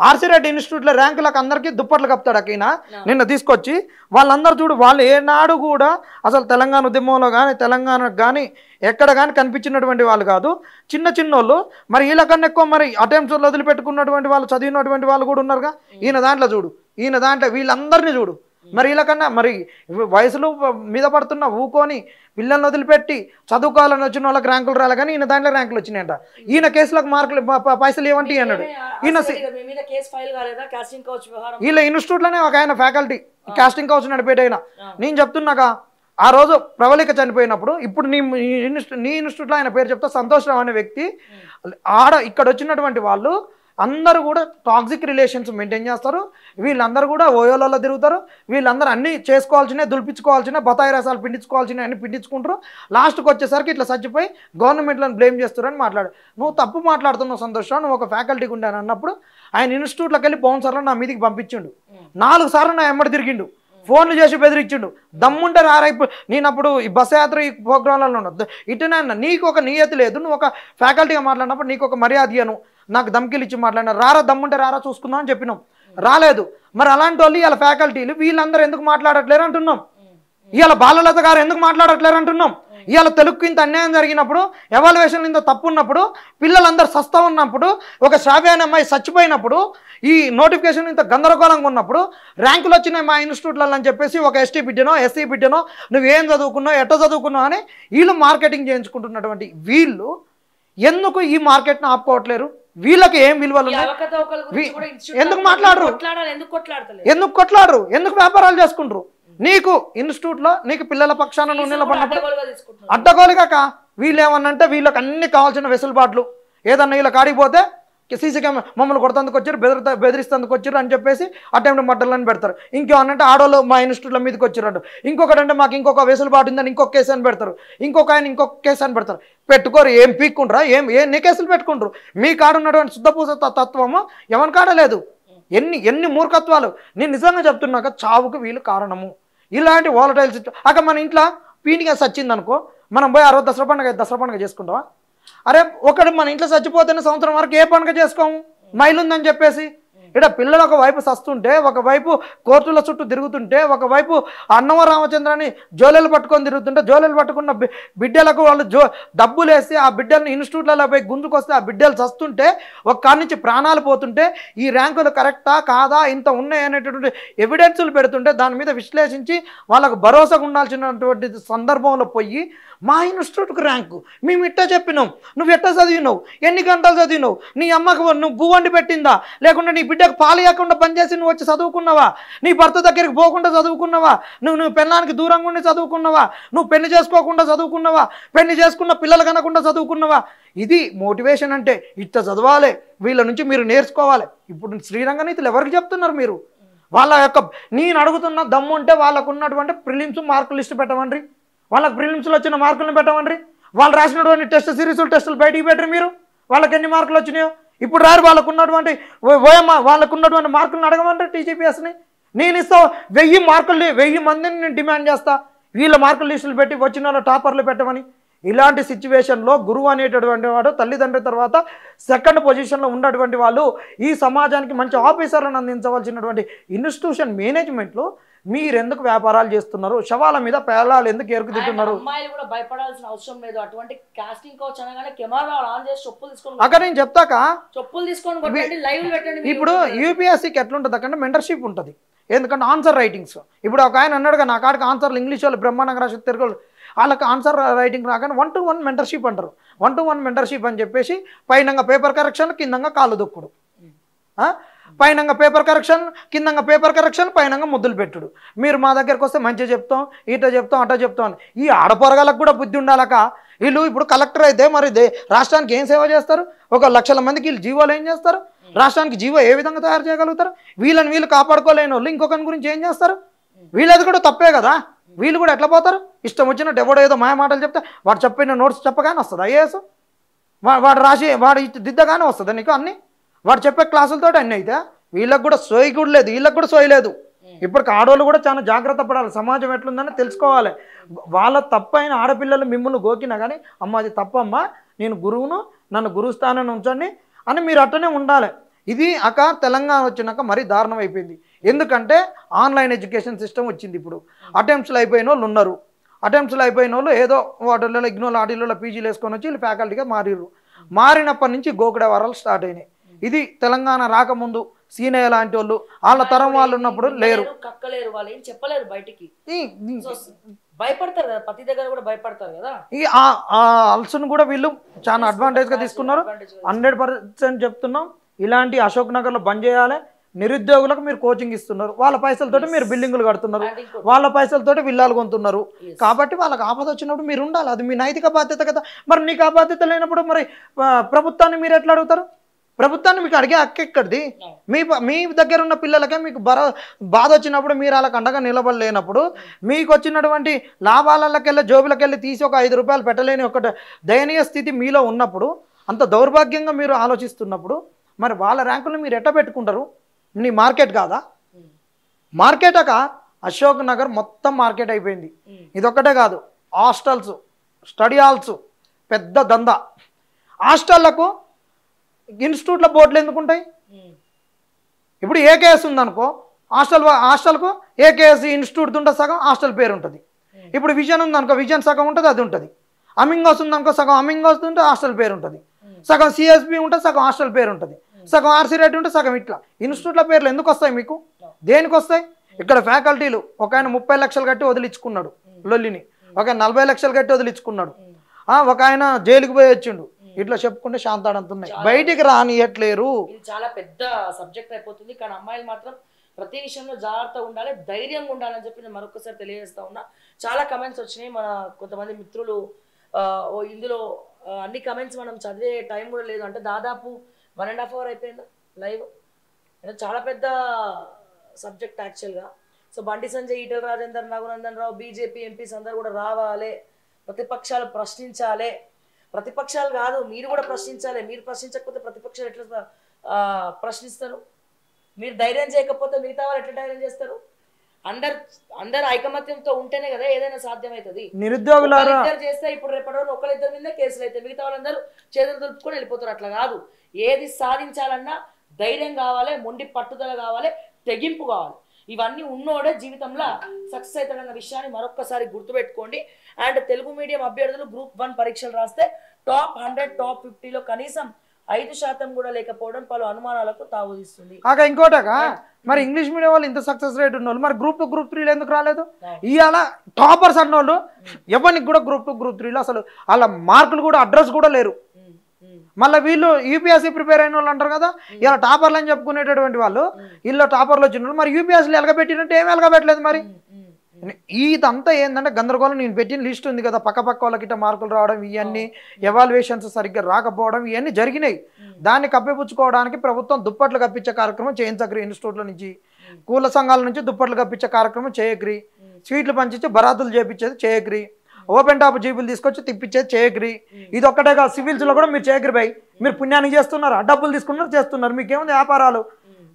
ఆర్సీ రెడ్డి ఇన్స్టిట్యూట్ల ర్యాంకులకు అందరికీ దుప్పట్లు కప్తాడు అక్కడ నిన్న తీసుకొచ్చి. వాళ్ళందరూ చూడు, వాళ్ళు ఏనాడు కూడా అసలు తెలంగాణ ఉద్యమంలో కానీ తెలంగాణకు కానీ ఎక్కడ కానీ కనిపించినటువంటి వాళ్ళు కాదు. చిన్నోళ్ళు. మరి వీళ్ళకన్నా ఎక్కువ మరి అటెంప్ట్స్ వదిలిపెట్టుకున్నటువంటి వాళ్ళు, చదివినటువంటి వాళ్ళు కూడా ఉన్నారుగా. ఈయన దాంట్లో వీళ్ళందరినీ చూడు. మరి వీళ్ళకన్నా మరి వయసులు మీద పడుతున్న ఊకొని పిల్లల్ని వదిలిపెట్టి చదువుకోవాలని వచ్చిన వాళ్ళకి ర్యాంకులు రాలే, కానీ ఈయన దాంట్లో ర్యాంకులు వచ్చినాయంట. ఈయన కేసులకు మార్కులు పైసలు ఏమంటే అన్నాడు. వీళ్ళ ఇన్స్టిట్యూట్లోనే ఒక ఆయన ఫ్యాకల్టీ కాస్టింగ్ కౌచ్ నడిపేటైనా. నేను చెప్తున్నాక ఆ రోజు ప్రవళిక చనిపోయినప్పుడు ఇప్పుడు నీ ఇన్స్టిట్యూట్లో ఆయన పేరు చెప్తా, సంతోష్ రావు అనే వ్యక్తి ఇక్కడ వచ్చినటువంటి వాళ్ళు అందరూ కూడా టాక్సిక్ రిలేషన్స్ మెయింటైన్ చేస్తారు. వీళ్ళందరూ కూడా ఓయోలలో తిరుగుతారు. వీళ్ళందరూ అన్నీ చేసుకోవాల్సినవి, దులిపించుకోవాల్సినవి, బతాయి రసాలు పిండించుకోవాల్సినవి అన్ని పిండించుకుంటారు. లాస్ట్కి వచ్చేసరికి ఇట్లా చచ్చిపోయి గవర్నమెంట్లను బ్లేమ్ చేస్తారని మాట్లాడు. నువ్వు తప్పు మాట్లాడుతున్నావు సంతోషం. నువ్వు ఒక ఫ్యాకల్టీకి ఉండాను అన్నప్పుడు ఆయన ఇన్స్టిట్యూట్లోకి వెళ్ళి బౌన్సర్లో నా మీదికి పంపించిండు. 4 సార్లు నా ఎమ్మడి తిరిగిండు. ఫోన్లు చేసి బెదిరించిండు. దమ్ముంటే రారైపు. నేనప్పుడు ఈ బస్ యాత్ర ఈ ప్రోగ్రాంలలో ఉండదు. ఇటునే అన్న, నీకు ఒక నియతి లేదు. నువ్వు ఒక ఫ్యాకల్టీగా మాట్లాడినప్పుడు నీకు ఒక మర్యాద ఇయ్యను, నాకు ధమ్కిలు ఇచ్చి మాట్లాడినా. దమ్ముంటే రారా చూసుకుందాం అని చెప్పినాం. రాలేదు. మరి అలాంటి వాళ్ళు ఇలా ఫ్యాకల్టీలు వీళ్ళందరూ ఎందుకు మాట్లాడట్లేరు అంటున్నాం. ఇవాళ బాలలత గారు ఎందుకు మాట్లాడట్లేరు అంటున్నాం. ఇవాళ తెలుగుకి ఇంత అన్యాయం జరిగినప్పుడు, ఎవాల్యుయేషన్ ఇంత తప్పు ఉన్నప్పుడు, పిల్లలందరూ సస్తా ఉన్నప్పుడు, ఒక శ్రావ్య అనే అమ్మాయి చచ్చిపోయినప్పుడు, ఈ నోటిఫికేషన్ ఇంత గందరగోళంగా ఉన్నప్పుడు, ర్యాంకులు వచ్చినాయి మా ఇన్స్టిట్యూట్లలో అని చెప్పేసి ఒక ఎస్టీ బిడ్డనో ఎస్సీ బిడ్డనో నువ్వేం చదువుకున్నావు ఎట్ట చదువుకున్నావు అని వీళ్ళు మార్కెటింగ్ చేయించుకుంటున్నటువంటి వీళ్ళు ఎందుకు ఈ మార్కెట్ను ఆపుకోవట్లేరు? వీళ్ళకి ఏం విలువలు ఎందుకు మాట్లాడరు? ఎందుకు కొట్లాడరు? ఎందుకు వ్యాపారాలు చేసుకుంటారు? నీకు ఇన్స్టిట్యూట్లో నీకు పిల్లల పక్షాన నువ్వు నిలబడినప్పుడు అడ్డగోలుగాక వీళ్ళు ఏమన్నంటే వీళ్ళకి అన్ని కావాల్సిన వెసులుబాట్లు. ఏదన్నా వీళ్ళకి ఆడిపోతే సీసీ కెమెరా మమ్మల్ని కొడతందుకు వచ్చారు, బెదిరిస్తందుకు వచ్చారు అని చెప్పేసి అటెంప్ట్ మర్డర్లని పెడతారు. ఇంకేమన్నంటే ఆడోళ్ళు మా ఇన్స్టిట్యూట్ల మీదకి వచ్చారంట. ఇంకొకటంటే మాకు ఇంకొక వెసులుబాటు ఉందని ఇంకొక కేసు అని పెడతారు. ఇంకొక ఆయన ఇంకొక కేసు అని పెడతారు. పెట్టుకోరు. ఏం పీక్కుంటారా? ఎన్ని కేసులు పెట్టుకుంటారు? మీ కాడున్నటువంటి శుద్ధపూస తత్వము ఎవరి కాడలేదు. ఎన్ని మూర్ఖత్వాలు. నేను నిజంగా చెప్తున్నాక చావుకు వీళ్ళు కారణము. ఇలాంటి వాలటైల్స్ అక్కడ మన ఇంట్లో పీనిగా సచ్చింది అనుకో, మనం పోయి ఆ రోజు దసరా పండుగ చేసుకుంటావా? అరే ఒకటి మన ఇంట్లో చచ్చిపోతేనే సంవత్సరం వరకు ఏ పండుగ చేసుకోము మైలుందని చెప్పేసి. ఇక్కడ పిల్లలు ఒకవైపు సస్తుంటే, ఒకవైపు కోర్టుల చుట్టూ తిరుగుతుంటే, ఒకవైపు అన్నవ రామచంద్రాన్ని జోలెలు పట్టుకొని తిరుగుతుంటే, జోలెలు పట్టుకున్న బిడ్డలకు వాళ్ళు డబ్బులు వేసి ఆ బిడ్డల్ని ఇన్స్టిట్యూట్లలో పోయి గుంజుకొస్తే ఆ బిడ్డలు చస్తుంటే, ఒక కాడి నుంచి ప్రాణాలు పోతుంటే, ఈ ర్యాంకులు కరెక్టా కాదా ఇంత ఉన్నాయి అనేటటువంటి ఎవిడెన్సులు పెడుతుంటే దాని మీద విశ్లేషించి వాళ్ళకు భరోసాగా ఉండాల్సినటువంటి సందర్భంలో పోయి మా ఇన్స్టిట్యూట్కి ర్యాంకు మేము ఇట్టా చెప్పినాం, నువ్వు ఎట్టా చదివినావు, ఎన్ని గంటలు చదివినావు, నీ అమ్మకు నువ్వు గువ్వండి పెట్టిందా, లేకుండా నీ బిడ్డకు పాలు ఇవ్వకుండా పనిచేసి నువ్వు వచ్చి చదువుకున్నావా, నీ భర్త దగ్గరికి పోకుండా చదువుకున్నావా, నువ్వు పెళ్ళానికి దూరంగా ఉండి చదువుకున్నావా, నువ్వు పెళ్లి చేసుకోకుండా చదువుకున్నావా, పెళ్లి చేసుకున్న పిల్లలు కనకుండా చదువుకున్నావా, ఇది మోటివేషన్ అంటే ఇట్లా చదవాలి, వీళ్ళ నుంచి మీరు నేర్చుకోవాలి. ఇప్పుడు శ్రీరంగ నీతులు ఎవరికి చెప్తున్నారు మీరు? వాళ్ళ యొక్క నేను అడుగుతున్న దమ్ము ఉంటే వాళ్ళకు ఉన్నటువంటి ప్రిలిమ్స్ మార్కులు లిస్ట్ పెట్టమండ్రి, వాళ్ళకి ప్రిలిమ్స్లో వచ్చిన మార్కులను పెట్టమండ్రి, వాళ్ళు రాసినటువంటి టెస్ట్ సిరీస్లు టెస్టులు బయటికి పెట్టరు మీరు, వాళ్ళకి ఎన్ని మార్కులు వచ్చినాయో ఇప్పుడు రారు. వాళ్ళకు ఉన్నటువంటి వాళ్ళకు ఉన్నటువంటి మార్కులను అడగమంటారు టీజీపీఎస్ని. నేను ఇస్తా 1000 మార్కులు, 1000 మందిని నేను డిమాండ్ చేస్తా వీళ్ళ మార్కుల లిస్టులు పెట్టి వచ్చిన వాళ్ళ టాపర్లు పెట్టమని. ఇలాంటి సిచ్యువేషన్లో గురువు అనేటటువంటి వాడు తల్లిదండ్రుల తర్వాత సెకండ్ పొజిషన్లో ఉన్నటువంటి వాళ్ళు ఈ సమాజానికి మంచి ఆఫీసర్లను అందించవలసినటువంటి ఇన్స్టిట్యూషన్ మేనేజ్మెంట్లో మీరెందుకు వ్యాపారాలు చేస్తున్నారు? శవాల మీద పేలాలు ఎందుకు ఎరుకుతున్నారు? అమ్మాయిలు కూడా భయపడాల్సిన అవసరం లేదు. అటువంటి కాస్టింగ్ కోచ్ అనగానే కెమెరా ఆన్ చేసి చెప్పులు తీసుకొని అక్కడ నేను చెప్తాక చెప్పులు తీసుకొని కొట్టండి, లైవ్ పెట్టండి. ఇప్పుడు యూపీఎస్సీకి ఎట్లుంటుంది అక్కడ మెంటర్షిప్ ఉంటుంది. ఎందుకంటే ఆన్సర్ రైటింగ్స్ ఇప్పుడు ఒక ఆయన అన్నాడుగా నా కాడికి ఆన్సర్లు ఇంగ్లీష్ వాళ్ళు బ్రహ్మాండంగా రాసి తెలుగు వాళ్ళకి ఆన్సర్ రైటింగ్ రాగానే 1-to-1 మెంటర్షిప్ అంటారు. 1-to-1 మెంటర్షిప్ అని చెప్పేసి పైనంగా పేపర్ కరెక్షన్, కిందంగా కాళ్ళు దొక్కుడు, పైనంగా పేపర్ కరెక్షన్, కిందంగా పేపర్ కరెక్షన్, పైనంగా ముద్దులు పెట్టుడు. మీరు మా దగ్గరకు వస్తే మంచిగా చెప్తాం, ఇట చెప్తాం, అట చెప్తాం అని. ఈ ఆడపొరగాలకు కూడా బుద్ధి ఉండాలక. వీళ్ళు ఇప్పుడు కలెక్టర్ అయితే మరి రాష్ట్రానికి ఏం సేవ చేస్తారు? 1,00,000 మందికి వీళ్ళు జీవోలు ఏం చేస్తారు? రాష్ట్రానికి జీవో ఏ విధంగా తయారు చేయగలుగుతారు? వీళ్ళు కాపాడుకోలేని వాళ్ళు ఇంకొకరి గురించి ఏం చేస్తారు? వీళ్ళది కూడా తప్పే కదా. వీళ్ళు కూడా ఎట్లా పోతారు? ఇష్టం వచ్చినట్టు ఎవడో ఏదో మాయ మాటలు చెప్తే వాడు చెప్పిన నోట్స్ చెప్పగానే వస్తుంది ఐఏఎస్, వాడు రాసి వాడు దిద్దగానే వస్తుంది నీకు అన్నీ, వాడు చెప్పే క్లాసులతో అన్నీ. అయితే వీళ్ళకి కూడా సోయి కూడా లేదు, వీళ్ళకి కూడా సోయి లేదు. ఇప్పటికి ఆడవాళ్ళు కూడా చాలా జాగ్రత్త పడాలి, సమాజం ఎట్లుందని తెలుసుకోవాలి. వాళ్ళ తప్పైన ఆడపిల్లలు మిమ్మల్ని గోకినా కానీ అమ్మ అది తప్పమ్మా, నేను గురువును, నన్ను గురుస్థానాన్ని ఉంచండి అని మీరు అట్టనే ఉండాలి. ఇది తెలంగాణ వచ్చినాక మరీ దారుణం అయిపోయింది. ఎందుకంటే ఆన్లైన్ ఎడ్యుకేషన్ సిస్టమ్ వచ్చింది. ఇప్పుడు అటెంప్ట్స్లో అయిపోయిన వాళ్ళు ఉన్నారు, అటెంప్ట్స్లో అయిపోయిన వాళ్ళు ఏదో వాటిల్లో ఇగ్నోలో ఆటిల్లో పీజీలు వేసుకొని వచ్చి వీళ్ళు ఫ్యాకల్టీగా మారిర్రు. మారినప్పటి నుంచి గోకుడే వరాలు స్టార్ట్ అయినాయి. ఇది తెలంగాణ రాకముందు సీనయ్య లాంటి వాళ్ళు వాళ్ళ తరం వాళ్ళు ఉన్నప్పుడు లేరు, కక్కలేరు, వాళ్ళు ఏం చెప్పలేరు బయటికి, భయపడతారు కదా, ప్రతి దగ్గర కూడా భయపడతారు కదా. ఈ అల్సును కూడా వీళ్ళు చాలా అడ్వాంటేజ్గా తీసుకున్నారు. 100% చెప్తున్నాం. ఇలాంటి అశోక్ నగర్లో బంద్ చేయాలి. నిరుద్యోగులకు మీరు కోచింగ్ ఇస్తున్నారు, వాళ్ళ పైసలతోటి మీరు బిల్డింగులు కడుతున్నారు, వాళ్ళ పైసలతోటి విల్లాలు కొంటున్నారు. కాబట్టి వాళ్ళకి ఆపద వచ్చినప్పుడు మీరు ఉండాలి, అది మీ నైతిక బాధ్యత కదా. మరి నీకు ఆ బాధ్యత లేనప్పుడు మరి ప్రభుత్వాన్ని మీరు ఎట్లా అడుగుతారు? ప్రభుత్వాన్ని మీకు అడిగే హక్కు ఎక్కడిది? మీ దగ్గర ఉన్న పిల్లలకే మీకు బాధ వచ్చినప్పుడు మీరు వాళ్ళకి అండగా నిలబడలేనప్పుడు, మీకు వచ్చినటువంటి లాభాలకెళ్ళి జోబులకెళ్ళి తీసి ఒక 5 రూపాయలు పెట్టలేని ఒక దయనీయ స్థితి మీలో ఉన్నప్పుడు, అంత దౌర్భాగ్యంగా మీరు ఆలోచిస్తున్నప్పుడు మరి వాళ్ళ ర్యాంకులు మీరు ఎట్ట పెట్టుకుంటారు? నీ మార్కెట్ కాదా? మార్కెట్ అశోక్ నగర్ మొత్తం మార్కెట్ అయిపోయింది. ఇదొక్కటే కాదు, హాస్టల్స్, స్టడీ హాల్స్ పెద్ద దందా. హాస్టళ్లకు ఇన్స్టిట్యూట్ల బోర్డులు ఎందుకు ఉంటాయి? ఇప్పుడు ఏకేఎస్ ఉందనుకో, హాస్టల్కు ఏకేఎస్ ఇన్స్టిట్యూట్ ఉంటుంది, సగం హాస్టల్ పేరు ఉంటుంది. ఇప్పుడు విజన్ ఉందనుకో, విజన్ సగం ఉంటుంది, అది ఉంటుంది. అమింగోస్ ఉందనుకో, సగం అమింగోస్ ఉంటే హాస్టల్ పేరు ఉంటుంది, సగం సిఎస్బి ఉంటుంది, సగం హాస్టల్ పేరు ఉంటుంది, సగం ఆర్సీ రేట్ ఉంటే సగం ఇట్లా. ఇన్స్టిట్యూట్ల పేర్లు ఎందుకు వస్తాయి మీకు? దేనికి వస్తాయి? ఇక్కడ ఫ్యాకల్టీలు ఒక ఆయన 30 లక్షలు కట్టి వదిలించుకున్నాడు లొల్లిని, ఒక 40 లక్షలు కట్టి వదిలించుకున్నాడు, ఒక ఆయన జైలుకి పోయి వచ్చిండు. ఇట్లా చెప్పుకుంటే శాంతాడంతున్నాయి, బయటికి రానియట్లేరు. ఇది చాలా పెద్ద సబ్జెక్ట్ అయిపోతుంది. కానీ అమ్మాయిలు మాత్రం ప్రతి విషయంలో జాగ్రత్తగా ఉండాలి, ధైర్యంగా ఉండాలని చెప్పి నేను మరొకసారి తెలియజేస్తా ఉన్నా. చాలా కమెంట్స్ వచ్చినాయి. మన కొంతమంది మిత్రులు ఇందులో అన్ని కమెంట్స్ మనం చదివే టైం కూడా లేదు. అంటే దాదాపు 1.5 hour అయిపోయిందా లైవ్. చాలా పెద్ద సబ్జెక్ట్ యాక్చువల్గా. So Bandi Sanjay, Etela Rajender, Raghunandan Rao, BJP MPs అందరూ కూడా రావాలి, ప్రతిపక్షాలు ప్రశ్నించాలి. ప్రతిపక్షాలు కాదు, మీరు కూడా ప్రశ్నించాలి. మీరు ప్రశ్నించకపోతే ప్రతిపక్షాలు ఎట్లా ప్రశ్నిస్తారు? మీరు ధైర్యం చేయకపోతే మిగతా వాళ్ళు ఎట్లా ధైర్యం చేస్తారు? అందరు ఐకమత్యంతో ఉంటేనే కదా ఏదైనా సాధ్యమవుతుంది. నిరుద్యోగులారా చేస్తే ఇప్పుడు రేపటి ఒకరిద్దరి మీద కేసులు అయితే మిగతా వాళ్ళందరూ చేతులు దులుపుకొని వెళ్ళిపోతారు. అట్లా కాదు, ఏది సాధించాలన్నా ధైర్యం కావాలి, మొండి పట్టుదల కావాలి, తెగింపు కావాలి. ఇవన్నీ ఉన్నోడే జీవితంలో సక్సెస్ అవుతాడన్న విషయాన్ని మరొక్కసారి గుర్తుపెట్టుకోండి. అండ్ తెలుగు మీడియం అభ్యర్థులు Group 1 పరీక్షలు రాస్తే టాప్ 100, టాప్ 50లో కనీసం 5% కూడా లేకపోవడం పలు అనుమానాలకు తావుదిస్తుంది. ఇంకోటగా మరి ఇంగ్లీష్ మీడియం వాళ్ళు ఇంత సక్సెస్ రేట్ ఉన్న వాళ్ళు మరి Group 2, Group 3 ఎందుకు రాలేదు? ఇవాళ టాపర్స్ అన్న వాళ్ళు ఎవరికి కూడా Group 2, Group 3లో అసలు వాళ్ళ మార్కులు కూడా అడ్రస్ కూడా లేరు. మళ్ళీ వీళ్ళు యూపీఎస్సీ ప్రిపేర్ అయిన వాళ్ళు అంటారు కదా, ఇలా టాపర్లు అని చెప్పుకునేటటువంటి వాళ్ళు వీళ్ళు టాపర్లు వచ్చిన వాళ్ళు మరి యూపీఎస్సీలు ఎలగబెట్టినట్టు ఏమి ఎలగబెట్టలేదు. మరి ఇదంతా ఏంటంటే గందరగోళం. నేను పెట్టిన లిస్ట్ ఉంది కదా, పక్క వాళ్ళకి ఇట్లా మార్కులు రావడం, ఇవన్నీ ఎవాల్యుయేషన్స్ సరిగ్గా రాకపోవడం, ఇవన్నీ జరిగినాయి. దాన్ని కప్పిపుచ్చుకోవడానికి ప్రభుత్వం దుప్పట్లు కప్పించే కార్యక్రమం చేయించగ్రి. ఇన్స్టిట్యూట్ల నుంచి, కూల సంఘాల నుంచి దుప్పట్లు కప్పించే కార్యక్రమం చేయగ్రి. స్వీట్లు పంచించి బరాతులు చేపించేది చేయగ్రి. ఓపెన్ టాప్ జీబులు తీసుకొచ్చి తిప్పించేది చేయగ్రి. ఇది ఒక్కటే కాదు, సివిల్స్లో కూడా మీరు చేయగ్రి బై. మీరు పుణ్యానికి చేస్తున్నారు, డబ్బులు తీసుకున్నారు, చేస్తున్నారు. మీకేముంది వ్యాపారాలు?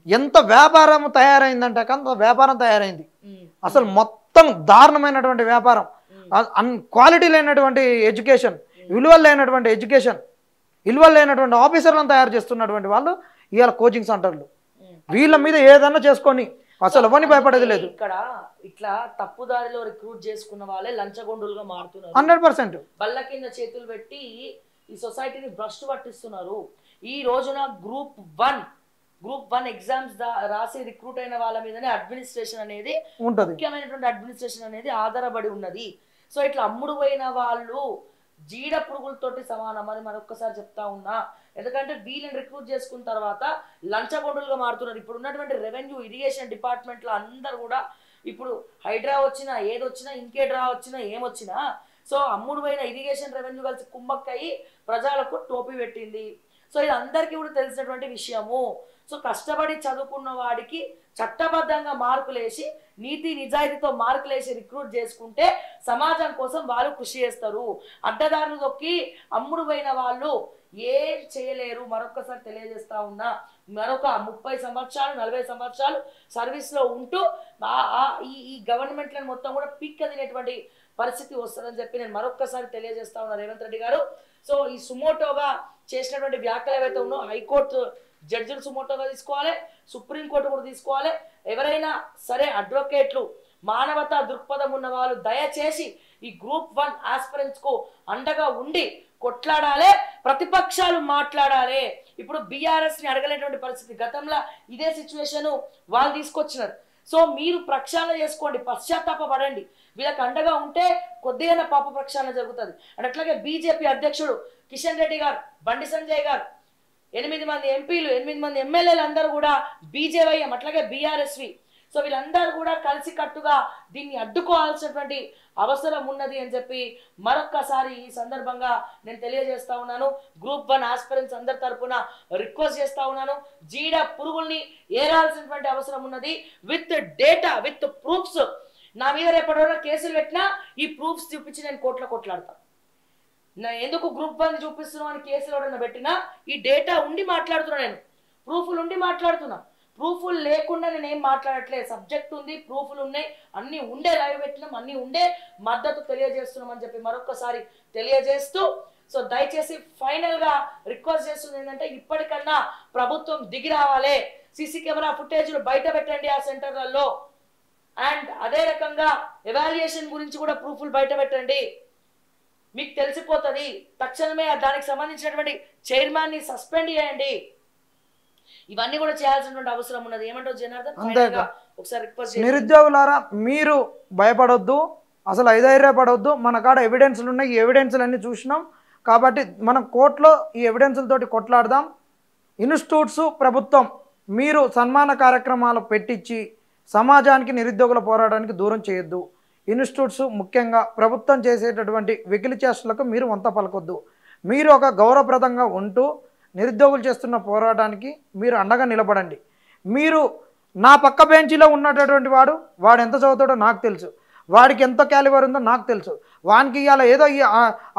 ఎంత వ్యాపారం తయారైందంటే అంత వ్యాపారం తయారైంది. అసలు మొత్తం దారుణమైనటువంటి వ్యాపారం, క్వాలిటీ లేనటువంటి ఎడ్యుకేషన్, విలువలు లేనటువంటి ఎడ్యుకేషన్, విలువలు లేనటువంటి ఆఫీసర్లను తయారు చేస్తున్నటువంటి వాళ్ళు ఇవాళ కోచింగ్ సెంటర్లు. వీళ్ళ మీద ఏదన్నా చేసుకొని అసలు ఎవరిని భయపడేది లేదు. ఇక్కడ ఇట్లా తప్పుదారిలో రిక్రూట్ చేసుకున్న వాళ్ళే లంచగొండులుగా మారుతున్నారు. 100% బల్ల కింద చేతులు పెట్టి ఈ సొసైటీని భ్రష్టు పట్టిస్తున్నారు. ఈ రోజున గ్రూప్ వన్ ఎగ్జామ్స్ రాసి రిక్రూట్ అయిన వాళ్ళ మీదనే అడ్మినిస్ట్రేషన్ అనేది ఉంటుంది. ముఖ్యమైనటువంటి అడ్మినిస్ట్రేషన్ అనేది ఆధారపడి ఉన్నది. సో ఇట్లా అమ్ముడు పోయిన వాళ్ళు జీడ పురుగులతోటి సమానం అని మరొకసారి చెప్తా ఉన్నా. ఎందుకంటే వీళ్ళని రిక్రూట్ చేసుకున్న తర్వాత లంచగొండులుగా మారుతున్నారు. ఇప్పుడు ఉన్నటువంటి రెవెన్యూ, ఇరిగేషన్ డిపార్ట్మెంట్లో అందరు కూడా ఇప్పుడు హైడ్రా వచ్చినా, ఏదొచ్చినా, ఇంకేడ్రా వచ్చినా, ఏమొచ్చినా, సో అమ్ముడు పోయిన ఇరిగేషన్ రెవెన్యూ కలిసి కుమ్మక్కయి ప్రజలకు టోపీ పెట్టింది. సో ఇది అందరికీ కూడా తెలిసినటువంటి విషయము. సో కష్టపడి చదువుకున్న వాడికి చట్టబద్ధంగా మార్కులేసి, నీతి నిజాయితీతో మార్కులేసి రిక్రూట్ చేసుకుంటే సమాజం కోసం వాళ్ళు కృషి చేస్తారు. అడ్డదారులు తొక్కి అమ్ముడు పోయిన వాళ్ళు ఏం చేయలేరు. మరొకసారి తెలియజేస్తా ఉన్నా. మరొక 30 సంవత్సరాలు 40 సంవత్సరాలు సర్వీస్లో ఉంటూ ఈ గవర్నమెంట్లను మొత్తం కూడా పిక్క తినేటువంటి పరిస్థితి వస్తుందని చెప్పి నేను మరొకసారి తెలియజేస్తా ఉన్నా రేవంత్ రెడ్డి గారు. సో ఈ సుమోటోగా చేసినటువంటి వ్యాఖ్యలు ఏవైతే ఉన్నో, హైకోర్టు జడ్జిలు సుమోటోగా తీసుకోవాలి, సుప్రీంకోర్టు కూడా తీసుకోవాలి. ఎవరైనా సరే అడ్వకేట్లు, మానవతా దృక్పథం ఉన్న వాళ్ళు దయచేసి ఈ గ్రూప్ 1 ఆస్పిరెంట్స్ కు అండగా ఉండి కొట్లాడాలి. ప్రతిపక్షాలు మాట్లాడాలి. ఇప్పుడు బీఆర్ఎస్ ని అడగలేటువంటి పరిస్థితి. గతంలో ఇదే సిచ్యువేషన్ వాళ్ళు తీసుకొచ్చినారు. సో మీరు ప్రక్షాళన చేసుకోండి, పశ్చాత్తాప పడండి. వీళ్ళకి అండగా ఉంటే కొద్దిగా పాప ప్రక్షాళన జరుగుతుంది. అండ్ అట్లాగే బీజేపీ అధ్యక్షుడు కిషన్ రెడ్డి గారు, బండి సంజయ్ గారు, 8 మంది ఎంపీలు, 8 మంది ఎమ్మెల్యేలు అందరూ కూడా బీజేవైఎం, అట్లాగే బీఆర్ఎస్వి. సో వీళ్ళందరూ కూడా కలిసి కట్టుగా దీన్ని అడ్డుకోవాల్సినటువంటి అవసరం ఉన్నది అని చెప్పి మరొక్కసారి ఈ సందర్భంగా నేను తెలియజేస్తా ఉన్నాను. గ్రూప్ 1 ఆస్పిరెంట్స్ అందరి తరపున రిక్వెస్ట్ చేస్తా ఉన్నాను. జీడ పురుగుల్ని ఏరాల్సినటువంటి అవసరం ఉన్నది. With data, with proofs. నా మీద రేపటి కేసులు పెట్టినా ఈ ప్రూఫ్స్ చూపించి నేను కోర్టులో కొట్లాడతాను. ఎందుకు గ్రూప్ 1 చూపిస్తున్నావు అని కేసులు ఎవరైనా పెట్టినా ఈ డేటా ఉండి మాట్లాడుతున్నా, నేను ప్రూఫ్లు ఉండి మాట్లాడుతున్నా. ప్రూఫ్లు లేకుండా నేను ఏం మాట్లాడట్లేదు. సబ్జెక్ట్ ఉంది, ప్రూఫ్లు ఉన్నాయి, అన్నీ ఉండే లైవ్ పెట్టినాం, అన్నీ ఉండే మద్దతు తెలియజేస్తున్నాం అని చెప్పి మరొకసారి తెలియజేస్తూ, సో దయచేసి ఫైనల్గా రిక్వెస్ట్ చేస్తుంది ఏంటంటే ఇప్పటికన్నా ప్రభుత్వం దిగి రావాలి. సీసీ కెమెరా ఫుటేజ్లు బయట పెట్టండి ఆ సెంటర్లలో. అండ్ అదే రకంగా ఎవాల్యుయేషన్ గురించి కూడా ప్రూఫ్లు బయట పెట్టండి. మీకు తెలిసిపోతుంది. తక్షణమే దానికి సంబంధించినటువంటి చైర్మన్ని సస్పెండ్ చేయండి. ఇవన్నీ కూడా చేయాల్సినటువంటి అవసరం ఉన్నది. ఏమంటారు జనార్దన్? ఒకసారి రిక్వెస్ట్. నిరుద్యోగులారా, మీరు భయపడొద్దు, అసలు ఐధైర్యపడొద్దు. మన కాడ ఎవిడెన్స్లు ఉన్నాయి. ఈ ఎవిడెన్స్లు అన్నీ చూసినాం కాబట్టి మనం కోర్టులో ఈ ఎవిడెన్స్లతోటి కొట్లాడదాం. ఇన్స్టిట్యూట్స్, ప్రభుత్వం మీరు సన్మాన కార్యక్రమాలు పెట్టించి సమాజానికి, నిరుద్యోగుల పోరాటానికి దూరం చేయొద్దు. ఇన్స్టిట్యూట్స్ ముఖ్యంగా ప్రభుత్వం చేసేటటువంటి వెకిలి చేష్టలకు మీరు వంత పలకొద్దు. మీరు ఒక గౌరవప్రదంగా ఉంటూ నిరుద్యోగులు చేస్తున్న పోరాటానికి మీరు అండగా నిలబడండి. మీరు నా పక్క బెంచీలో ఉన్నటువంటి వాడు ఎంత చదువుతాడో నాకు తెలుసు, వాడికి ఎంత క్యాలిబర్ ఉందో నాకు తెలుసు. వానికి ఇవాళ ఏదో ఈ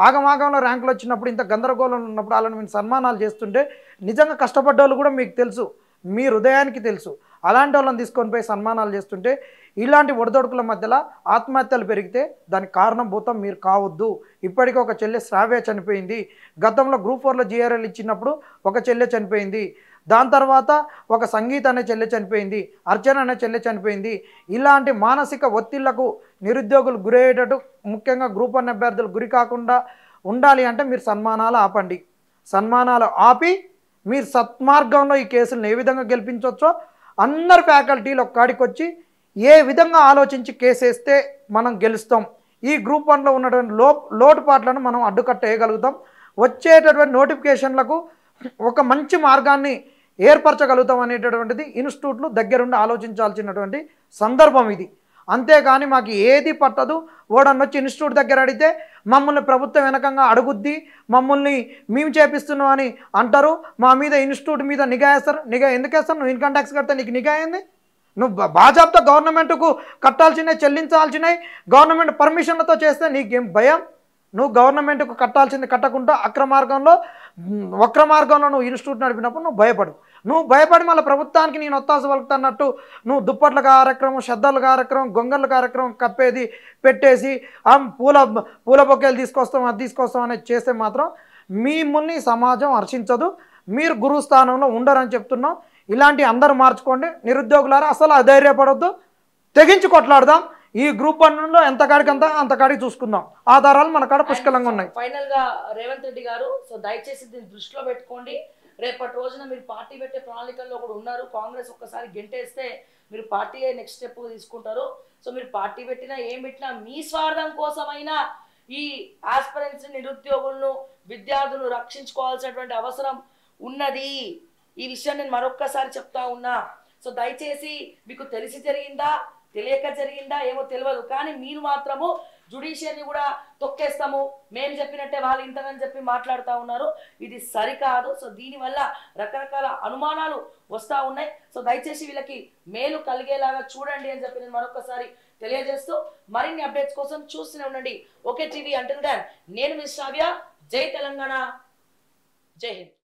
ఆగమాగంలో ర్యాంకులు వచ్చినప్పుడు, ఇంత గందరగోళం ఉన్నప్పుడు వాళ్ళని మీరు సన్మానాలు చేస్తుంటే నిజంగా కష్టపడ్డోళ్ళు కూడా మీకు తెలుసు, మీ హృదయానికి తెలుసు. అలాంటి వాళ్ళని తీసుకొని పోయి సన్మానాలు చేస్తుంటే ఇలాంటి ఒడిదొడుకుల మధ్యలో ఆత్మహత్యలు పెరిగితే దానికి కారణభూతం మీరు కావద్దు. ఇప్పటికీ ఒక చెల్లె శ్రావ్య చనిపోయింది. గతంలో గ్రూప్ 4లో GRL ఇచ్చినప్పుడు ఒక చెల్లె చనిపోయింది. దాని తర్వాత ఒక సంగీత అనే చెల్లె చనిపోయింది, అర్చన అనే చెల్లె చనిపోయింది. ఇలాంటి మానసిక ఒత్తిళ్లకు నిరుద్యోగులు గురయ్యేటట్టు, ముఖ్యంగా గ్రూప్ 1 అభ్యర్థులు గురి కాకుండా ఉండాలి అంటే మీరు సన్మానాలు ఆపండి. సన్మానాలు ఆపి మీరు సత్మార్గంలో ఈ కేసులను ఏ విధంగా గెలిపించవచ్చో అందరు ఫ్యాకల్టీలు ఒక్కడికి వచ్చి ఏ విధంగా ఆలోచించి కేసు వేస్తే మనం గెలుస్తాం, ఈ గ్రూప్ 1లో ఉన్నటువంటి లోటుపాట్లను మనం అడ్డుకట్టేయగలుగుతాం. వచ్చేటటువంటి నోటిఫికేషన్లకు ఒక మంచి మార్గాన్ని ఏర్పరచగలుగుతాం అనేటటువంటిది ఇన్స్టిట్యూట్లు దగ్గరుండి ఆలోచించాల్సినటువంటి సందర్భం ఇది. అంతేగాని మాకు ఏది పట్టదు. ఓడన్న వచ్చి ఇన్స్టిట్యూట్ దగ్గర అడిగితే మమ్మల్ని ప్రభుత్వం వెనకంగా అడుగుద్ది, మమ్మల్ని మేము చేపిస్తున్నాం అని అంటారు. మా మీద ఇన్స్టిట్యూట్ మీద నిఘా వేస్తారు. నిఘా ఎందుకు వేస్తారు? నువ్వు ఇన్కమ్ ట్యాక్స్ కడితే నీకు నిఘా అయింది. నువ్వు బాజాబ్తో గవర్నమెంట్కు కట్టాల్సినవి చెల్లించాల్సినవి గవర్నమెంట్ పర్మిషన్లతో చేస్తే నీకేం భయం? నువ్వు గవర్నమెంట్కు కట్టాల్సింది కట్టకుండా వక్ర మార్గంలో నువ్వు ఇన్స్టిట్యూట్ నడిపినప్పుడు నువ్వు భయపడి మళ్ళీ ప్రభుత్వానికి నేను ఒత్తాసు పలుకుతున్నట్టు నువ్వు దుప్పట్ల కార్యక్రమం, శ్రద్ధల కార్యక్రమం, గొంగళ్ళ కార్యక్రమం కప్పేది పెట్టేసి పూల బొకేలు తీసుకొస్తాం, అది తీసుకొస్తాం అనేది చేస్తే మాత్రం మిమ్మల్ని సమాజం హర్షించదు. మీరు గురువు స్థానంలో ఉండరని చెప్తున్నాం. ఇలాంటి అందరూ మార్చుకోండి. నిరుద్యోగులారా అసలు అధైర్యపడొద్దు, తెగించి కొట్లాడదాం. ఈ గ్రూప్ 1లో ఎంత కాడికి అంత కాడికి చూసుకుందాం. ఆధారాలు మన కాడ పుష్కలంగా ఉన్నాయి. ఫైనల్ గా రేవంత్ రెడ్డి గారు, సో దయచేసి దీన్ని దృష్టిలో పెట్టుకోండి. రేపటి రోజున మీరు పార్టీ పెట్టే ప్రణాళికల్లో కూడా ఉన్నారు. కాంగ్రెస్ ఒక్కసారి గెంటేస్తే మీరు పార్టీ నెక్స్ట్ స్టెప్ తీసుకుంటారు. సో మీరు పార్టీ పెట్టినా ఏం పెట్టినా మీ స్వార్థం కోసమైనా ఈ ఆస్పిరెంట్స్, నిరుద్యోగులను, విద్యార్థులను రక్షించుకోవాల్సినటువంటి అవసరం ఉన్నది. ఈ విషయం నేను మరొక్కసారి చెప్తా ఉన్నా. సో దయచేసి మీకు తెలిసి జరిగిందా తెలియక జరిగిందా ఏమో తెలియదు, కానీ మీరు మాత్రము జుడిషియర్ని కూడా తొక్కేస్తాము, మేము చెప్పినట్టే వాళ్ళు ఇంతనని చెప్పి మాట్లాడుతూ ఉన్నారు. ఇది సరికాదు. సో దీనివల్ల రకరకాల అనుమానాలు వస్తూ ఉన్నాయి. సో దయచేసి వీళ్ళకి మేలు కలిగేలాగా చూడండి అని చెప్పి నేను మరొకసారి తెలియజేస్తూ మరిన్ని అప్డేట్స్ కోసం చూస్తూనే ఉండండి ఓకే టీవీ. అంటిల్ దెన్ నేను మిస్ శ్రావ్య. జై తెలంగాణ, జై హింద్.